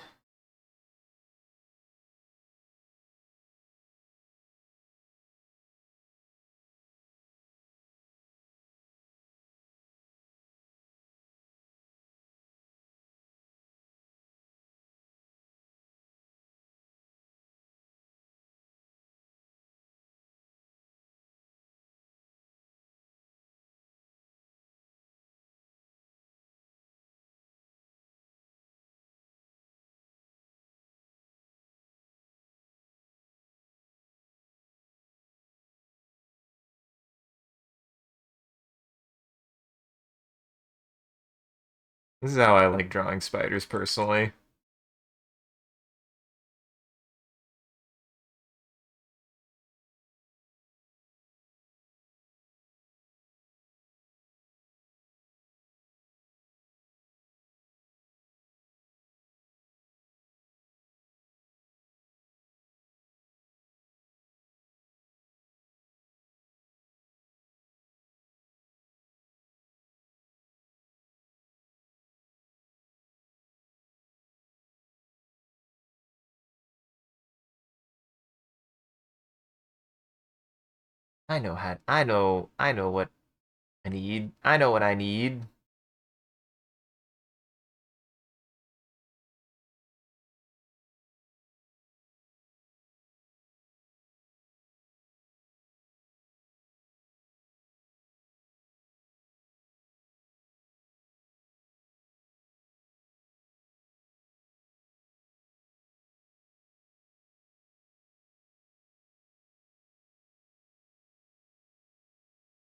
This is how I like drawing spiders, personally. I know what I need. I know what I need.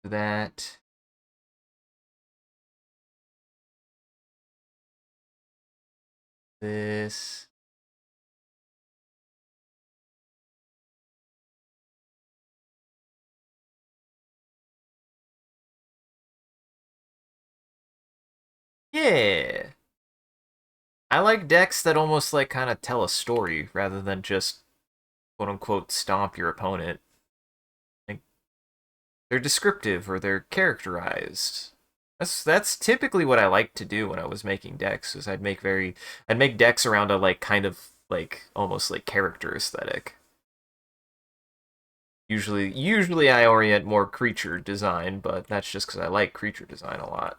That, this. Yeah. I like decks that almost like kind of tell a story rather than just quote unquote stomp your opponent. Like they're descriptive or they're characterized. That's typically what I like to do when I was making decks. Is I'd make decks around a like kind of like almost like character aesthetic. Usually I orient more creature design, but that's just because I like creature design a lot.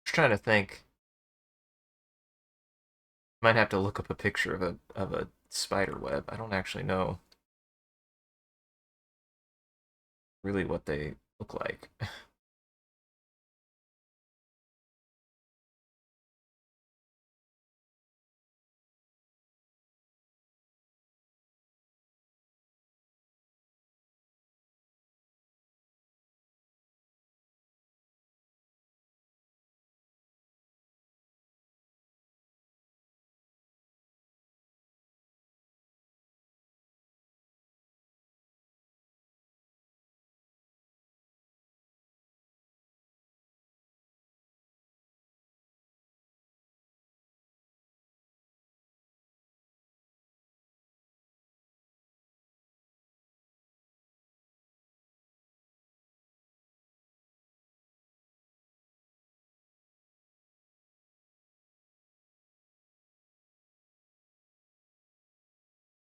Just trying to think. Might have to look up a picture of a spider web. I don't actually know really what they look like.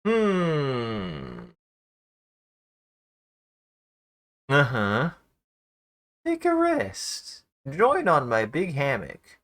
Hmm. Uh-huh. Take a rest. Join on my big hammock.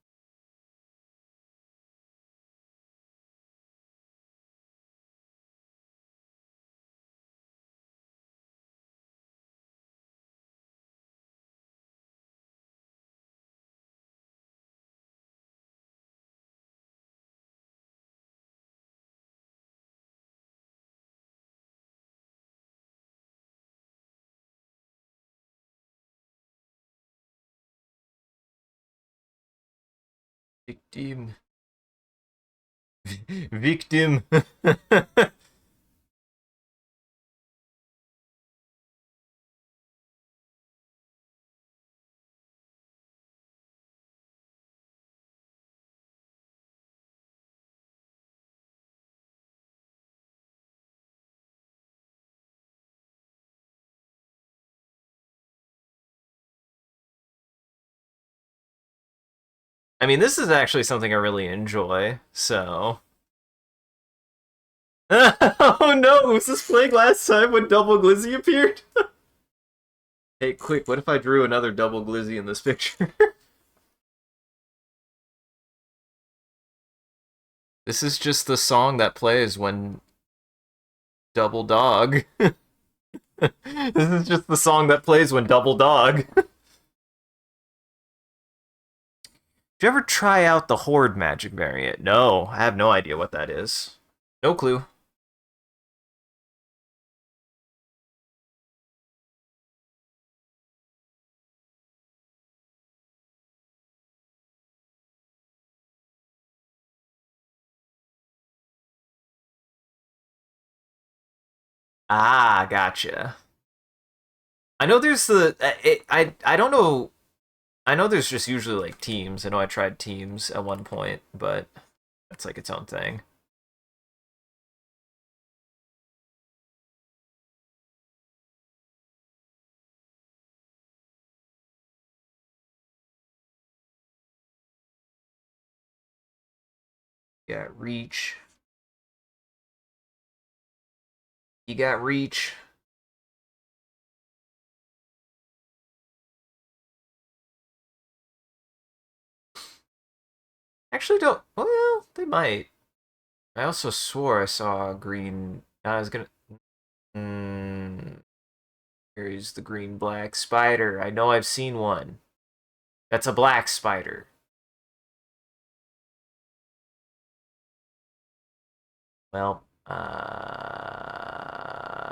Victim. Victim. I mean, this is actually something I really enjoy, so. Oh no, was this playing last time when Double Glizzy appeared? Hey, quick, what if I drew another Double Glizzy in this picture? This is just the song that plays when double dog. This is just the song that plays when double dog. Did you ever try out the Horde magic variant? No, I have no idea what that is. No clue. Ah, gotcha. I know there's I don't know. I know there's just usually like teams. I know I tried teams at one point, but that's like its own thing. You got reach. You got reach. Actually, don't. Well, they might. I also swore I saw a green. I was gonna. Mm, here's the green black spider. I know I've seen one. That's a black spider. Well,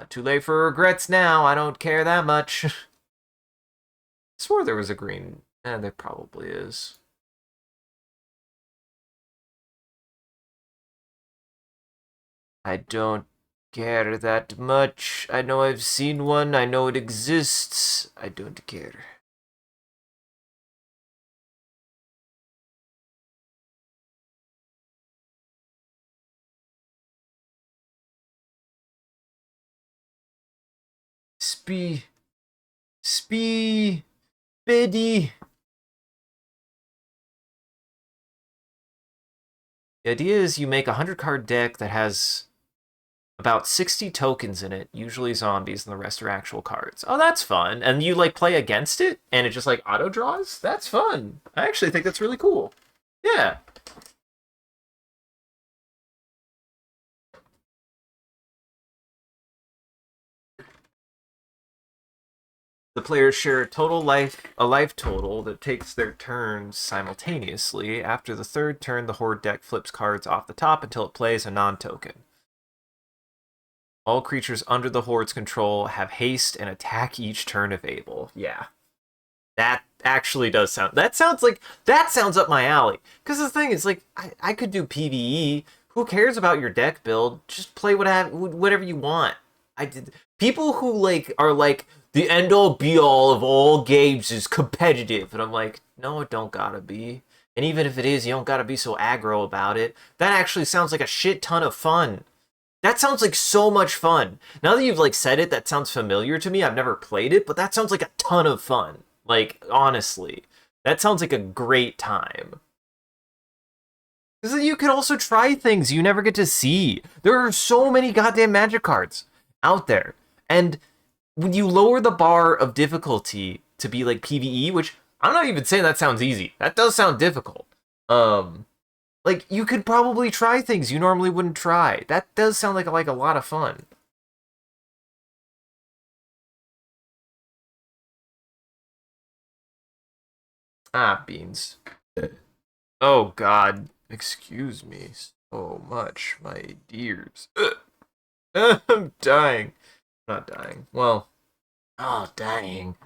too late for regrets now. I don't care that much. I swore there was a green. There probably is. I don't care that much. I know I've seen one. I know it exists. I don't care. Spee. Spee. Biddy. The idea is you make a 100 card deck that has about 60 tokens in it, usually zombies, and the rest are actual cards. Oh, that's fun. And you like play against it, and it just like auto draws? That's fun. I actually think that's really cool. Yeah. The players share a life total that takes their turns simultaneously. After the third turn, the horde deck flips cards off the top until it plays a non-token. All creatures under the horde's control have haste and attack each turn if able. Yeah. That actually does sound. That sounds up my alley. Because the thing is, like, I could do PVE. Who cares about your deck build? Just play whatever you want. I did. People who like are like the end all be all of all games is competitive, and I'm like, no, it don't gotta be. And even if it is, you don't gotta be so aggro about it. That actually sounds like a shit ton of fun. That sounds like so much fun. Now that you've like said it, that sounds familiar to me. I've never played it, but that sounds like a ton of fun. Like honestly, that sounds like a great time. Because you can also try things you never get to see. There are so many goddamn magic cards out there, and when you lower the bar of difficulty to be like PVE, which I'm not even saying that sounds easy. That does sound difficult. Um, like you could probably try things you normally wouldn't try. That does sound like a lot of fun. Ah, beans. Oh God, excuse me so much, my dears. I'm dying. I'm not dying. Well, oh dying.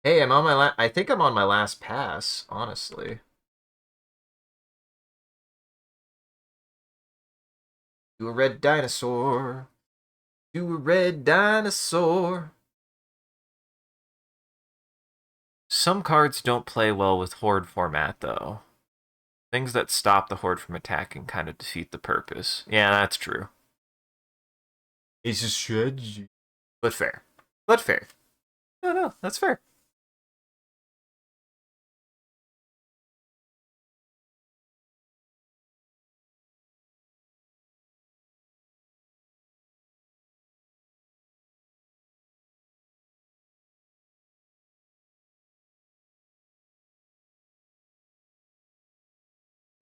Hey, I'm on my I think I'm on my last pass, honestly. To a red dinosaur. To a red dinosaur. Some cards don't play well with horde format, though. Things that stop the horde from attacking kind of defeat the purpose. Yeah, that's true. It's a strategy. But fair. But fair. No, no, that's fair.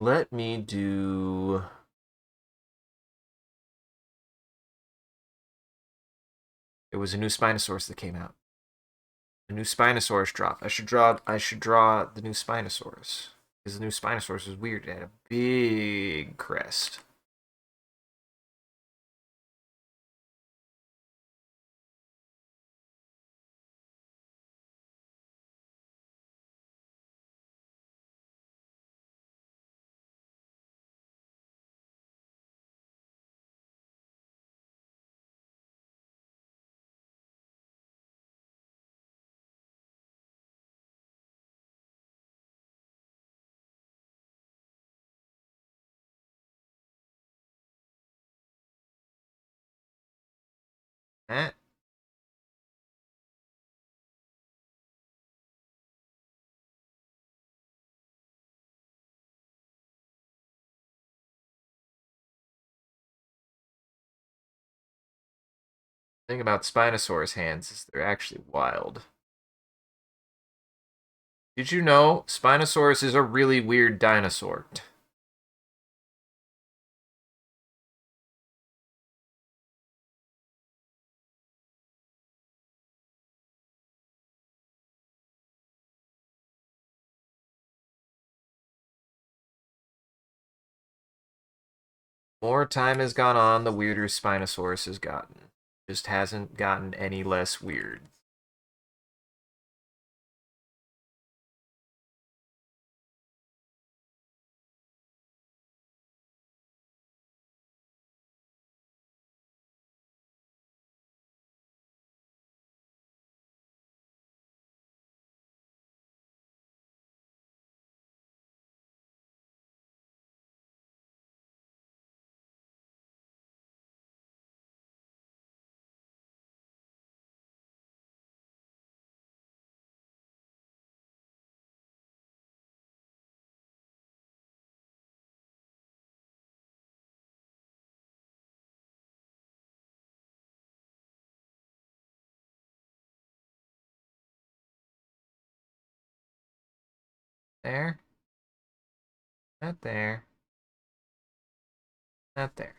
Let me do. There was a new Spinosaurus that came out. A new Spinosaurus dropped. I should draw the new Spinosaurus. Because the new Spinosaurus was weird. It had a big crest. Eh? The thing about Spinosaurus hands is they're actually wild. Did you know Spinosaurus is a really weird dinosaur? More time has gone on, the weirder Spinosaurus has gotten. Just hasn't gotten any less weird. There, not there, not there.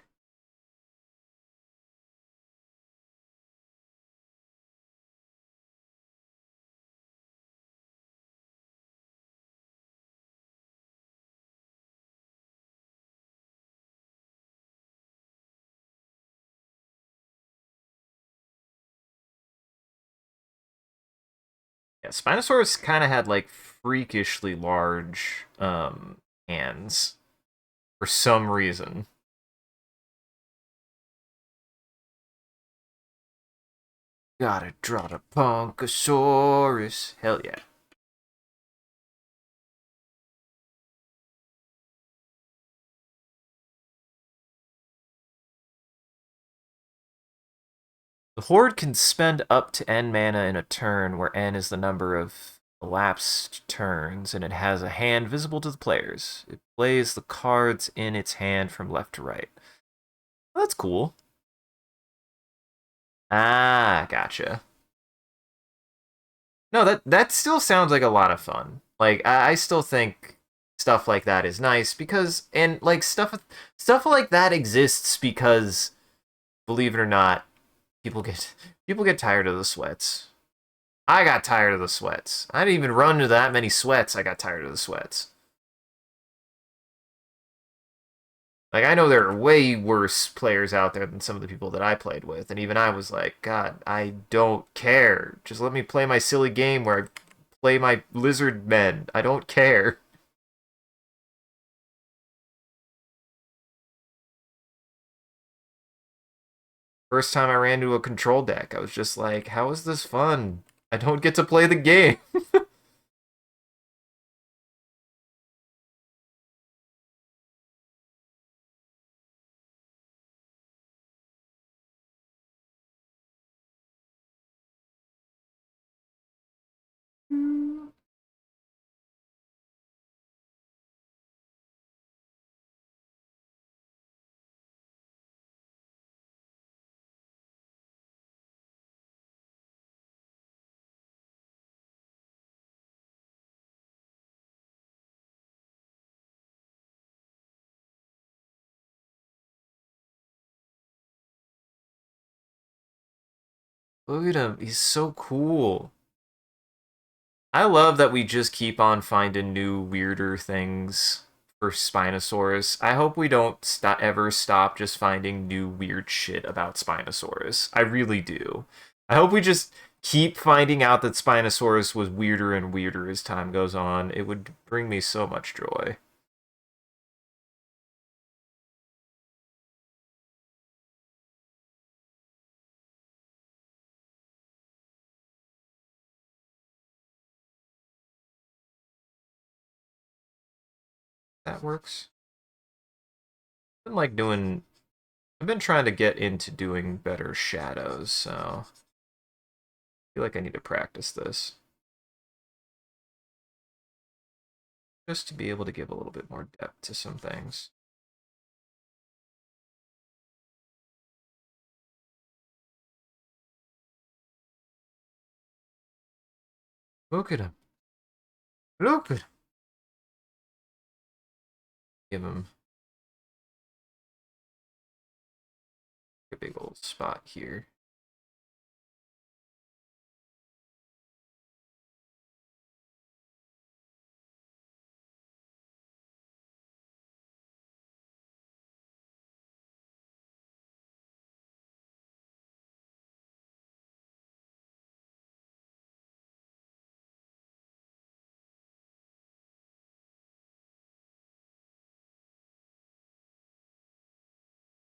Yeah, Spinosaurus kind of had like freakishly large hands for some reason. Gotta draw the Punkosaurus. Hell yeah. The Horde can spend up to N mana in a turn, where N is the number of elapsed turns, and it has a hand visible to the players. It plays the cards in its hand from left to right. Well, that's cool. Ah, gotcha. No, that still sounds like a lot of fun. Like I still think stuff like that is nice because and like stuff like that exists because believe it or not, people get people get tired of the sweats. I got tired of the sweats. I didn't even run into that many sweats. I got tired of the sweats. Like I know there are way worse players out there than some of the people that I played with, and even I was like, God, I don't care. Just let me play my silly game where I play my lizard men. I don't care. First time I ran into a control deck, I was just like, how is this fun? I don't get to play the game. Look at him. He's so cool. I love that we just keep on finding new, weirder things for Spinosaurus. I hope we don't ever stop just finding new, weird shit about Spinosaurus. I really do. I hope we just keep finding out that Spinosaurus was weirder and weirder as time goes on. It would bring me so much joy. That works. I've been like doing. I've been trying to get into doing better shadows, so I feel like I need to practice this. Just to be able to give a little bit more depth to some things. Look at him. Look at him. Give him a big old spot here.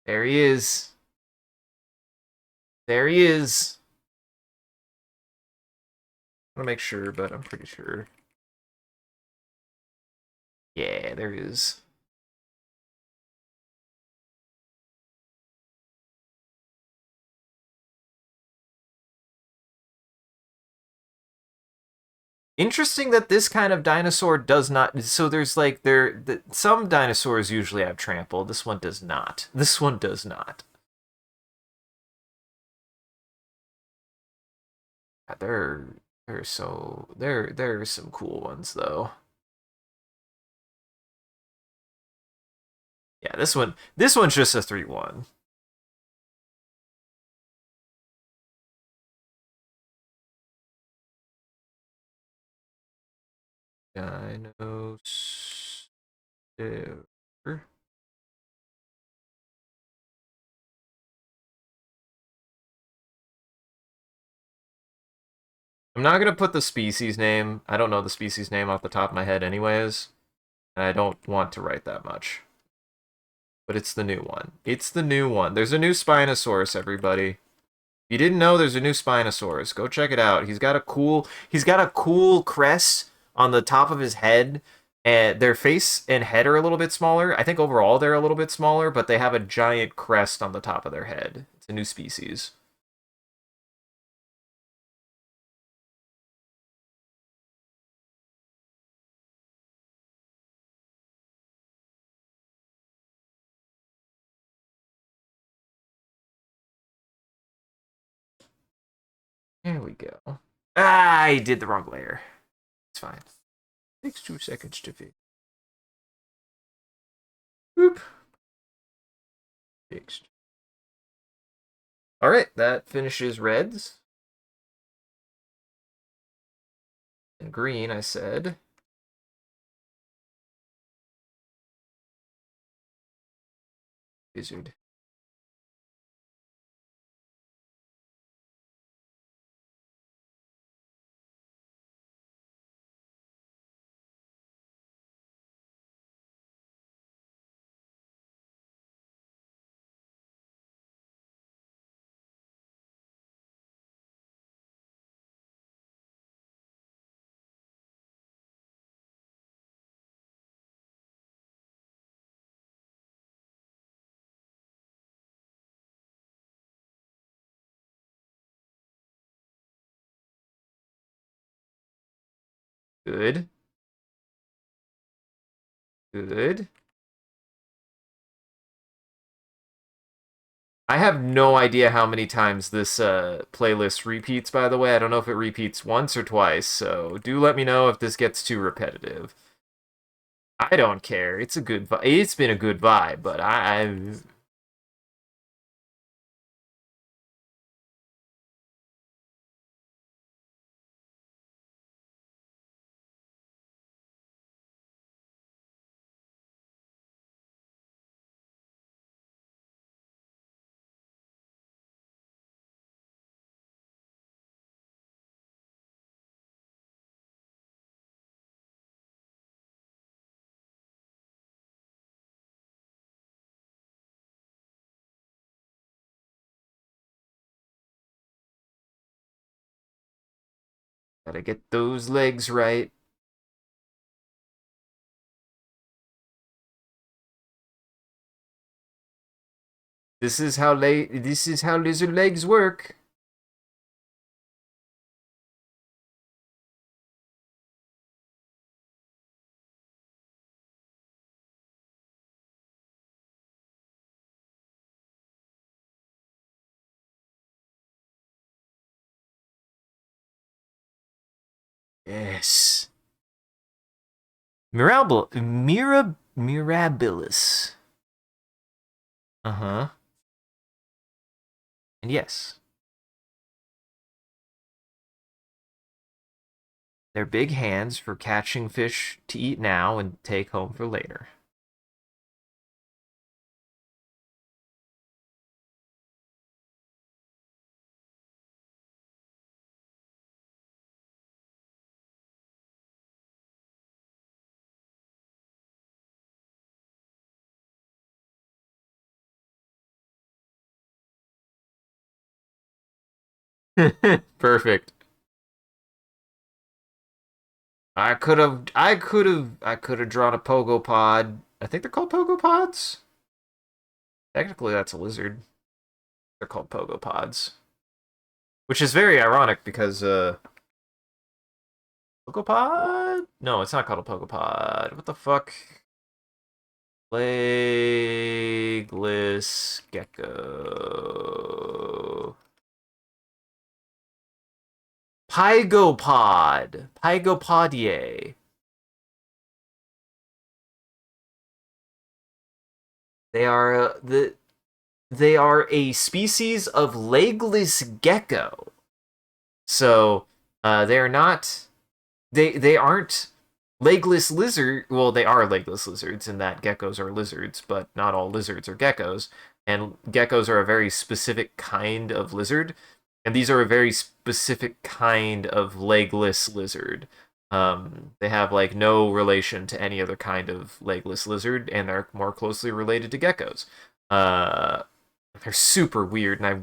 There he is. There he is. I want to make sure, but I'm pretty sure. Yeah, there he is. Interesting that this kind of dinosaur does not. So there's like some dinosaurs usually have trample. This one does not. This one does not. There are some cool ones though. Yeah, this one's just a 3-1. Dinos. I'm not gonna put the species name. I don't know the species name off the top of my head anyways. And I don't want to write that much. But it's the new one. It's the new one. There's a new Spinosaurus, everybody. If you didn't know there's a new Spinosaurus, go check it out. He's got a cool crest on the top of his head. And their face and head are a little bit smaller. I think overall they're a little bit smaller, but they have a giant crest on the top of their head. It's a new species. Here we go. Ah, I did the wrong layer. It's fine. Takes 2 seconds to fix. Boop. Fixed. All right, that finishes reds. And green, I said. Wizard. Good. Good. I have no idea how many times this playlist repeats, by the way. I don't know if it repeats once or twice, so do let me know if this gets too repetitive. I don't care. It's a good vibe. It's been a good vibe, but I Gotta get those legs right. This is how lizard legs work. Yes. Mirabilis. Uh-huh. And yes, they're big hands for catching fish to eat now and take home for later. Perfect. I could have drawn a pogo pod. I think they're called pogo pods. Technically, that's a lizard. They're called pogo pods, which is very ironic because pogo pod. No, it's not called a pogo pod. What the fuck? Legless gecko. Pygopod. Pygopodiae. They are they are a species of legless gecko. So they are not they aren't legless lizard. Well, they are legless lizards in that geckos are lizards, but not all lizards are geckos. And geckos are a very specific kind of lizard, and these are a very specific kind of legless lizard. They have like no relation to any other kind of legless lizard, and they're more closely related to geckos. Uh, they're super weird, and I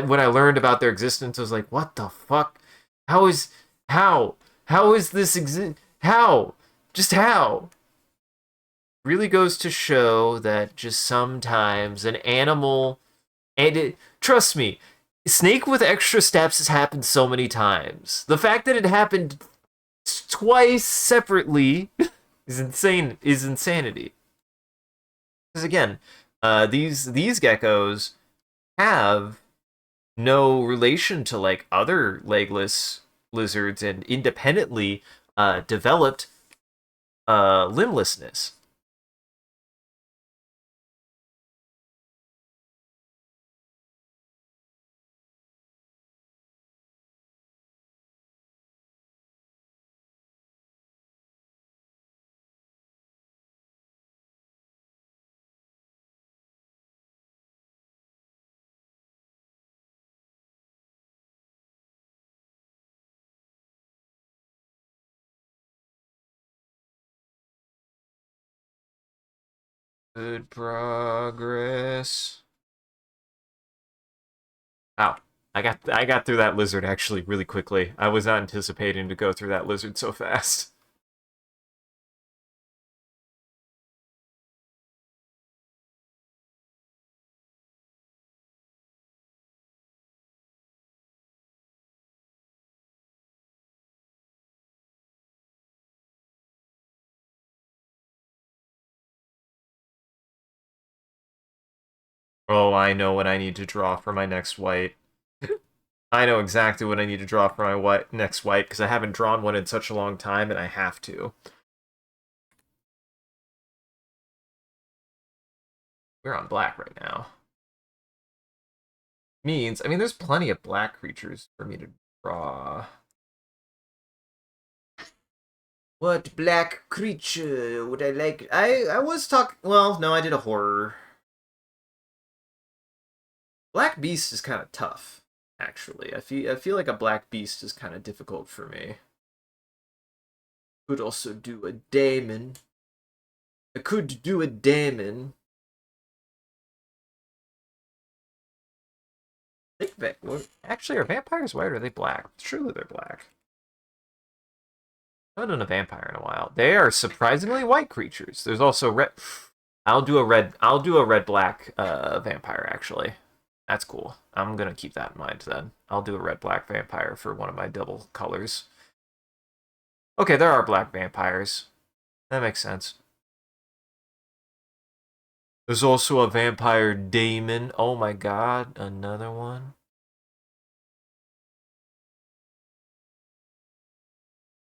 when I learned about their existence, I was like, what the fuck? How is how how is this how just how? Really goes to show that just sometimes an animal and trust me, Snake with extra steps has happened so many times. The fact that it happened twice separately is insane. Is insanity. Because again, these geckos have no relation to like other legless lizards and independently developed limblessness. Good progress. Wow. I got through that lizard actually really quickly. I was not anticipating to go through that lizard so fast. Oh, I know what I need to draw for my next white. I know exactly what I need to draw for my next white because I haven't drawn one in such a long time and I have to. We're on black right now. Means, I mean, there's plenty of black creatures for me to draw. What black creature would I like? I was talking. Well, no, I did a horror. Black Beast is kind of tough, actually. I feel like a Black Beast is kind of difficult for me. Could also do a Daemon. I could do a Daemon. Actually, are vampires white or are they black? Surely they're black. I haven't done a vampire in a while. They are surprisingly white creatures. There's also red. I'll do a red. I'll do a red black vampire actually. That's cool. I'm gonna keep that in mind then. I'll do a red black vampire for one of my double colors. Okay, there are black vampires. That makes sense. There's also a vampire daemon. Oh my god, another one.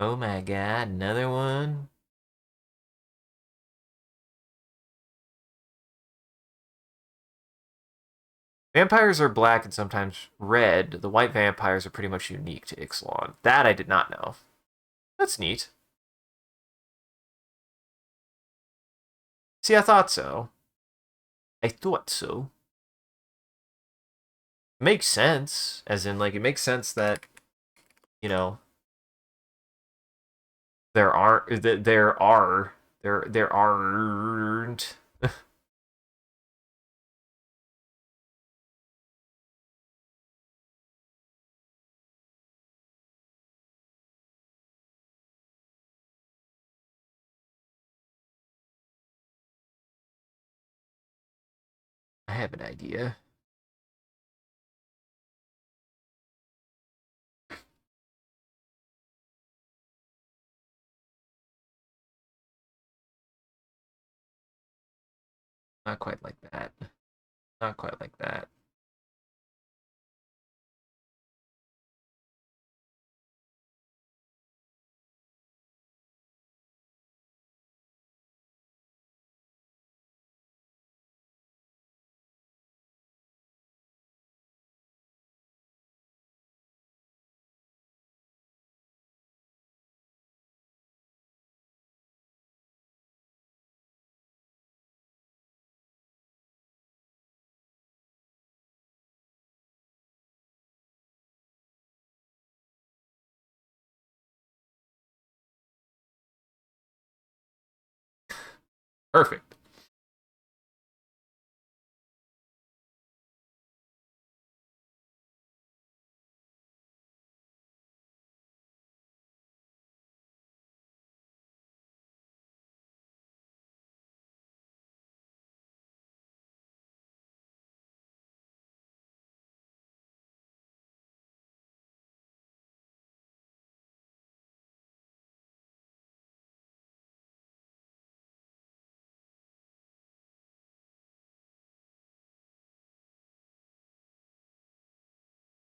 Oh my god, another one. Vampires are black and sometimes red. The white vampires are pretty much unique to Ixalan. That I did not know. That's neat. See, I thought so. I thought so. Makes sense. As in, like, it makes sense that, you know, there aren't. I have an idea. Not quite like that. Not quite like that. Perfect.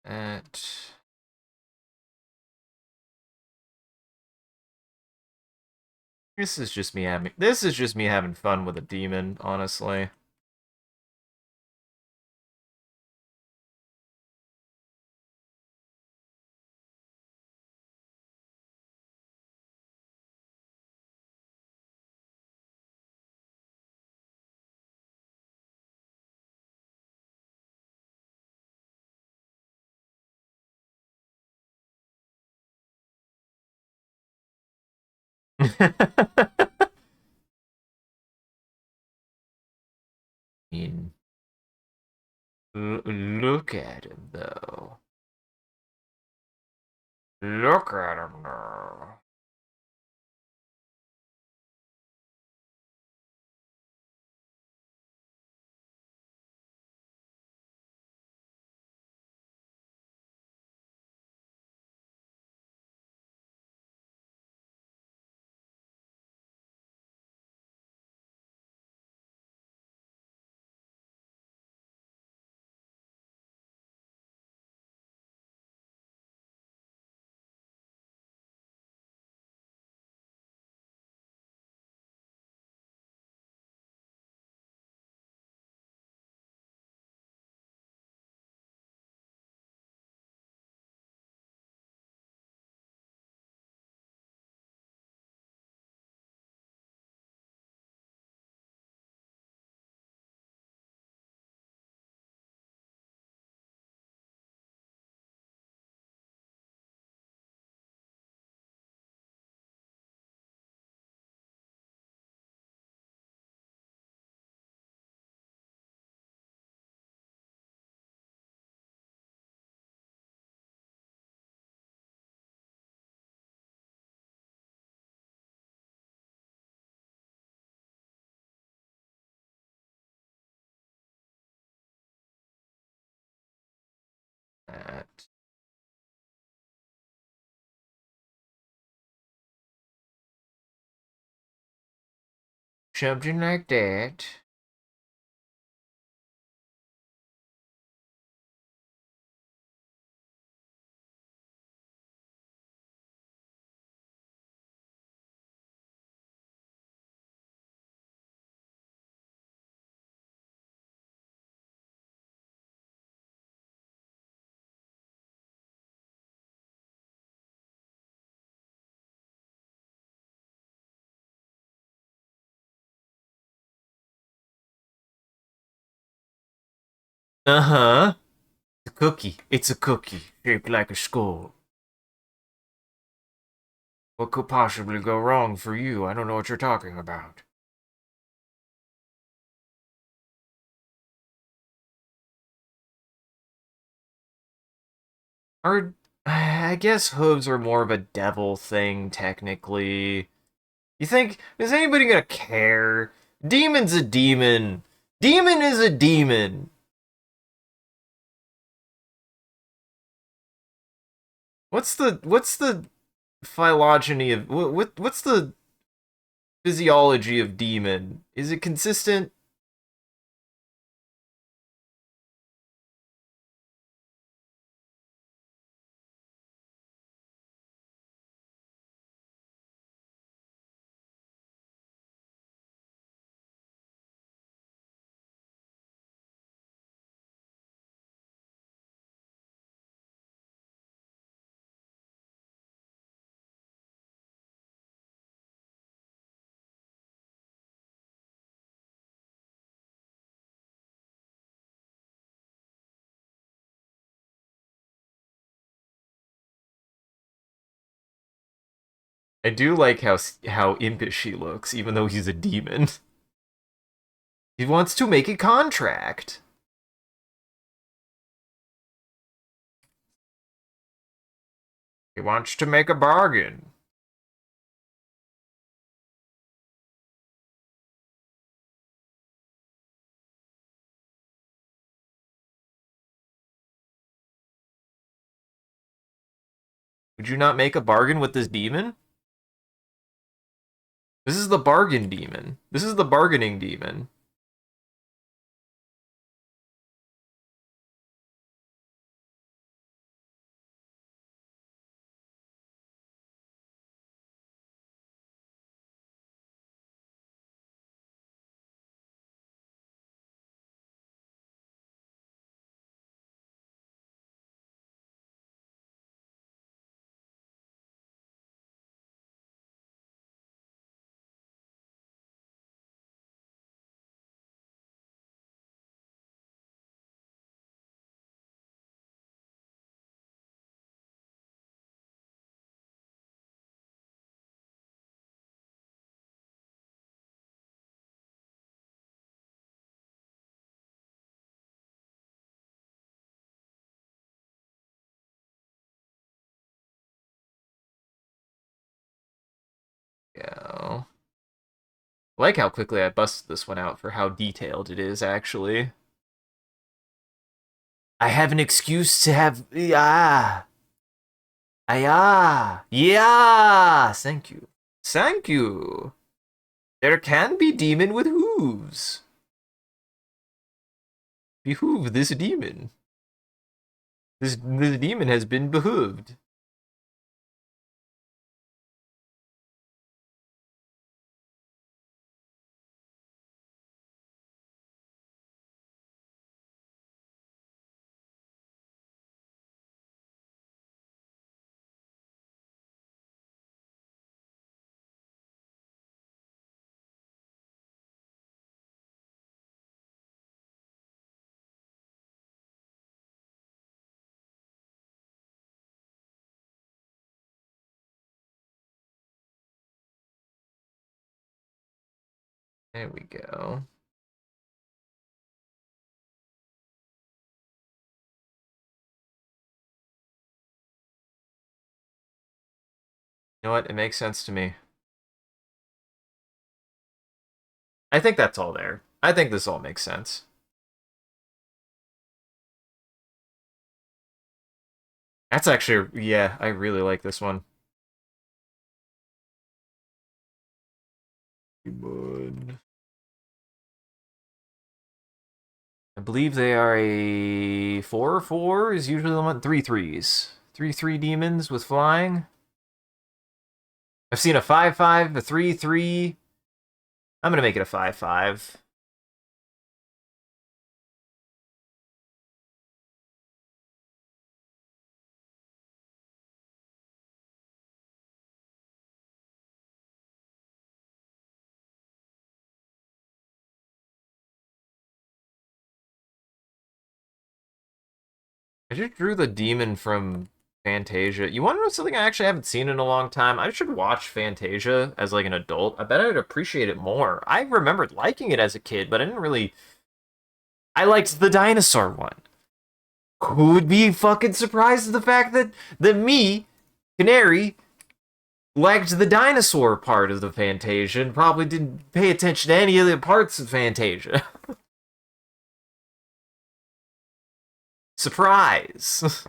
At this is just me having fun with a demon, honestly. mean, look at him though. Look at him though. Something like that. Uh-huh. It's a cookie. It's a cookie shaped like a skull. What could possibly go wrong for you? I don't know what you're talking about. Are I guess hooves are more of a devil thing, technically. You think, is anybody gonna care? Demon's a demon. Demon is a demon. What's the phylogeny of what's the physiology of demon? Is it consistent? I do like how impish he looks, even though he's a demon. He wants to make a contract. He wants to make a bargain. Would you not make a bargain with this demon? This is the bargain demon. This is the bargaining demon. Yeah. I like how quickly I busted this one out for how detailed it is, actually. I have an excuse to have. Yeah. Yeah. Yeah. Thank you. Thank you. There can be demon with hooves. Behoove this demon. This demon has been behooved. There we go. You know what? It makes sense to me. I think that's all there. I think this all makes sense. That's actually, yeah, I really like this one. Good. believe they are a 4/4 is usually the one. 3/3s. 3/3 demons with flying. I've seen a 5/5, a 3/3. I'm gonna make it a 5/5. I just drew the demon from Fantasia. You want to know something I actually haven't seen in a long time? I should watch Fantasia as like an adult. I bet I'd appreciate it more. I remembered liking it as a kid, but I didn't really. I liked the dinosaur one. Who would be fucking surprised at the fact that me, Canary, liked the dinosaur part of the Fantasia and probably didn't pay attention to any of the parts of Fantasia? Surprise!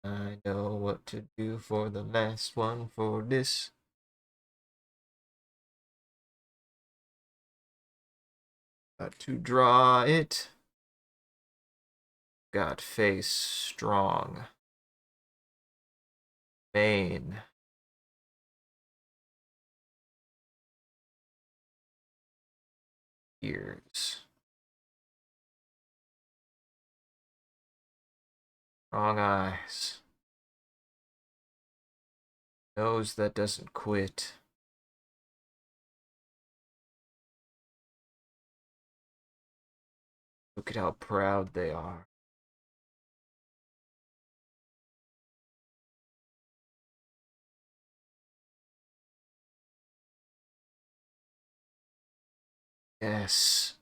I know what to do for the last one for this. Got to draw it. Got face strong. Main. Ears. Strong eyes. Nose that doesn't quit. Look at how proud they are. Yes.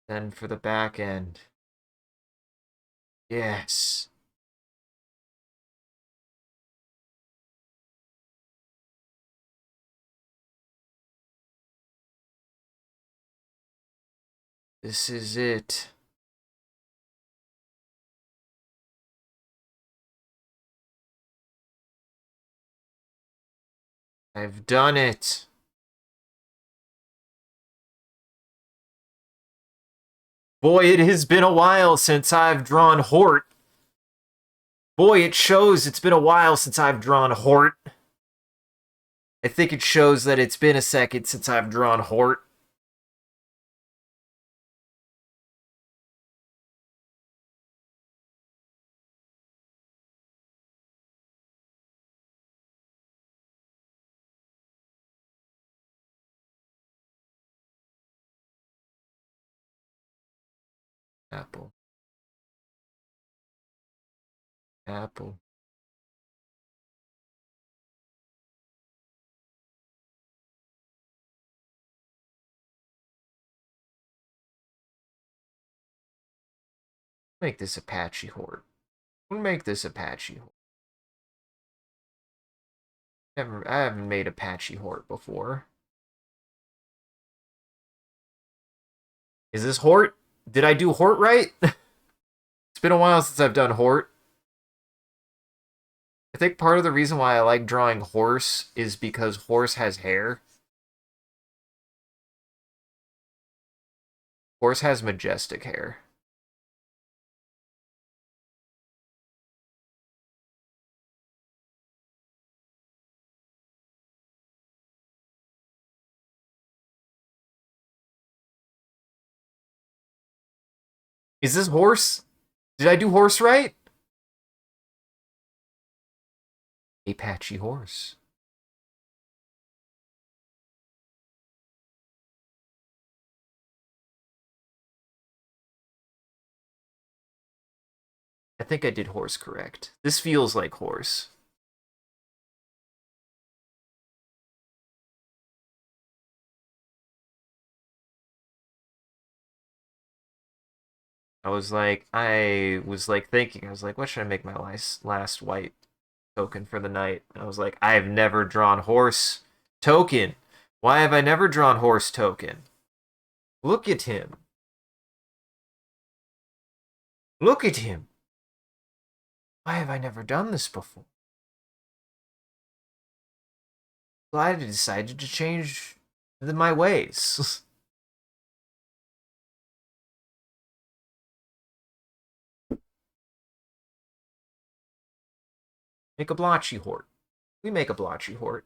Then for the back end. Yes. This is it. I've done it. Boy, it has been a while since I've drawn Hort. Boy, it shows it's been a while since I've drawn Hort. I think it shows that it's been a second since I've drawn Hort. Apple. Apple. Make this Apache Hort. We'll make this Apache Hort. I haven't made Apache Hort before. Is this Hort? Did I do Hort right? It's been a while since I've done Hort. I think part of the reason why I like drawing horse is because horse has hair. Horse has majestic hair. Is this horse? Did I do horse right? Apache horse. I think I did horse correct. This feels like horse. I was like thinking, I was like, what should I make my last white token for the night? I was like, I have never drawn horse token. Why have I never drawn horse token? Look at him. Look at him. Why have I never done this before? glad I decided to change my ways. Make a blotchy hort. We make a blotchy hort.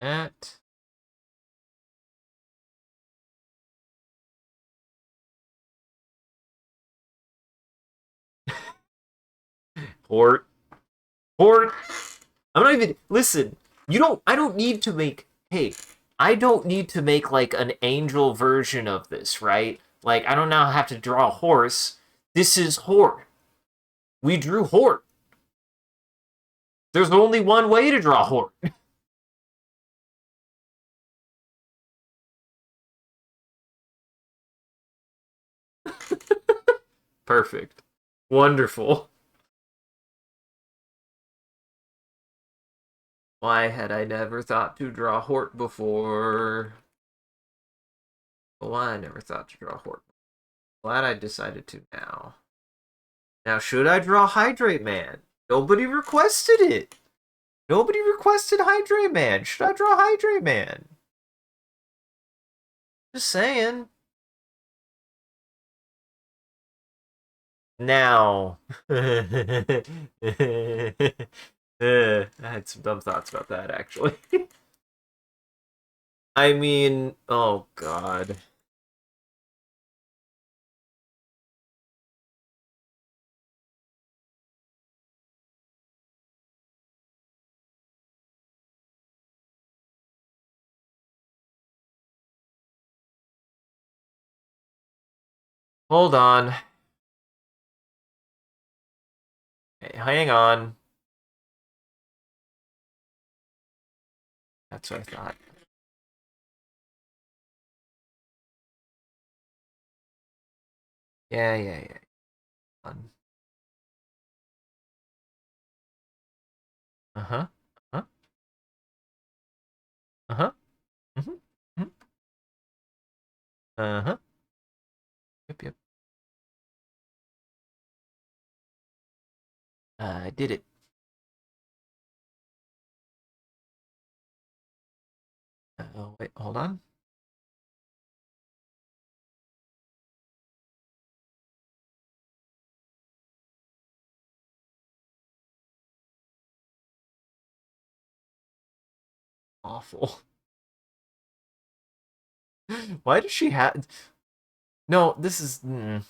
At hort. Hort. I'm not even listen. I don't need to make hey, I don't need to make like an angel version of this, right? Like I don't now have to draw a horse. This is hort. We drew hort. There's only one way to draw hort. Perfect. Wonderful. Why had I never thought to draw hort before? Why I never thought to draw hort. Glad I decided to now. Now, should I draw Hydrate Man? Nobody requested it. Nobody requested Hydrate Man. Should I draw Hydrate Man? Just saying. Now. I had some dumb thoughts about that, actually. I mean, oh god. Hold on. Hey, hang on. That's what I thought. Yeah, yeah, yeah. Fun. Uh-huh. Uh-huh. Uh-huh. Mm-hmm. Uh-huh. Yep, yep. I did it. Oh, wait, hold on. Awful. Why does she have... No, this is... I'm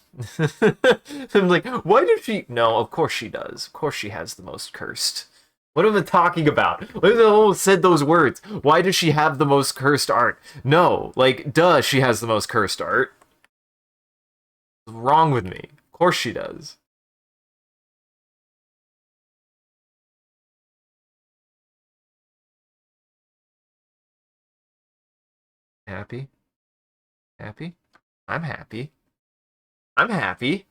like, why does she... No, of course she does. Of course she has the most cursed. What am I talking about? What if the whole said those words? Why does she have the most cursed art? No, like, duh, she has the most cursed art. What's wrong with me? Of course she does. Happy? Happy? I'm happy. I'm happy.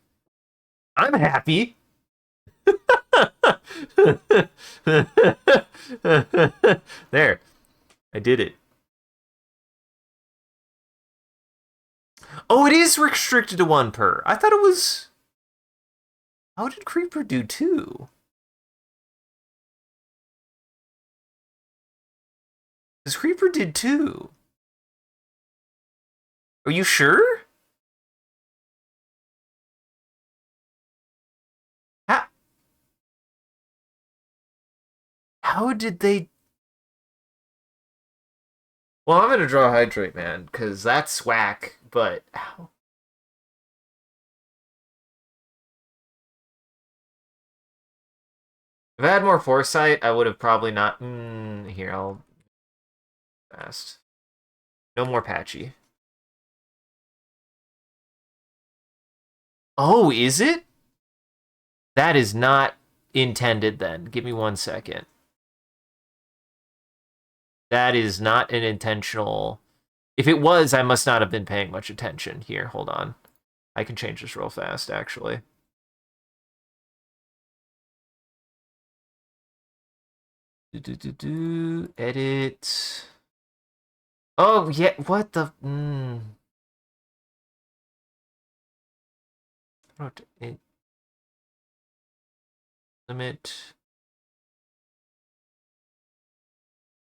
I'm happy. There. I did it. Oh, it is restricted to one per. I thought it was... How did Creeper do two? Because Creeper did two. Are you sure? How, how did they... Well, I'm gonna draw Hydrate Man, because that's whack, but... How? If I had more foresight, I would have probably not... here, I'll... Fast. No more patchy. Oh, is it? That is not intended then. Give me 1 second. That is not an intentional. If it was, I must not have been paying much attention. Here, hold on. I can change this real fast, actually. Edit. Oh, yeah. What the? Limit.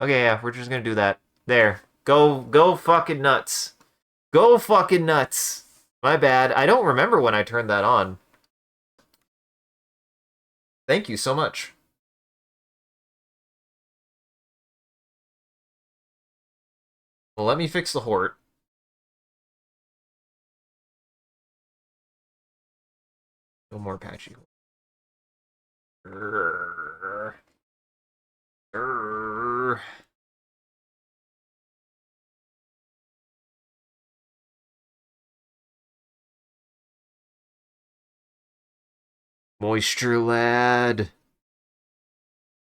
Okay, yeah, we're just gonna do that. There. Go fucking nuts. Go fucking nuts. My bad. I don't remember when I turned that on. Thank you so much. Well, let me fix the hort. No more patchy. Grrr. Grrr. Moisture lad.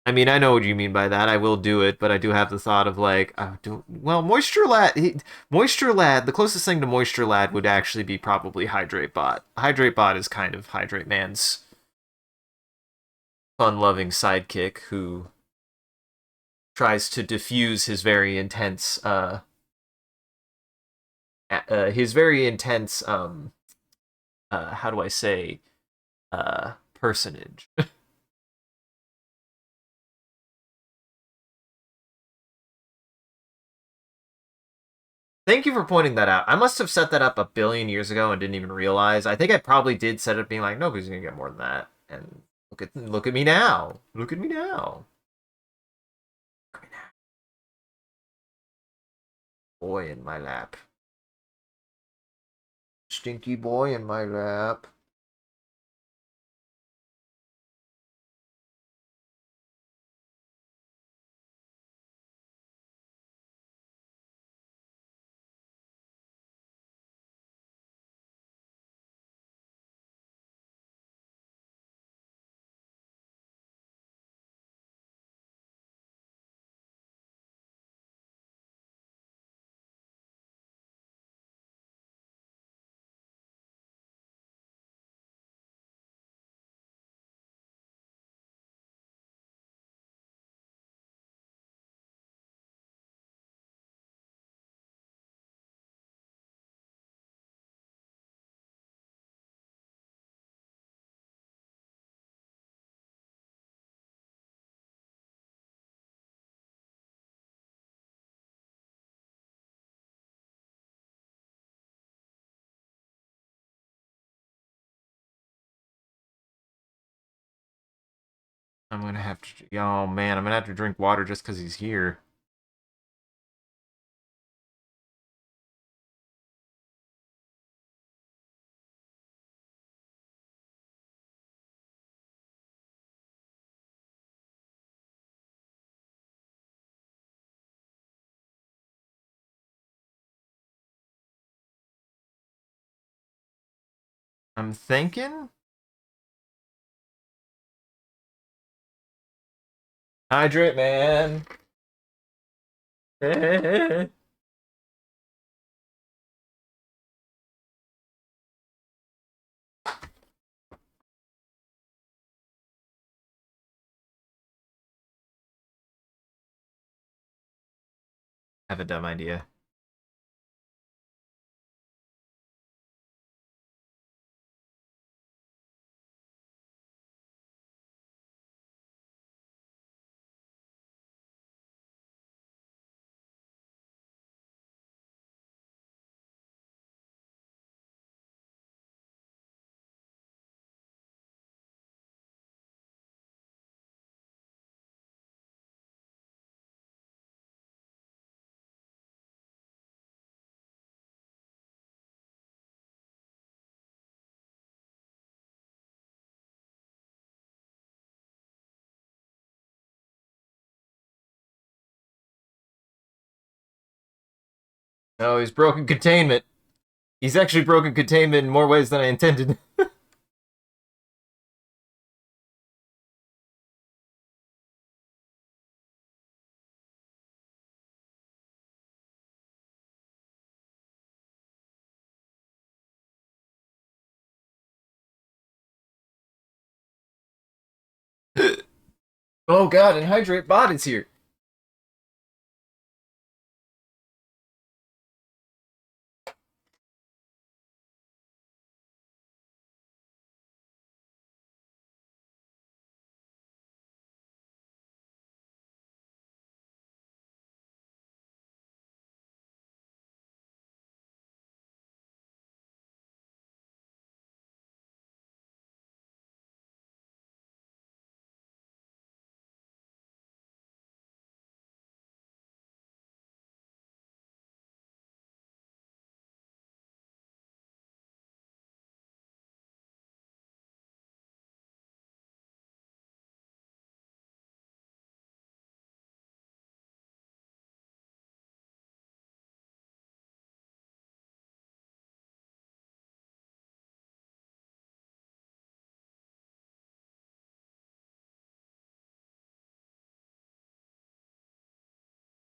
I mean, I know what you mean by that. I will do it, but I do have the thought of like, well, moisture lad. Moisture lad. The closest thing to moisture lad would actually be probably hydrate bot. Hydrate bot is kind of hydrate man's fun-loving sidekick who tries to diffuse his very intense how do I say personage. Thank you for pointing that out. I must have set that up a billion years ago and didn't even realize. I think I probably did set it being like nobody's gonna get more than that. And look at me now. Look at me now. Boy in my lap. Stinky boy in my lap. I'm gonna have to. Oh man, I'm gonna have to drink water just because he's here. I'm thinking. Hydrate, man. I have a dumb idea. Oh, he's broken containment. He's actually broken containment in more ways than I intended. Oh god, and Hydrate Bot is here.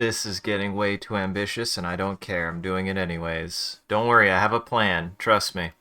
This is getting way too ambitious, and I don't care. I'm doing it anyways. Don't worry, I have a plan. Trust me.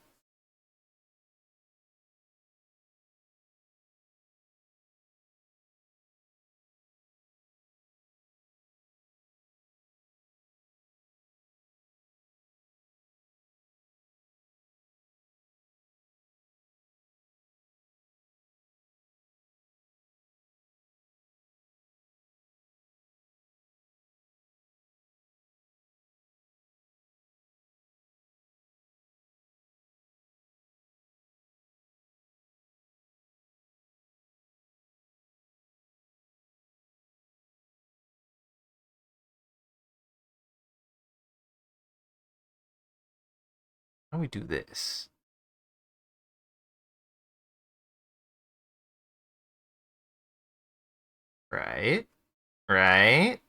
How do we do this? Right? Right?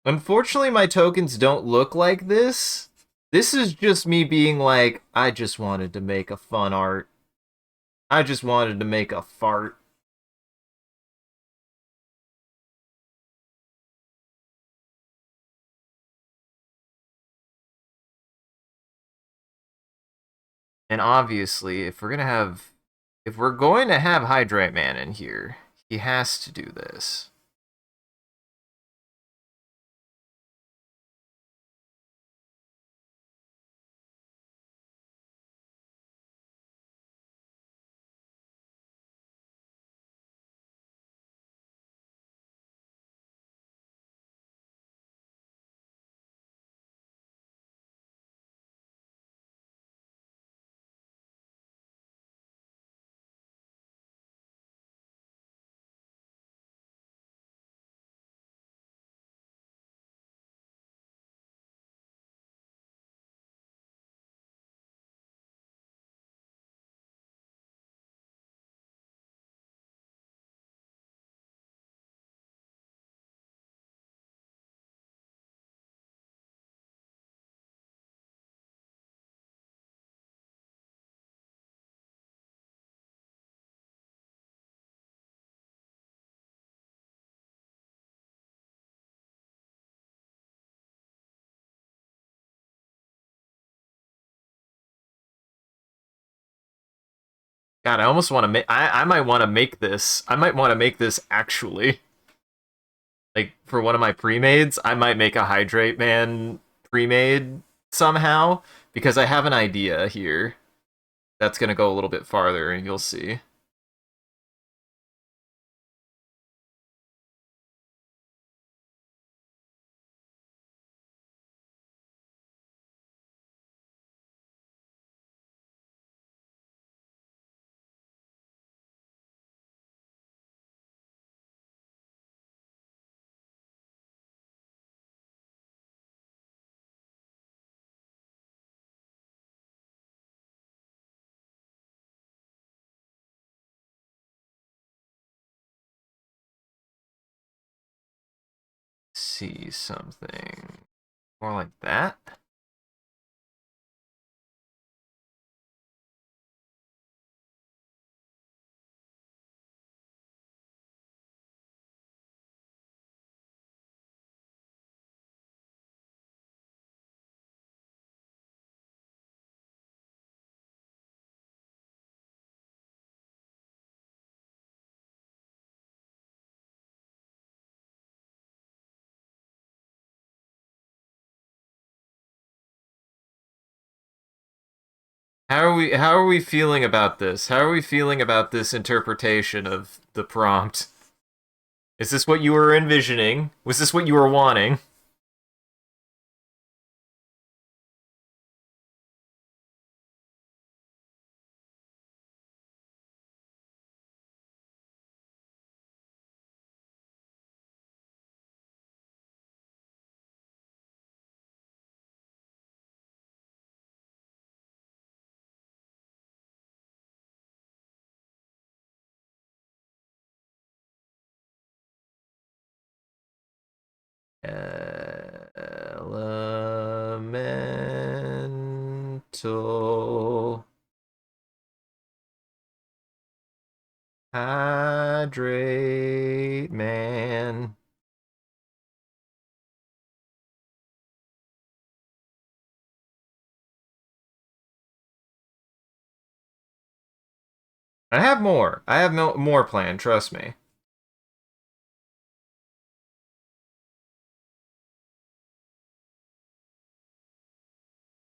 Unfortunately, my tokens don't look like this. This is just me being like, I just wanted to make a fun art. I just wanted to make a fart. And obviously, if we're going to have Hydrate Man in here, he has to do this. God, I almost want to make. I might want to make this. I might want to make this actually. Like for one of my pre-mades, I might make a Hydrate Man pre-made somehow because I have an idea here that's gonna go a little bit farther, and you'll see. See something more like that. How are we feeling about this? How are we feeling about this interpretation of the prompt? Is this what you were envisioning? Was this what you were wanting? Elemental hydrate man. I have more. I have more planned, trust me.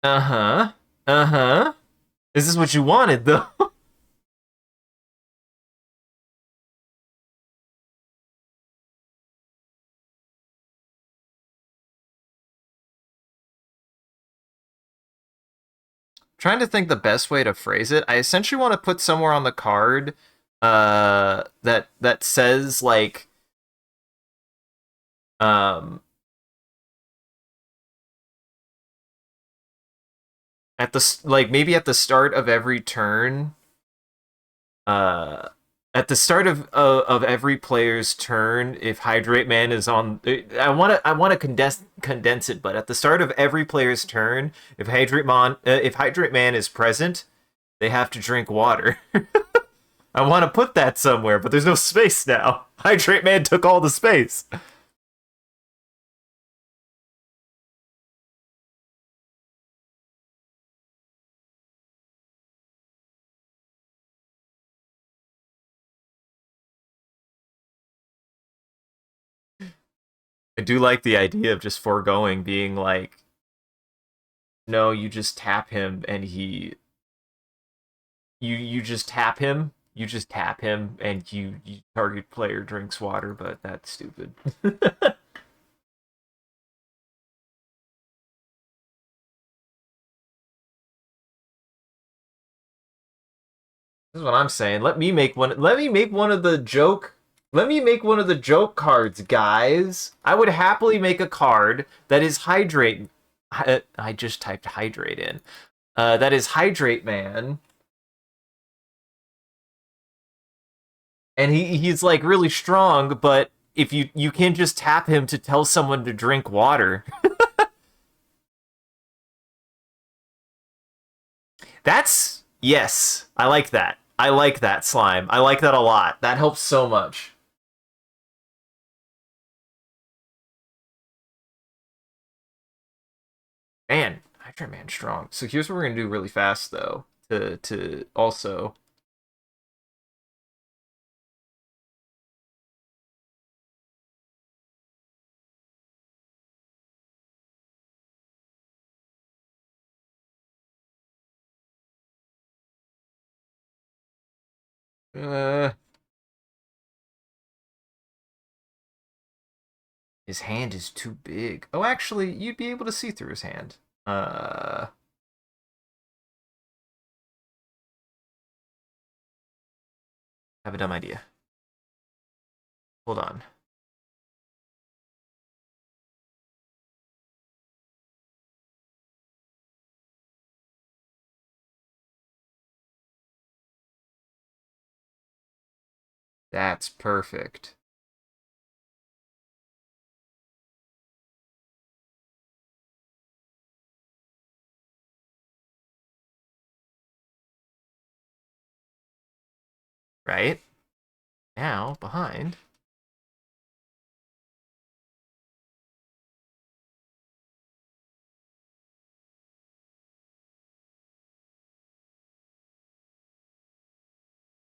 Uh-huh. Uh-huh. Is this what you wanted, though? Trying to think the best way to phrase it. I essentially want to put somewhere on the card that says like um at the like maybe at the start of every turn uh at the start of every player's turn, if Hydrate Man is on, I want to condense it, but at the start of every player's turn, if Hydrate Man is present, they have to drink water. I want to put that somewhere, but there's no space now. Hydrate Man took all the space. I do like the idea of just foregoing being like, no, you just tap him and you just tap him and you target player drinks water, but that's stupid. This is what I'm saying. Let me make one of the joke cards, guys. I would happily make a card that is hydrate. I just typed hydrate in. That is hydrate man, and he's like really strong, but if you can just tap him to tell someone to drink water. That's yes. I like that. I like that slime. I like that a lot. That helps so much. Man, Hydra Man strong. So here's what we're gonna do really fast though. To also uh his hand is too big. Oh, actually, you'd be able to see through his hand. Uh have a dumb idea. Hold on. That's perfect. Right? Now, behind.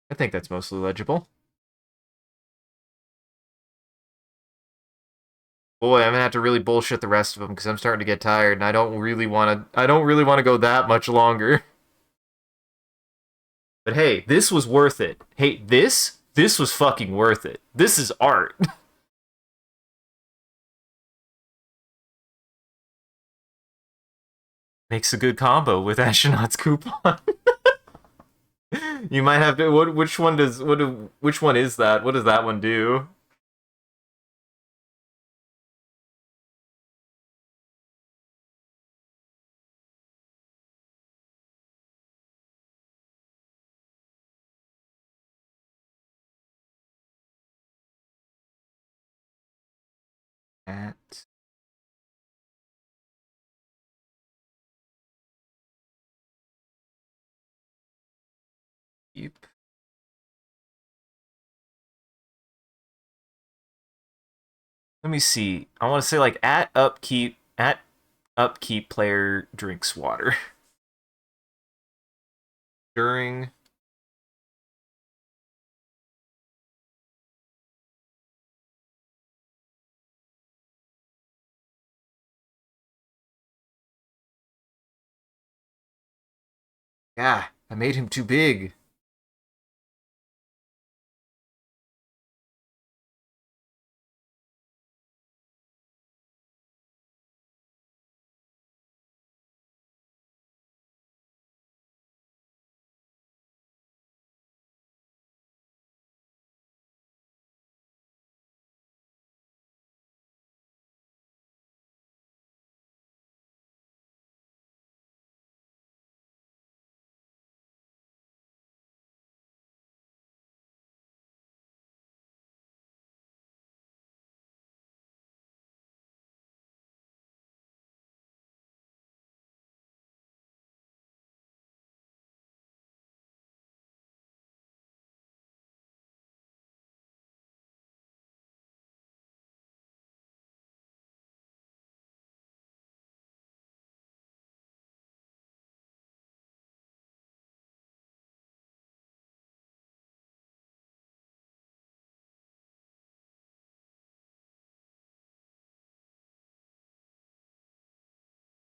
I think that's mostly legible. Boy, I'm gonna have to really bullshit the rest of them because I'm starting to get tired, and I don't really want to. I don't really want to go that much longer. But hey, this was worth it. Hey, this was fucking worth it. This is art. Makes a good combo with Astronaut's coupon. You might have to. What? Which one does? What? Which one is that? What does that one do? At keep. Let me see. I want to say like at upkeep. At upkeep, player drinks water during. Yeah, I made him too big.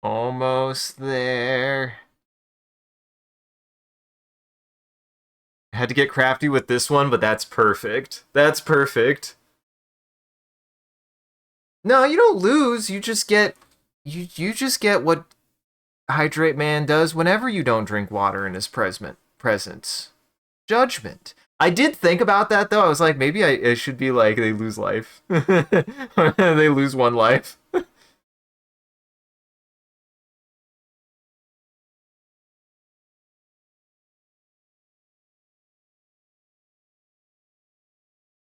Almost there. I had to get crafty with this one, but that's perfect. That's perfect. No, you don't lose. You just get you just get what Hydrate Man does whenever you don't drink water in his presence. Judgment. I did think about that though. I was like, maybe I should be like they lose life. They lose one life.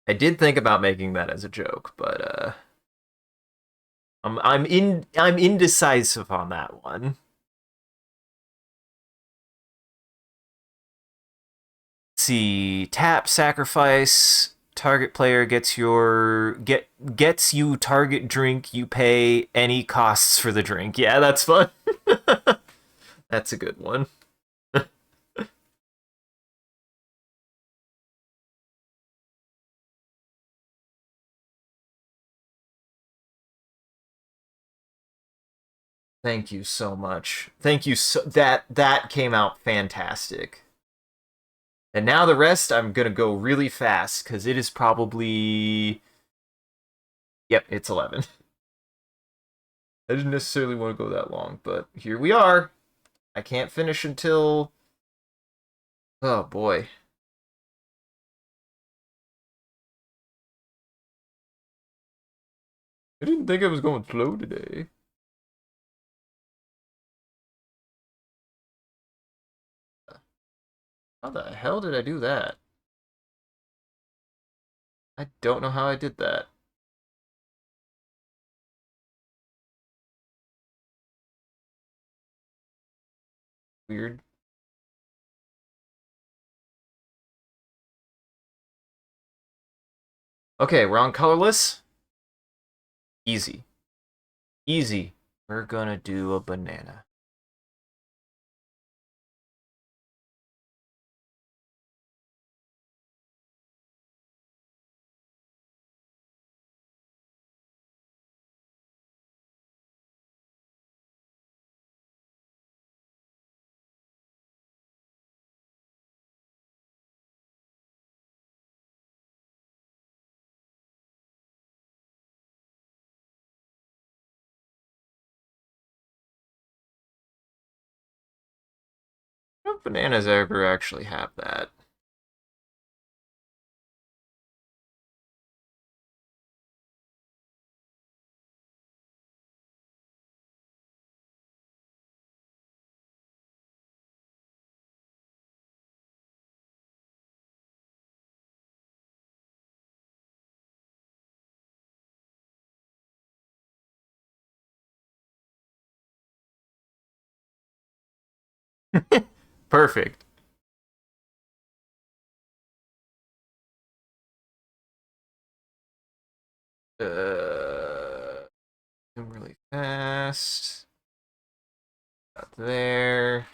I did think about making that as a joke, but I'm indecisive on that one. Let's see, tap sacrifice. Target player gets you target drink. You pay any costs for the drink. Yeah, that's fun. That's a good one. Thank you so much. Thank you so that came out fantastic. And now the rest I'm gonna go really fast because it is probably yep, it's 11. I didn't necessarily want to go that long, but here we are. I can't finish until oh boy. I didn't think I was going slow today. How the hell did I do that? I don't know how I did that. Weird. Okay, we're on colorless. Easy. Easy. We're gonna do a banana. What bananas ever actually have that? Perfect. Really fast. Got there.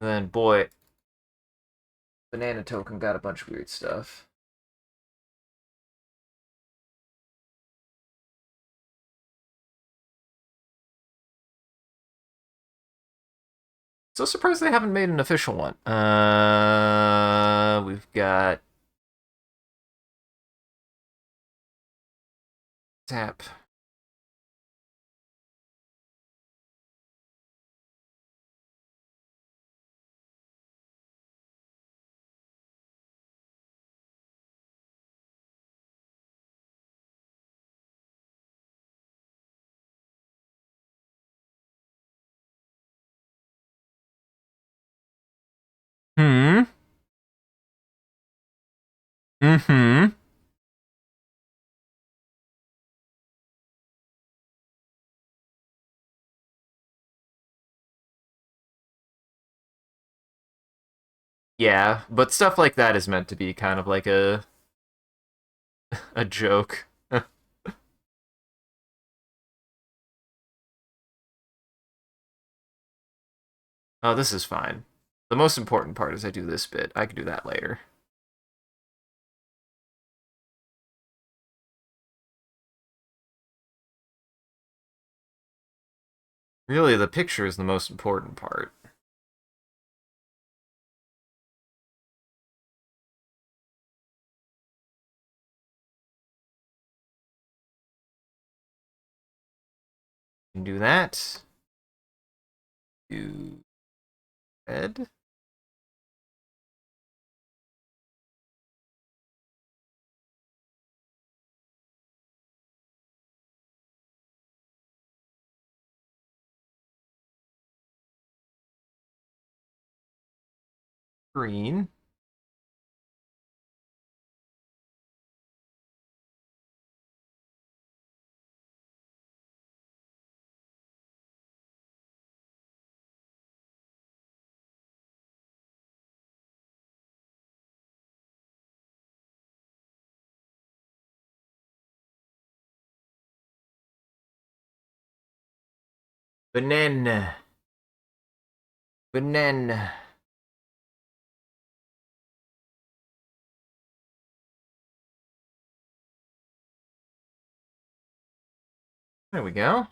And then, boy, banana token got a bunch of weird stuff. So surprised they haven't made an official one. We've got tap. Hmm. Mm-hmm. Yeah, but stuff like that is meant to be kind of like a joke. Oh, this is fine. The most important part is I do this bit. I can do that later. Really, the picture is the most important part. You can do that. Do red. Green. Banana. Banana. There we go.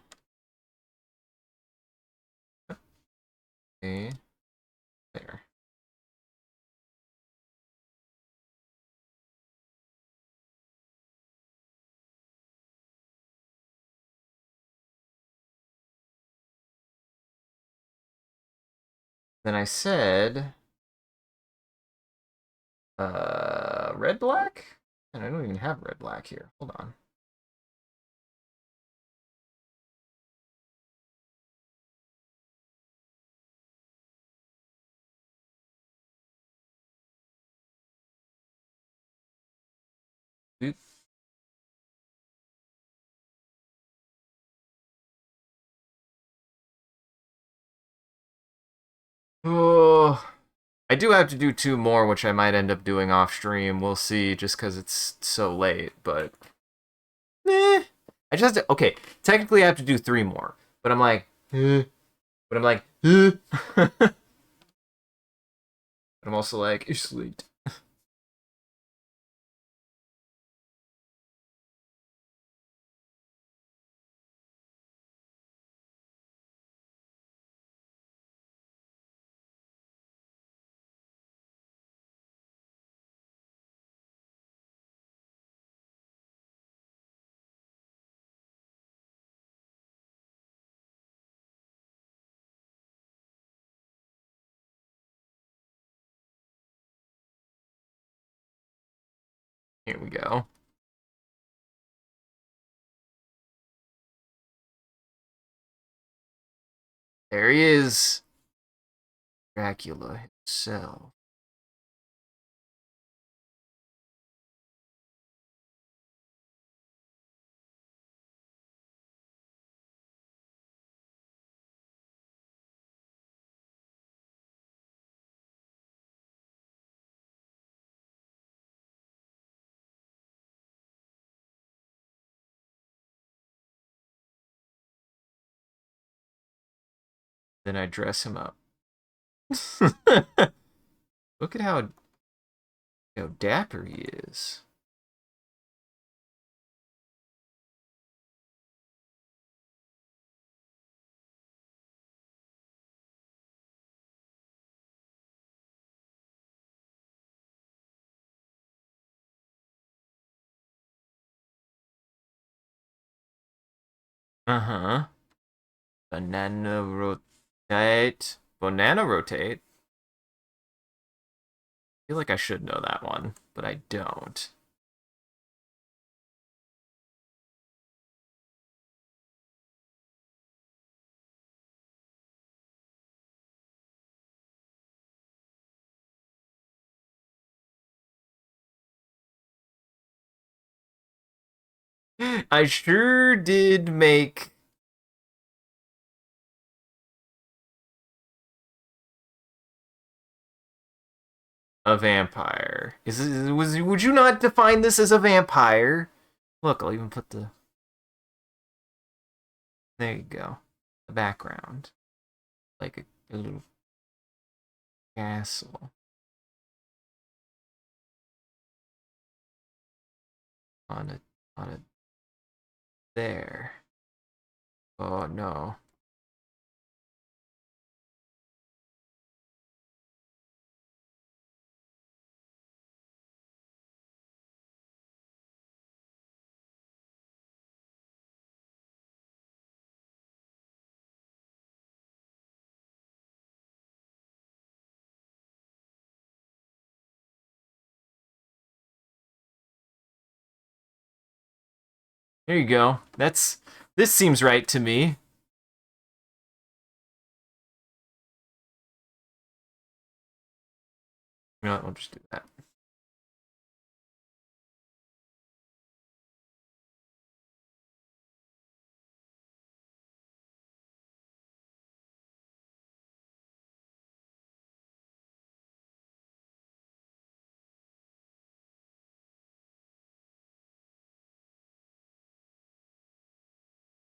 Okay. There. Then I said, red black? And I don't even have red black here. Hold on. Oop. Oh, I do have to do two more, which I might end up doing off stream. We'll see, just because it's so late. But I just okay. Technically, I have to do three more, but I'm like, but I'm like, but I'm also like, it's late. Here we go. There he is. Dracula himself. Then I dress him up. Look at how dapper he is. Uh-huh. Banana rotate. Banana rotate. I feel like I should know that one, but I don't. I sure did make a vampire. Would you not define this as a vampire? Look, I'll even put the there you go. The background. Like a little castle. On a there. Oh no. There you go. This seems right to me. You know what, I'll just do that.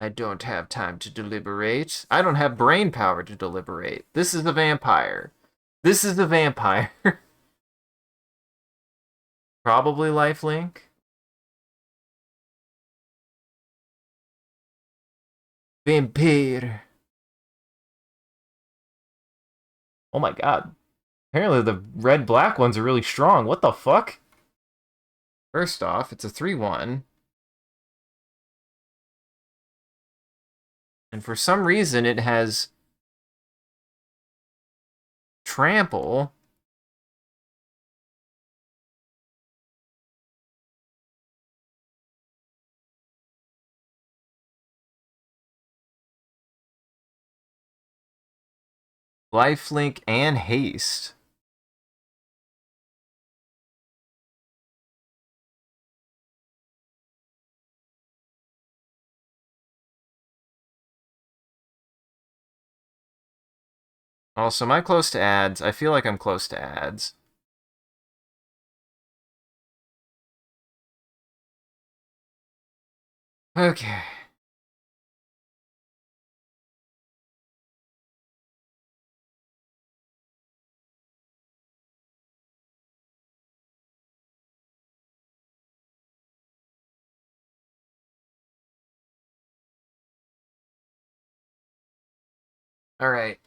I don't have time to deliberate. I don't have brain power to deliberate. This is a vampire. This is a vampire. Probably lifelink. Vampire. Oh my god. Apparently the red black ones are really strong. What the fuck? First off, it's a 3/1. And for some reason it has trample. Lifelink and haste. Also, am I close to ads? I feel like I'm close to ads. Okay. All right.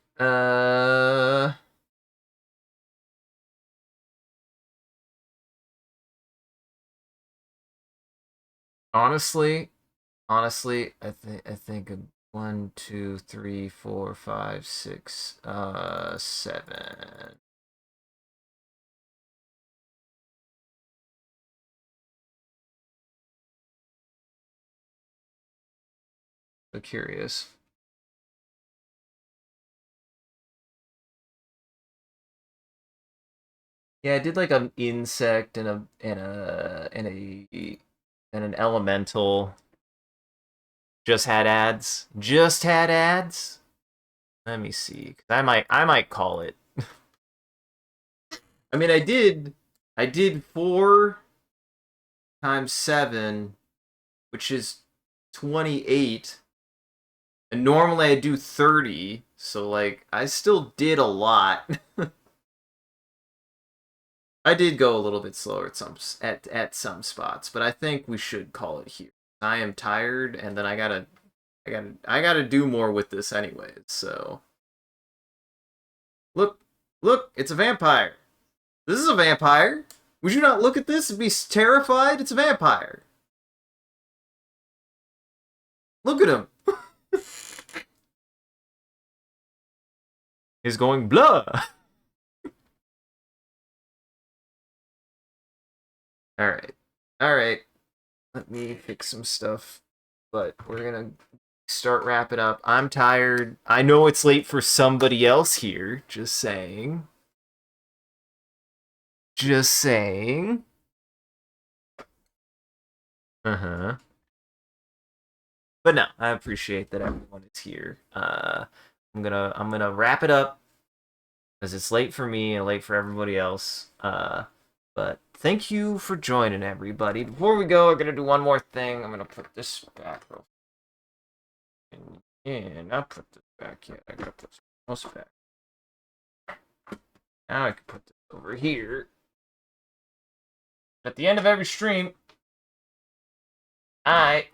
Honestly, I think a 1, 2, 3, 4, 5, 6, 7. So curious. Yeah, I did like an insect and an elemental. Just had ads. Just had ads. Let me see. I might call it. I mean, I did 4 times 7, which is 28. And normally I do 30, so like I still did a lot. I did go a little bit slower at some spots, but I think we should call it here. I am tired, and then I gotta do more with this anyways. So look, look, it's a vampire. This is a vampire. Would you not look at this and be terrified? It's a vampire. Look at him. He's going blah. All right, all right. Let me fix some stuff, but we're gonna start wrapping up. I'm tired. I know it's late for somebody else here. Just saying. Just saying. Uh huh. But no, I appreciate that everyone is here. I'm gonna wrap it up because it's late for me and late for everybody else. But thank you for joining, everybody. Before we go, we're gonna do one more thing. I'm gonna put this back real. Yeah, not put this back yet. I gotta put something else back. Now I can put this over here. At the end of every stream, I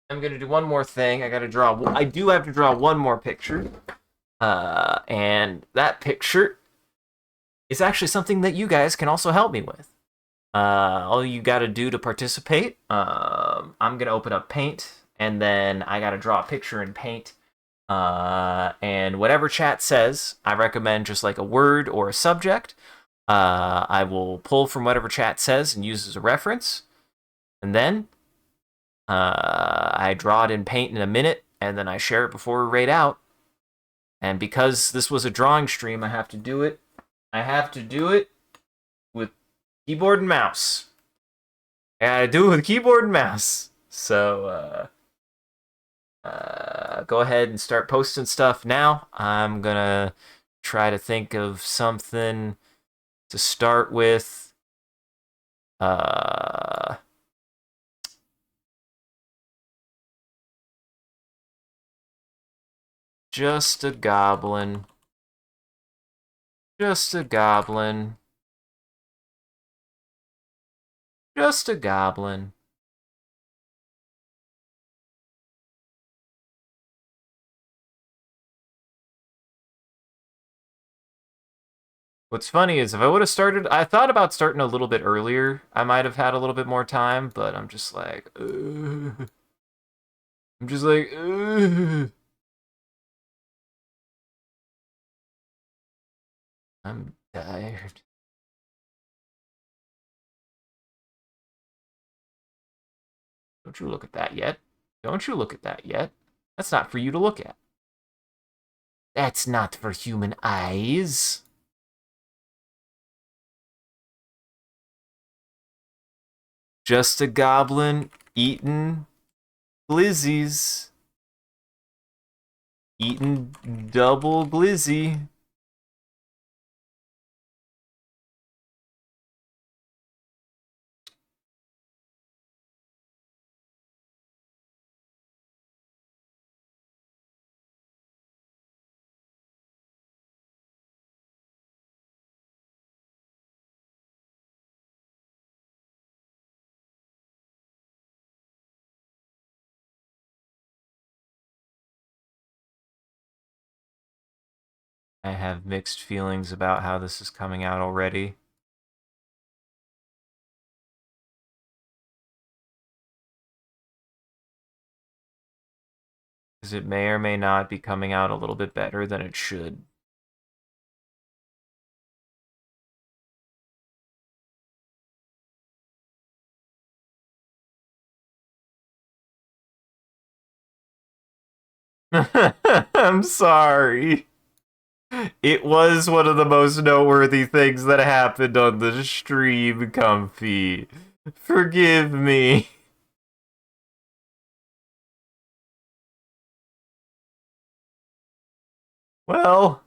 am gonna do one more thing. I do have to draw one more picture. And that picture is actually something that you guys can also help me with. All you got to do to participate, I'm going to open up Paint, and then I got to draw a picture in Paint. And whatever chat says, I recommend just like a word or a subject. I will pull from whatever chat says and use as a reference. And then I draw it in Paint in a minute, and then I share it before we raid out. And because this was a drawing stream, I have to do it. I have to do it with keyboard and mouse. I gotta do it with keyboard and mouse. So, go ahead and start posting stuff now. I'm gonna try to think of something to start with. Just a goblin. Just a goblin. Just a goblin. What's funny is if I would have started, I thought about starting a little bit earlier. I might have had a little bit more time, but I'm just like, ugh. I'm just like, ugh. I'm tired. Don't you look at that yet. Don't you look at that yet. That's not for you to look at. That's not for human eyes. Just a goblin eating glizzies. Eating double glizzy. I have mixed feelings about how this is coming out already. Because it may or may not be coming out a little bit better than it should. I'm sorry. It was one of the most noteworthy things that happened on the stream, Comfy. Forgive me. Well,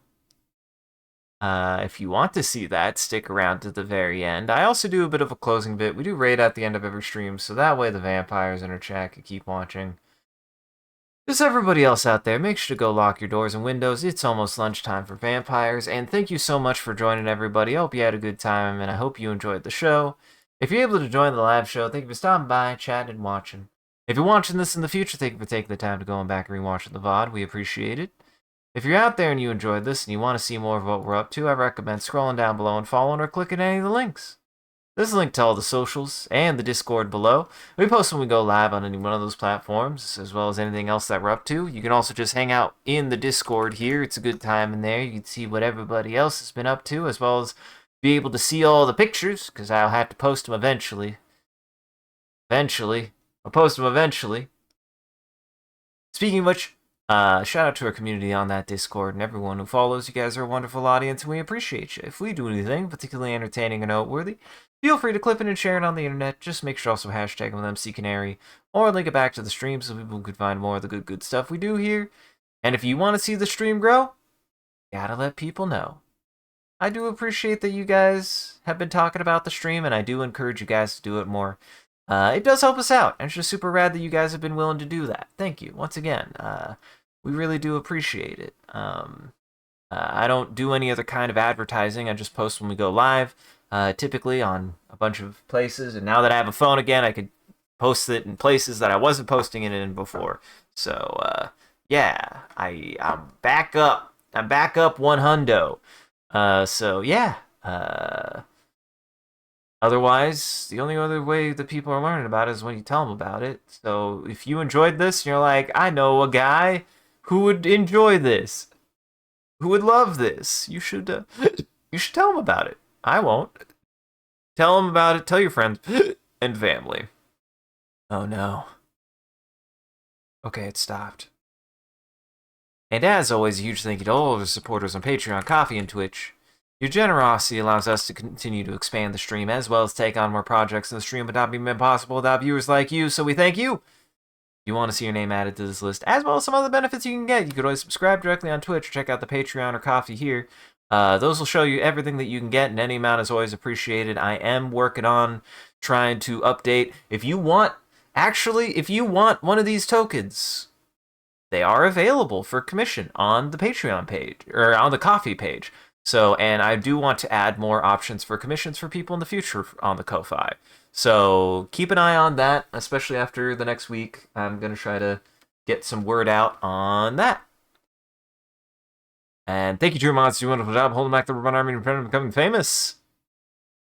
if you want to see that, stick around to the very end. I also do a bit of a closing bit. We do raid at the end of every stream, so that way the vampires in our chat can keep watching. Just everybody else out there, make sure to go lock your doors and windows. It's almost lunchtime for vampires, and thank you so much for joining, everybody. I hope you had a good time, and I hope you enjoyed the show. If you're able to join the live show, thank you for stopping by, chatting, and watching. If you're watching this in the future, thank you for taking the time to go back and rewatching the VOD. We appreciate it. If you're out there and you enjoyed this and you want to see more of what we're up to, I recommend scrolling down below and following or clicking any of the links. There's a link to all the socials and the Discord below. We post when we go live on any one of those platforms, as well as anything else that we're up to. You can also just hang out in the Discord here. It's a good time in there. You can see what everybody else has been up to, as well as be able to see all the pictures, because I'll have to post them eventually. I'll post them eventually. Speaking of which, shout out to our community on that Discord and everyone who follows. You guys are a wonderful audience, and we appreciate you. If we do anything particularly entertaining or noteworthy, feel free to clip it and share it on the internet. Just make sure also hashtag with MCCanary or link it back to the stream so people can find more of the good stuff we do here. And if you want to see the stream grow, gotta let people know. I do appreciate that you guys have been talking about the stream, and I do encourage you guys to do it more. It does help us out, and it's just super rad that you guys have been willing to do that. Thank you once again. We really do appreciate it. I don't do any other kind of advertising. I just post when we go live, typically on a bunch of places. And now that I have a phone again, I could post it in places that I wasn't posting it in before. So yeah, I'm back up. I'm back up 100. So yeah. Otherwise, the only other way that people are learning about it is when you tell them about it. So if you enjoyed this, you're like, I know a guy who would enjoy this, who would love this. You should tell them about it. I won't. Tell them about it. Tell your friends and family. Oh no. Okay, it stopped. And as always, a huge thank you to all of the supporters on Patreon, Coffee, and Twitch. Your generosity allows us to continue to expand the stream, as well as take on more projects in the stream would not be made possible without viewers like you, so we thank you! If you want to see your name added to this list, as well as some other benefits you can get, you could always subscribe directly on Twitch or check out the Patreon or Coffee here. Those will show you everything that you can get, and any amount is always appreciated. I am working on trying to update. If you want one of these tokens, they are available for commission on the Patreon page, or on the Coffee page. So, and I do want to add more options for commissions for people in the future on the Ko-Fi. So keep an eye on that, especially after the next week. I'm going to try to get some word out on that. And thank you, Drew Mods. You do a wonderful job holding back the Urban Army and becoming famous.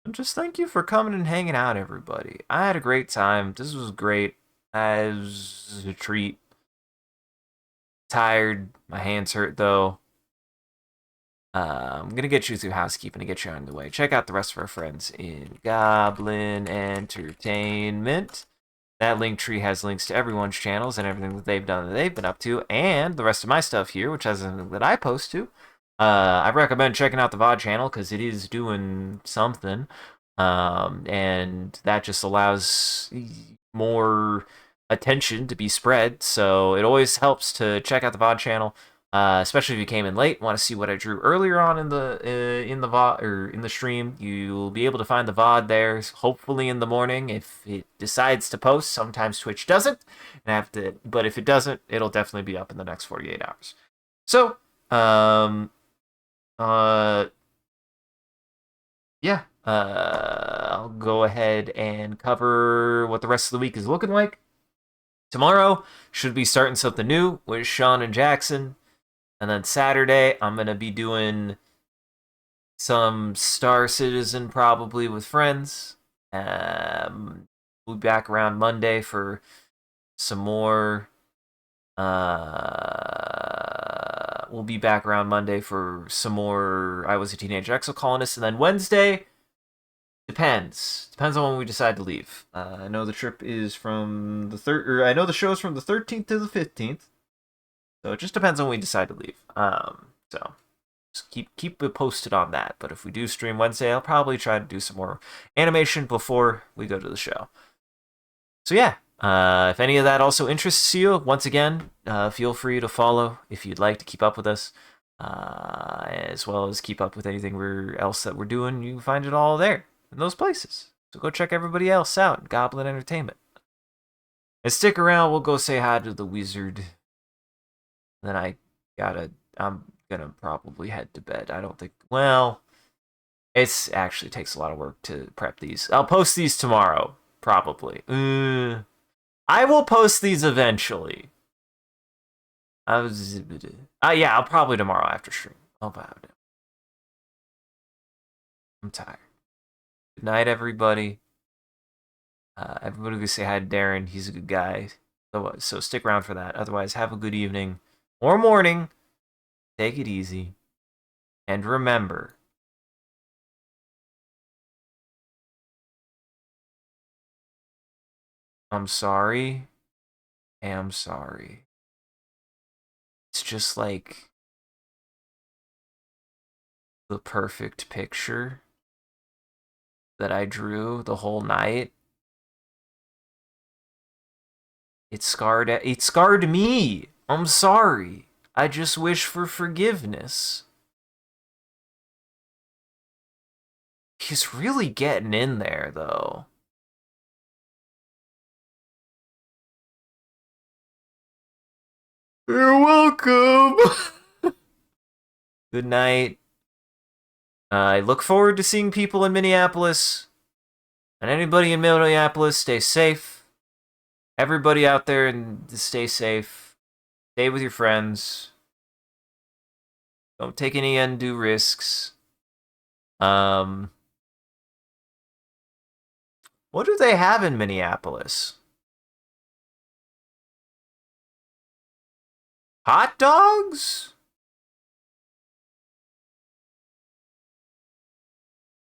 And just thank you for coming and hanging out, everybody. I had a great time. This was great. As a treat. Tired. My hands hurt, though. I'm going to get you through housekeeping to get you on the way. Check out the rest of our friends in Goblin Entertainment. That link tree has links to everyone's channels and everything that they've done that they've been up to, and the rest of my stuff here, which has something that I post to. I recommend checking out the VOD channel because it is doing something, and that just allows more attention to be spread, so it always helps to check out the VOD channel. Especially if you came in late, want to see what I drew earlier on in the VOD or in the stream, you'll be able to find the VOD there. Hopefully in the morning, if it decides to post. Sometimes Twitch doesn't, but if it doesn't, it'll definitely be up in the next 48 hours. So, yeah, I'll go ahead and cover what the rest of the week is looking like. Tomorrow should be starting something new with Sean and Jackson. And then Saturday, I'm going to be doing some Star Citizen probably with friends. We'll be back around Monday for some more. We'll be back around Monday for some more I Was a Teenage Exocolonist. And then Wednesday, depends. Depends on when we decide to leave. I know the trip is from the I know the show's from the 13th to the 15th. So it just depends on when we decide to leave. So just keep it posted on that. But if we do stream Wednesday, I'll probably try to do some more animation before we go to the show. So yeah, if any of that also interests you, once again, feel free to follow if you'd like to keep up with us, as well as keep up with anything else that we're doing. You can find it all there in those places. So go check everybody else out in Goblin Entertainment. And stick around, we'll go say hi to the wizard. Then I'm gonna probably head to bed. I don't think, well, it's actually takes a lot of work to prep these. I'll post these tomorrow, probably. I will post these eventually. Yeah, I'll probably tomorrow after stream. I'm tired. Good night, everybody. Everybody go say hi to Darren. He's a good guy. So stick around for that. Otherwise, have a good evening or morning. Take it easy. And remember, I'm sorry. I'm sorry. It's just like the perfect picture that I drew the whole night. It scarred me. I'm sorry. I just wish for forgiveness. He's really getting in there, though. You're welcome. Good night. I look forward to seeing people in Minneapolis. And anybody in Minneapolis, stay safe. Everybody out there, stay safe. Stay with your friends. Don't take any undue risks. What do they have in Minneapolis? Hot dogs?